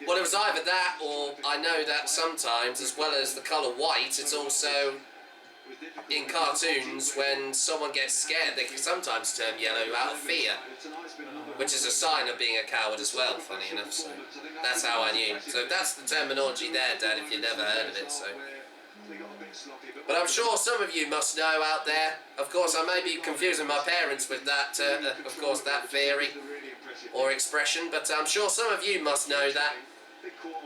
Well, it was either that, or I know that sometimes, as well as the colour white, it's also in cartoons when someone gets scared, they can sometimes turn yellow out of fear, which is a sign of being a coward as well, funny enough. So that's how I knew. So that's the terminology there, Dad, if you've never heard of it. So, but I'm sure some of you must know out there. Of course, I may be confusing my parents with that, of course, that theory or expression, but I'm sure some of you must know that.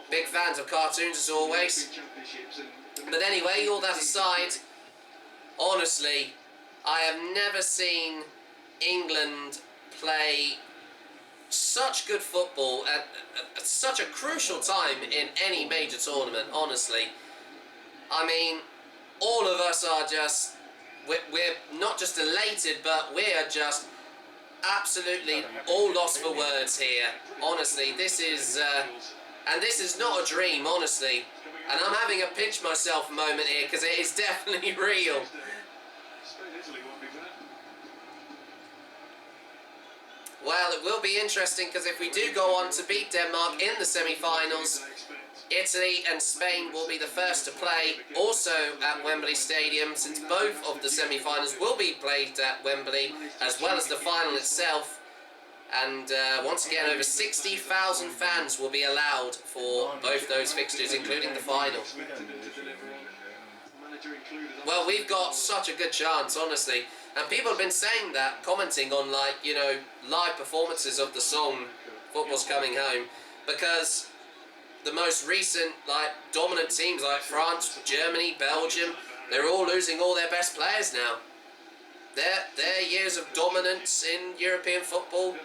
Big fans of cartoons as always. But anyway, all that aside, honestly, I have never seen England play such good football at such a crucial time in any major tournament, honestly. I mean, all of us are just, we're not just elated, but we are just absolutely all lost for words here. Honestly, this is, and this is not a dream, honestly. And I'm having a pinch myself moment here, because it is definitely real. Well, it will be interesting, because if we do go on to beat Denmark in the semi-finals, Italy and Spain will be the first to play, also at Wembley Stadium, since both of the semi-finals will be played at Wembley, as well as the final itself. And once again, over 60,000 fans will be allowed for both those fixtures, including the final. Well, we've got such a good chance, honestly. And people have been saying that, commenting on, like, you know, live performances of the song Football's Coming Home, because the most recent, like, dominant teams like France, Germany, Belgium, they're all losing all their best players now. Their years of dominance in European football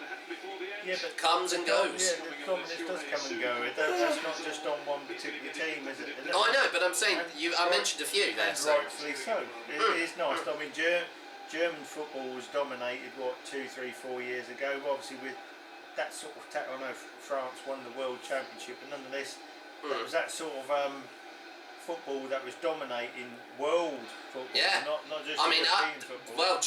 comes and goes. Yeah, confidence does come and go. That's not just on one particular team, is it? Oh, I know, but I'm saying I mentioned a few there. And So. rightfully so. It is nice. I mean, German football was dominated 2, 3, 4 years ago. Obviously, with that sort of I know France won the World Championship, but nonetheless, that was that sort of football that was dominating world football. Yeah. Not just I mean, European football. well,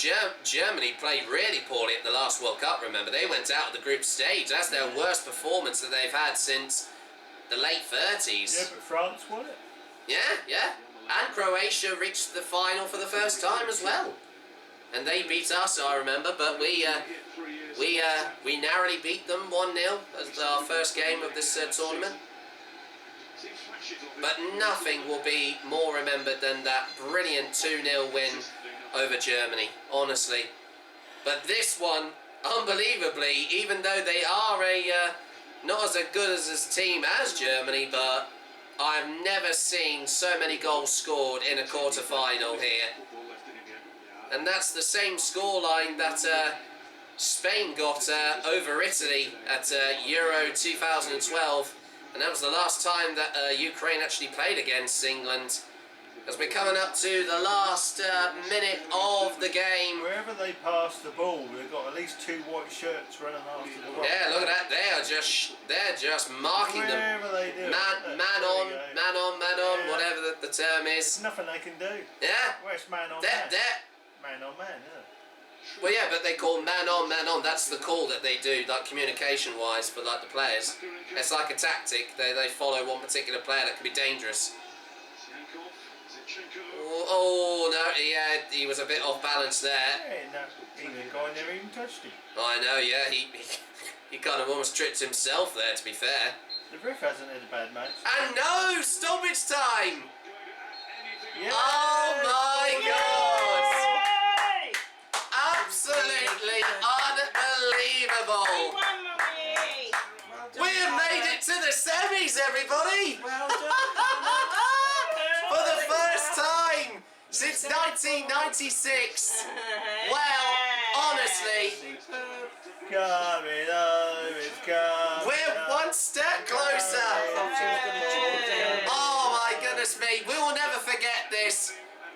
Germany played really poorly at the last World Cup. Remember, they went out of the group stage. That's their worst performance that they've had since the late 30s. Yeah, but France won it. Yeah. And Croatia reached the final for the first time as well. And they beat us, I remember, but we narrowly beat them 1-0 as our first game of this tournament. But nothing will be more remembered than that brilliant 2-0 win over Germany, honestly. But this one, unbelievably, even though they are not as good as a team as Germany, but I've never seen so many goals scored in a quarter-final here. And that's the same scoreline that Spain got over Italy at Euro 2012. And that was the last time that Ukraine actually played against England. As we're coming up to the last minute of the game. Wherever they pass the ball, they've got at least 2 white shirts running after the ball. Yeah, look at that. They're just marking them. Wherever they do. Man on, whatever the term is. There's nothing they can do. Yeah. Where's man on man? Man on man, isn't it? Well, yeah, but they call man on. That's the call that they do, like communication-wise, for like the players. It's like a tactic. They follow one particular player that can be dangerous. Oh no, yeah, he was a bit off balance there. Yeah, that England guy never even touched him. I know, yeah, he kind of almost tripped himself there, to be fair. The ref hasn't had a bad match. And no, stoppage time! Yeah. Oh my God! Absolutely unbelievable! We have made it to the semis, everybody! Well done. For the first time since 1996. Well, honestly, Coming home, it's coming. we're one step closer. Oh my goodness me, we will never forget this.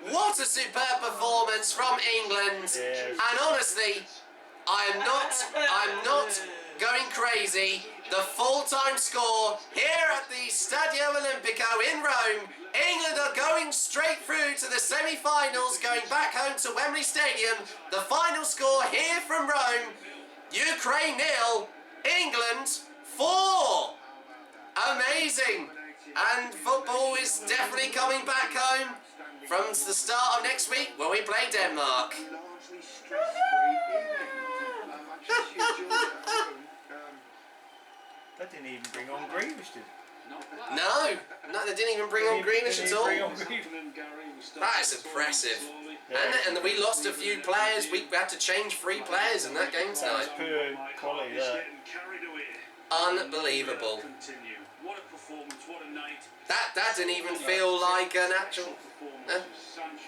What a superb performance from England. Yes. And honestly, I'm not going crazy. The full-time score here at the Stadio Olimpico in Rome. England are going straight through to the semi-finals, going back home to Wembley Stadium. The final score here from Rome, Ukraine 0, England 4. Amazing. And football is definitely coming back home from the start of next week when we play Denmark. They didn't even bring on Grealish, did they? No, they didn't even bring on Grealish at all. That is impressive. And we lost a few players. We had to change 3 players in that game tonight. Poor quality there. Unbelievable. That didn't even feel like an actual.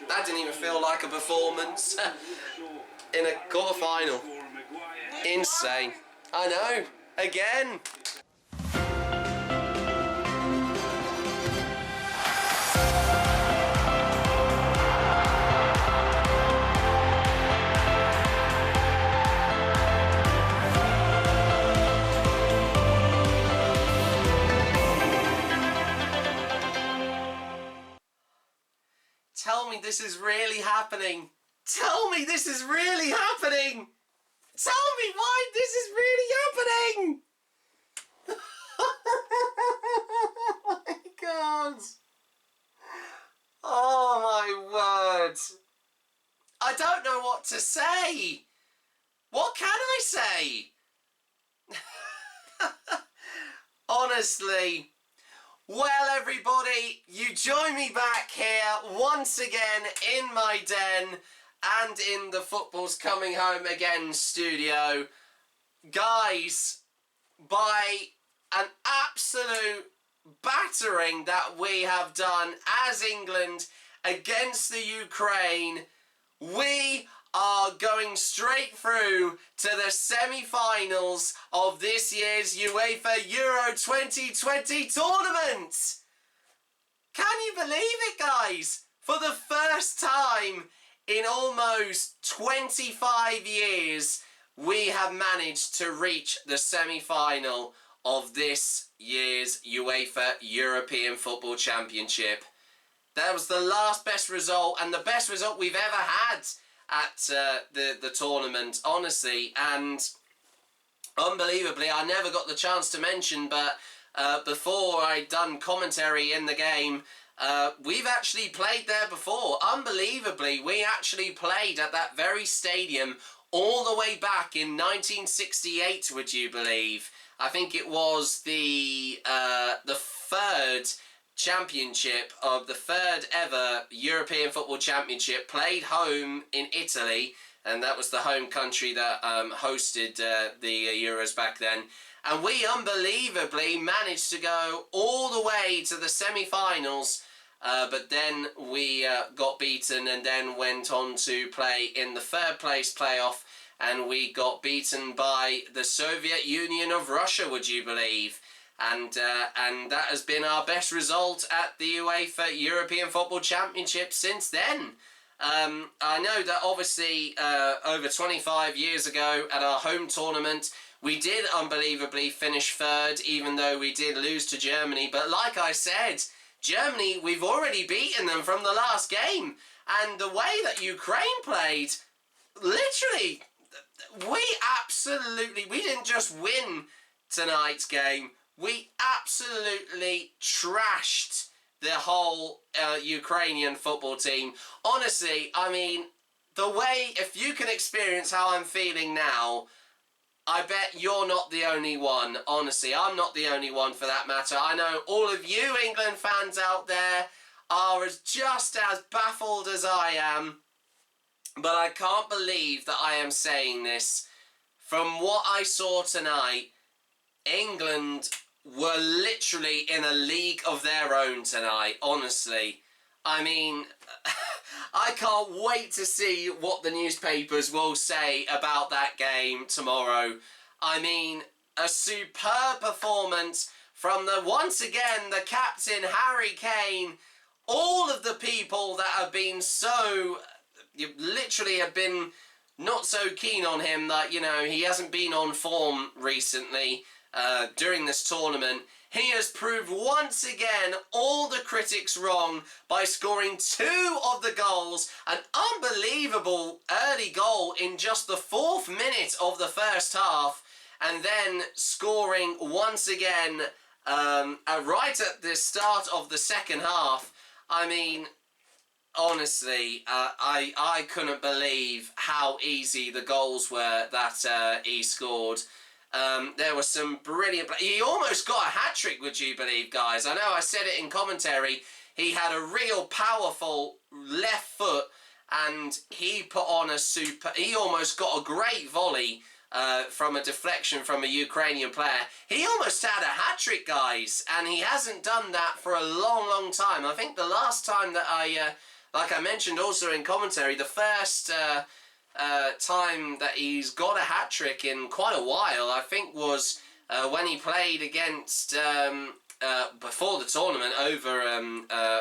That didn't even feel like a performance in a quarter-final. Insane. I know. Again. Tell me this is really happening. Tell me this is really happening. Tell me why this is really happening. Oh my God. Oh my word. I don't know what to say. What can I say? Honestly. Well, everybody, you join me back here once again in my den and in the Football's Coming Home Again studio. Guys, by an absolute battering that we have done as England against the Ukraine, we are going straight through to the semi-finals of this year's UEFA Euro 2020 tournament. Can you believe it, guys? For the first time in almost 25 years, we have managed to reach the semi-final of this year's UEFA European Football Championship. That was the last best result and the best result we've ever had at the tournament, honestly. And unbelievably, I never got the chance to mention, but before I'd done commentary in the game, we've actually played there before. Unbelievably, we actually played at that very stadium all the way back in 1968, would you believe? I think it was the third championship of the third ever European Football Championship, played home in Italy, and that was the home country that hosted the Euros back then. And we unbelievably managed to go all the way to the semi-finals, but then we got beaten and then went on to play in the third place playoff, and we got beaten by the Soviet Union of Russia, would you believe? And that has been our best result at the UEFA European Football Championship since then. I know that obviously over 25 years ago at our home tournament, we did unbelievably finish third, even though we did lose to Germany. But like I said, Germany, we've already beaten them from the last game. And the way that Ukraine played, literally, we didn't just win tonight's game, we absolutely trashed the whole Ukrainian football team. Honestly, I mean, the way, if you can experience how I'm feeling now, I bet you're not the only one. Honestly, I'm not the only one for that matter. I know all of you England fans out there are just as baffled as I am. But I can't believe that I am saying this. From what I saw tonight, England were literally in a league of their own tonight, honestly. I mean, I can't wait to see what the newspapers will say about that game tomorrow. I mean, a superb performance from once again, the captain, Harry Kane. All of the people that have been literally have been not so keen on him, that, you know, he hasn't been on form recently during this tournament. He has proved once again all the critics wrong by scoring 2 of the goals. An unbelievable early goal in just the 4th minute of the first half, and then scoring once again right at the start of the second half. I mean, honestly, I couldn't believe how easy the goals were that he scored. There was some brilliant... He almost got a hat-trick, would you believe, guys? I know I said it in commentary. He had a real powerful left foot, and he put on he almost got a great volley from a deflection from a Ukrainian player. He almost had a hat-trick, guys, and he hasn't done that for a long, long time. I think the last time that like I mentioned also in commentary, the first... time that he's got a hat-trick in quite a while, I think, was when he played against before the tournament over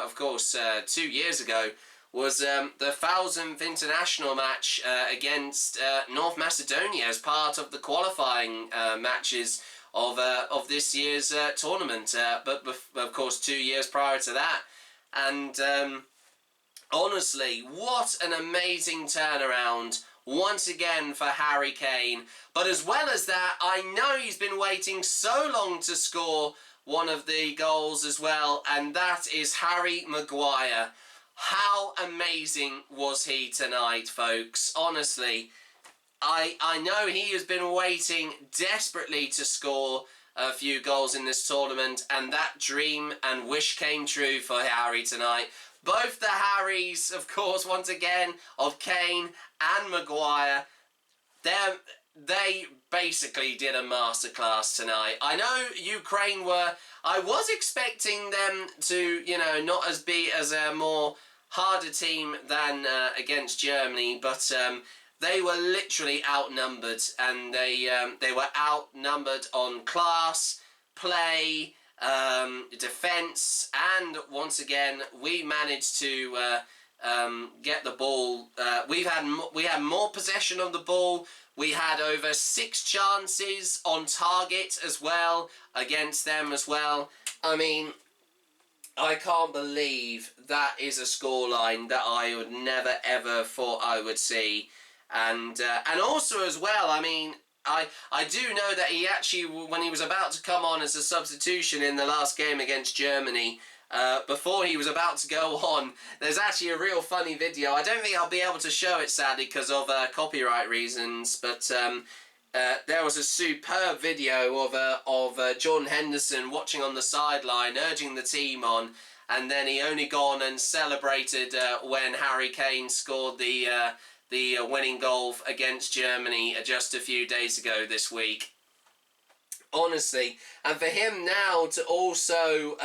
of course 2 years ago, was the 1000th international match against North Macedonia as part of the qualifying matches of this year's tournament, but of course 2 years prior to that. And honestly, what an amazing turnaround once again for Harry Kane. But as well as that, I know he's been waiting so long to score one of the goals as well, and that is Harry Maguire. How amazing was he tonight, folks? Honestly, I know he has been waiting desperately to score a few goals in this tournament, and that dream and wish came true for Harry tonight. Both the Harrys, of course, once again, of Kane and Maguire, they basically did a masterclass tonight. I know Ukraine I was expecting them to, you know, not be as more harder team than against Germany, but they were literally outnumbered, and they were outnumbered on class, play, defence, and once again we managed to get the ball. We had more possession of the ball. We had over 6 chances on target as well against them as well. I mean, I can't believe that is a scoreline that I would never ever thought I would see. And also as well, I mean, I do know that he actually, when he was about to come on as a substitution in the last game against Germany, before he was about to go on, there's actually a real funny video. I don't think I'll be able to show it, sadly, because of copyright reasons, but there was a superb video of Jordan Henderson watching on the sideline, urging the team on, and then he only gone and celebrated when Harry Kane scored the winning goal against Germany just a few days ago this week. Honestly, and for him now to also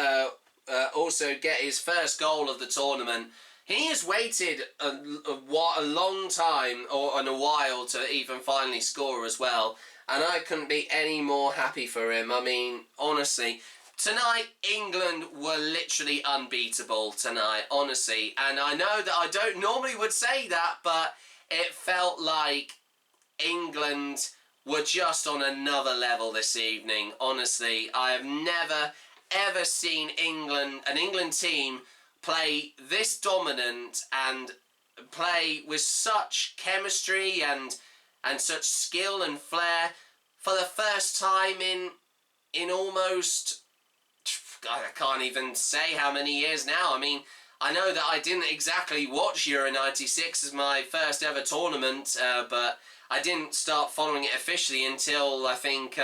get his first goal of the tournament, he has waited a long time and a while to even finally score as well, and I couldn't be any more happy for him. I mean, honestly, tonight England were literally unbeatable tonight, honestly, and I know that I don't normally would say that, but it felt like England were just on another level this evening. Honestly, I have never ever seen an England team play this dominant and play with such chemistry and such skill and flair for the first time in almost, I can't even say how many years now. I mean, I know that I didn't exactly watch Euro 96 as my first ever tournament, but I didn't start following it officially until, I think,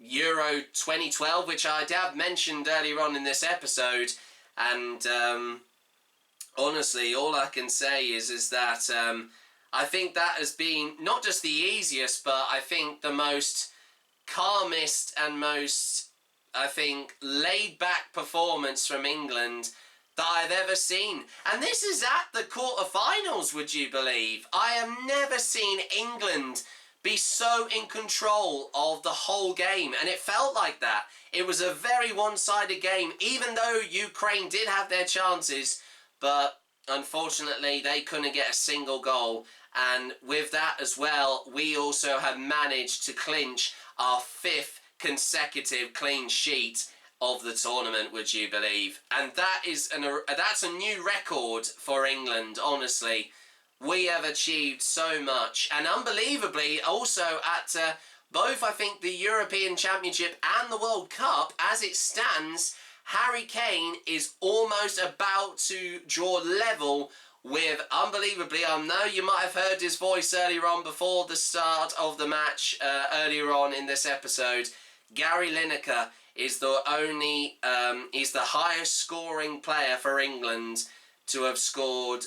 Euro 2012, which I have mentioned earlier on in this episode. And honestly, all I can say is that I think that has been not just the easiest, but I think the most calmest and most, I think, laid-back performance from England that I've ever seen. And this is at the quarterfinals, would you believe? I have never seen England be so in control of the whole game, and it felt like that. It was a very one-sided game, even though Ukraine did have their chances, but unfortunately they couldn't get a single goal. And with that as well, we also have managed to clinch our 5th consecutive clean sheet of the tournament, would you believe? And that is that's a new record for England, honestly. We have achieved so much, and unbelievably also at both, I think, the European Championship and the World Cup, as it stands, Harry Kane is almost about to draw level with, unbelievably, I know you might have heard his voice earlier on before the start of the match, earlier on in this episode. Gary Lineker is the he's the highest scoring player for England to have scored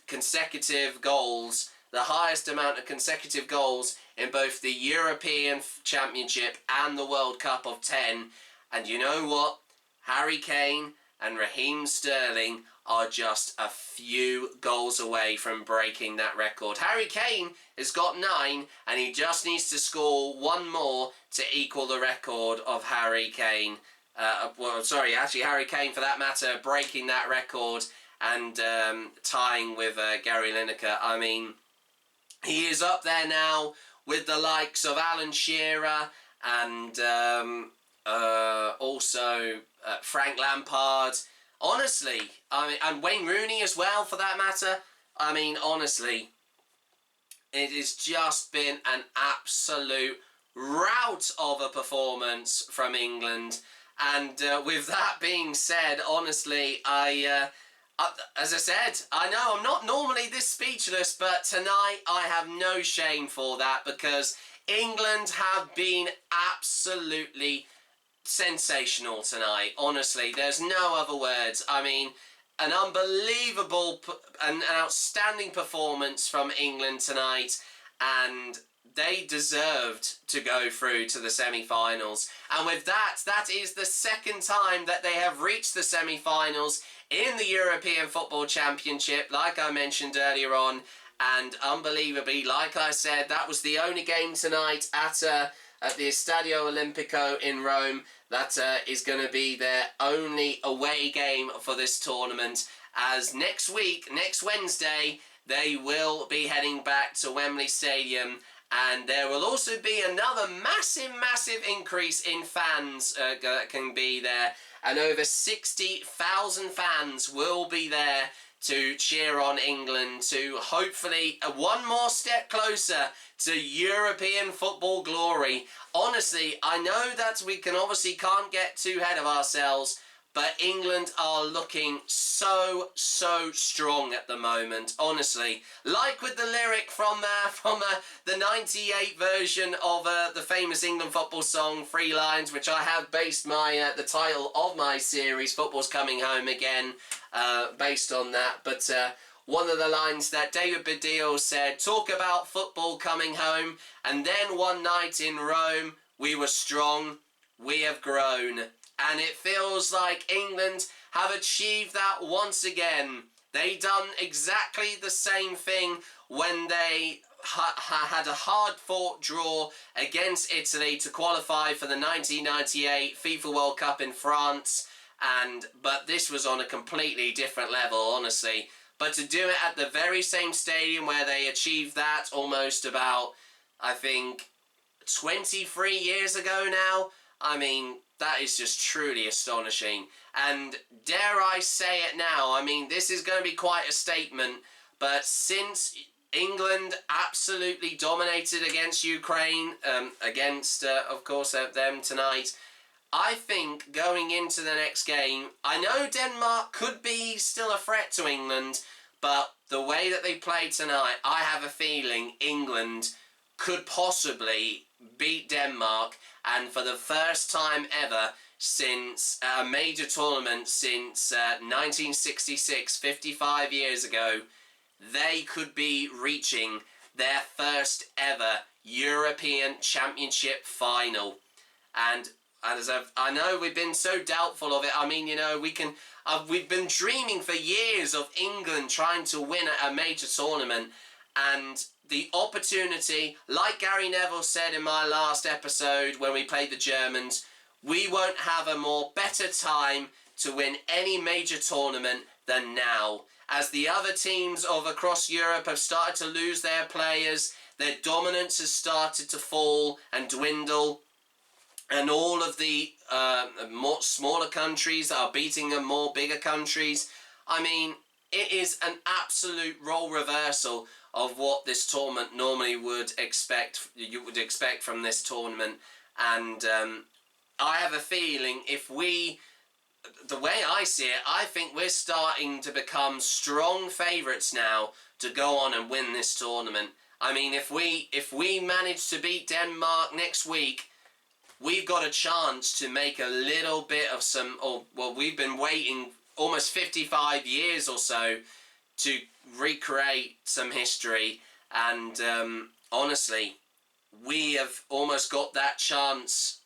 consecutive goals, the highest amount of consecutive goals in both the European Championship and the World Cup of 10. And you know what? Harry Kane and Raheem Sterling are just a few goals away from breaking that record. Harry Kane has got 9, and he just needs to score 1 more to equal the record of Harry Kane. Harry Kane, for that matter, breaking that record and tying with Gary Lineker. I mean, he is up there now with the likes of Alan Shearer and also Frank Lampard. Honestly, I mean, and Wayne Rooney as well, for that matter. I mean, honestly, it has just been an absolute rout of a performance from England. And with that being said, honestly, as I said, I know I'm not normally this speechless, but tonight I have no shame for that, because England have been absolutely sensational tonight. Honestly, there's no other words. I mean, an unbelievable, an outstanding performance from England tonight, and they deserved to go through to the semi-finals. And with that, that is the second time that they have reached the semi-finals in the European Football Championship, like I mentioned earlier on. And unbelievably, like I said, that was the only game tonight at the Stadio Olimpico in Rome that is going to be their only away game for this tournament. As next week, next Wednesday, they will be heading back to Wembley Stadium, and there will also be another massive increase in fans that can be there, and over 60,000 fans will be there to cheer on England, to hopefully one more step closer to European football glory. Honestly, I know that we can't get too ahead of ourselves, but England are looking so strong at the moment, honestly. Like with the lyric from the 98 version of the famous England football song, Three Lions, which I have based my the title of my series, Football's Coming Home Again, based on that. But one of the lines that David Baddiel said, talk about football coming home, and then one night in Rome, we were strong, we have grown. And it feels like England have achieved that once again. They done exactly the same thing when they had a hard-fought draw against Italy to qualify for the 1998 FIFA World Cup in France. But this was on a completely different level, honestly. But to do it at the very same stadium where they achieved that almost about, I think, 23 years ago now, I mean, that is just truly astonishing. And dare I say it now, I mean, this is going to be quite a statement, but since England absolutely dominated against Ukraine, of course, them tonight, I think going into the next game, I know Denmark could be still a threat to England, but the way that they played tonight, I have a feeling England could possibly beat Denmark, and for the first time ever since a major tournament since 1966, 55 years ago, they could be reaching their first ever European Championship final. And as I know we've been so doubtful of it. I mean, you know, we've been dreaming for years of England trying to win a major tournament, and the opportunity, like Gary Neville said in my last episode when we played the Germans, we won't have a better time to win any major tournament than now. As the other teams across Europe have started to lose their players, their dominance has started to fall and dwindle, and all of the smaller countries are beating the more bigger countries. I mean, it is an absolute role reversal of what this tournament normally would expect. You would expect from this tournament, and I have a feeling the way I see it, I think we're starting to become strong favourites now to go on and win this tournament. I mean, if we manage to beat Denmark next week, we've got a chance to make a little bit of we've been waiting almost 55 years or so to recreate some history, and honestly, we have almost got that chance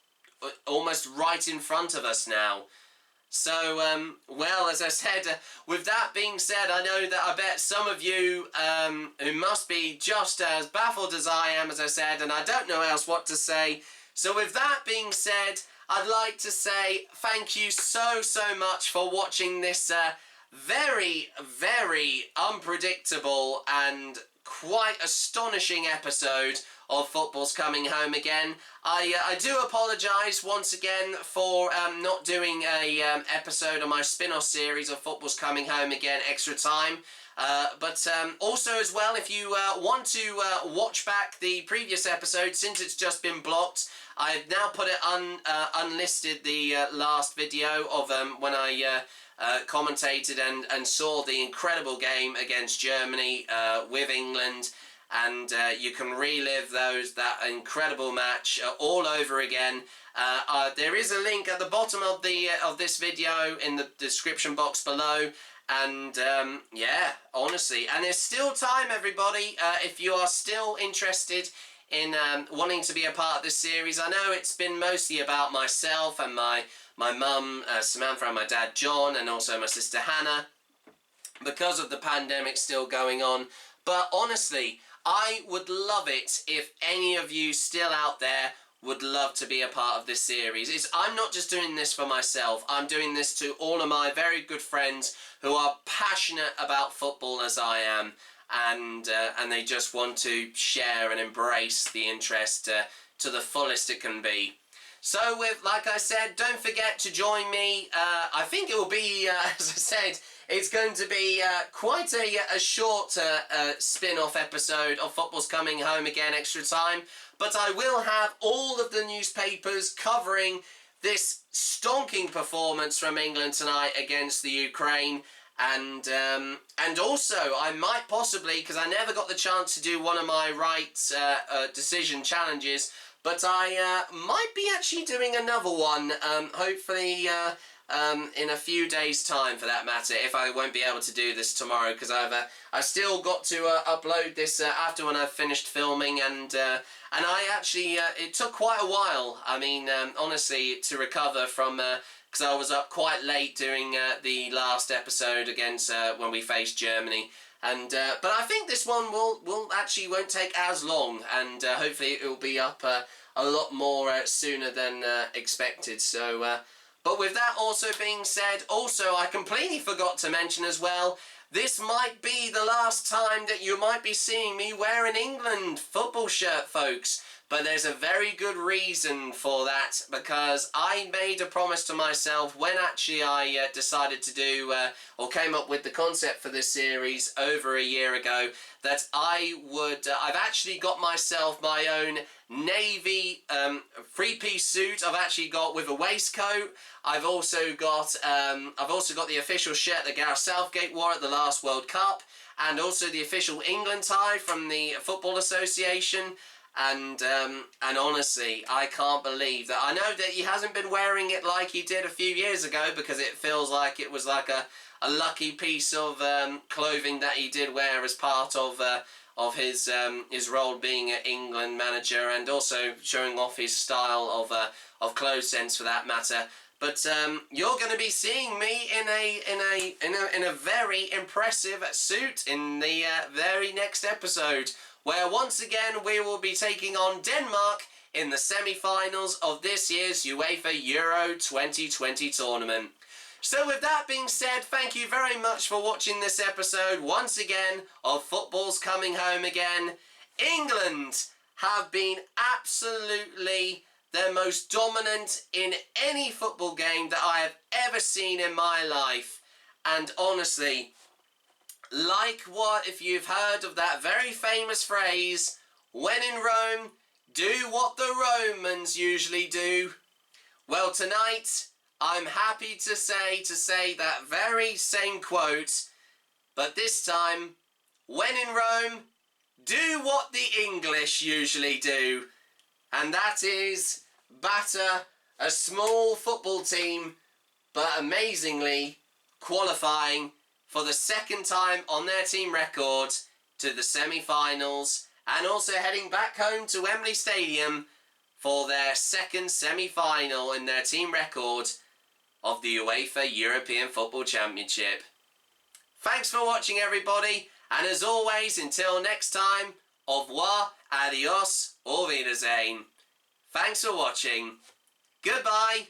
almost right in front of us now. So, well, as I said, with that being said, I know that I bet some of you who must be just as baffled as I am, as I said, and I don't know else what to say. So with that being said, I'd like to say thank you so much for watching this very unpredictable and quite astonishing episode of Football's Coming Home Again. I do apologise once again for not doing a episode of my spin-off series of Football's Coming Home Again Extra Time. But also as well, if you want to watch back the previous episode, since it's just been blocked, I've now put it unlisted, the last video of when I commentated and saw the incredible game against Germany with England, and you can relive that incredible match all over again. There is a link at the bottom of this video in the description box below. And yeah, honestly, and there's still time, everybody, if you are still interested in wanting to be a part of this series. I know it's been mostly about myself and my mum, Samantha, and my dad, John, and also my sister, Hannah, because of the pandemic still going on. But honestly, I would love it if any of you still out there would love to be a part of this series. I'm not just doing this for myself, I'm doing this to all of my very good friends who are passionate about football as I am, and they just want to share and embrace the interest to the fullest it can be. So like I said, don't forget to join me. I think it will be, as I said, it's going to be quite a short spin-off episode of Football's Coming Home Again Extra Time, but I will have all of the newspapers covering this stonking performance from England tonight against the Ukraine, and also I might possibly, because I never got the chance to do one of my rights decision challenges, but I might be actually doing another one, hopefully in a few days' time, for that matter, if I won't be able to do this tomorrow, because I've still got to upload this after when I've finished filming, and I actually it took quite a while. I mean, honestly, to recover from because I was up quite late during the last episode against when we faced Germany. And but I think this one won't take as long, and hopefully it will be up a lot more sooner than expected. So, but with that also being said, also I completely forgot to mention as well, this might be the last time that you might be seeing me wear an England football shirt, folks. But there's a very good reason for that, because I made a promise to myself when actually I decided to do, or came up with the concept for this series over a year ago, that I would, I've actually got myself my own navy three-piece suit. I've actually got with a waistcoat. I've also got the official shirt that Gareth Southgate wore at the last World Cup, and also the official England tie from the Football Association. And honestly, I can't believe that. I know that he hasn't been wearing it like he did a few years ago, because it feels like it was like a lucky piece of clothing that he did wear as part of his role being an England manager, and also showing off his style of clothes sense for that matter. But you're going to be seeing me in a very impressive suit in the very next episode, where once again we will be taking on Denmark in the semi-finals of this year's UEFA Euro 2020 tournament. So with that being said, thank you very much for watching this episode once again of Football's Coming Home Again. England have been absolutely the most dominant in any football game that I have ever seen in my life. And honestly, like what, if you've heard of that very famous phrase, when in Rome, do what the Romans usually do. Well, tonight, I'm happy to say that very same quote, but this time, when in Rome, do what the English usually do. And that is batter a small football team, but amazingly qualifying for the second time on their team record to the semi-finals, and also heading back home to Wembley Stadium for their second semi-final in their team record of the UEFA European Football Championship. Thanks for watching, everybody, and as always, until next time, au revoir, adios, auf Wiedersehen. Thanks for watching. Goodbye.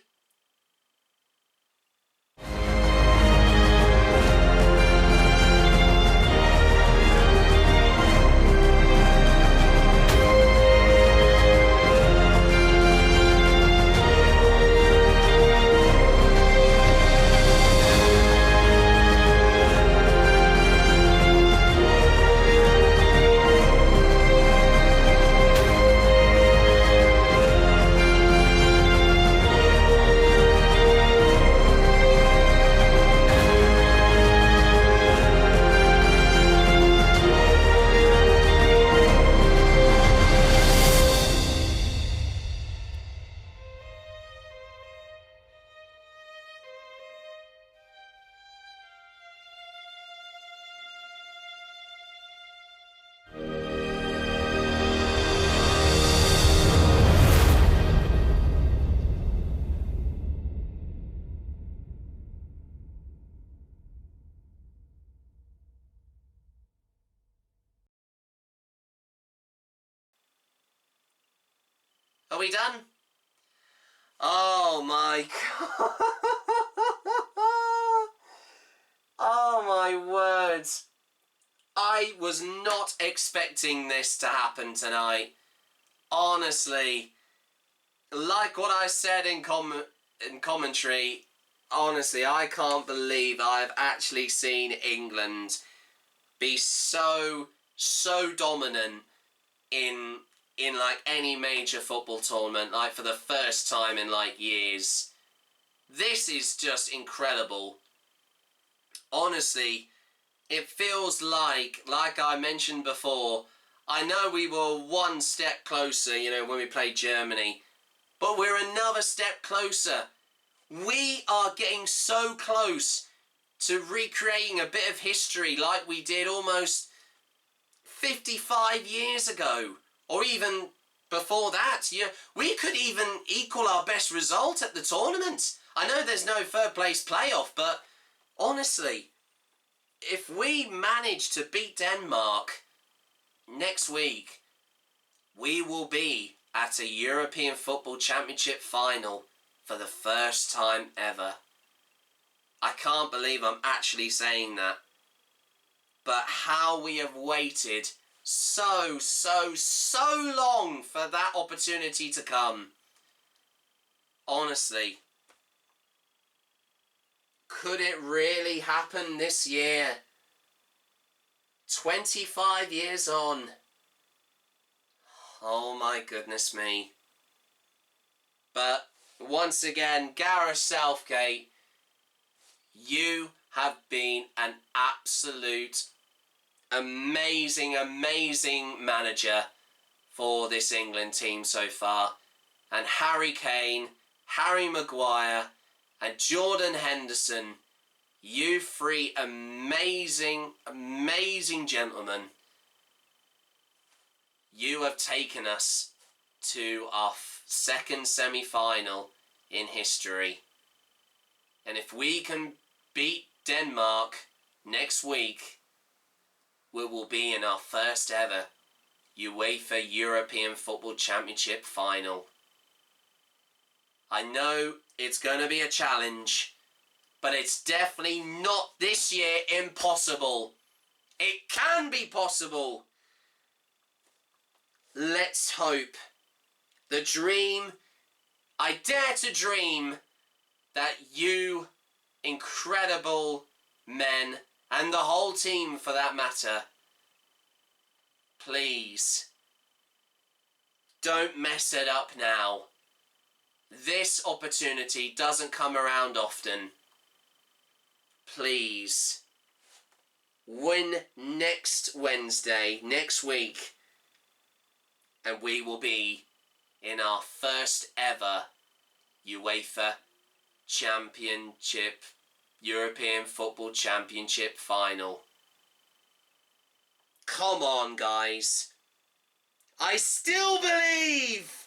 we done? Oh my God. Oh my words. I was not expecting this to happen tonight. Honestly, like what I said in commentary, honestly, I can't believe I've actually seen England be so dominant in like any major football tournament, like for the first time in like years. This is just incredible. Honestly, it feels like I mentioned before, I know we were one step closer, you know, when we played Germany, but we're another step closer. We are getting so close to recreating a bit of history like we did almost 55 years ago, or even before that. Yeah, we could even equal our best result at the tournament. I know there's no third place playoff, but honestly, if we manage to beat Denmark next week, we will be at a European Football Championship final for the first time ever. I can't believe I'm actually saying that. But how we have waited so long for that opportunity to come. Honestly. Could it really happen this year? 25 years on. Oh my goodness me. But once again, Gareth Southgate, you have been an absolute amazing manager for this England team so far. And Harry Kane, Harry Maguire and Jordan Henderson, you three amazing gentlemen, you have taken us to our second semi-final in history. And if we can beat Denmark next week, we will be in our first ever UEFA European Football Championship final. I know it's going to be a challenge, but it's definitely not this year impossible. It can be possible. Let's hope. The dream, I dare to dream that you incredible men, and the whole team for that matter, please don't mess it up now. This opportunity doesn't come around often. Please win next Wednesday, next week, and we will be in our first ever UEFA Championship, European Football Championship final. Come on, guys. I still believe!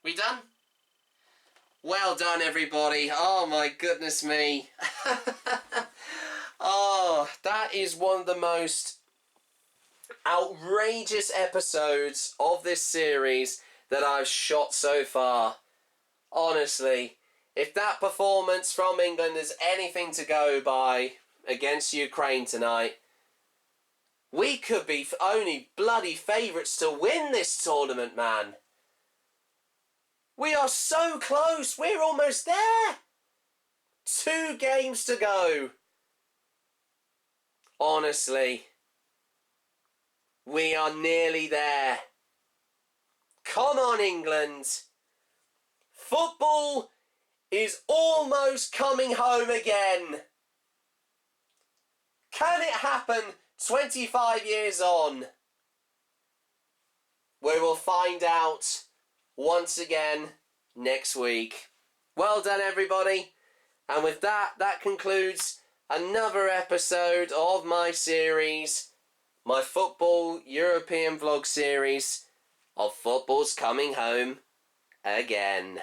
We done? Well done, everybody. Oh my goodness me. Oh, that is one of the most outrageous episodes of this series that I've shot so far. Honestly, if that performance from England is anything to go by against Ukraine tonight, we could be only bloody favourites to win this tournament, man. We are so close. We're almost there. 2 games to go. Honestly, we are nearly there. Come on, England. Football is almost coming home again. Can it happen 25 years on? We will find out once again next week. Well done, everybody. And with that, that concludes another episode of my series, my football European vlog series of Football's Coming Home Again.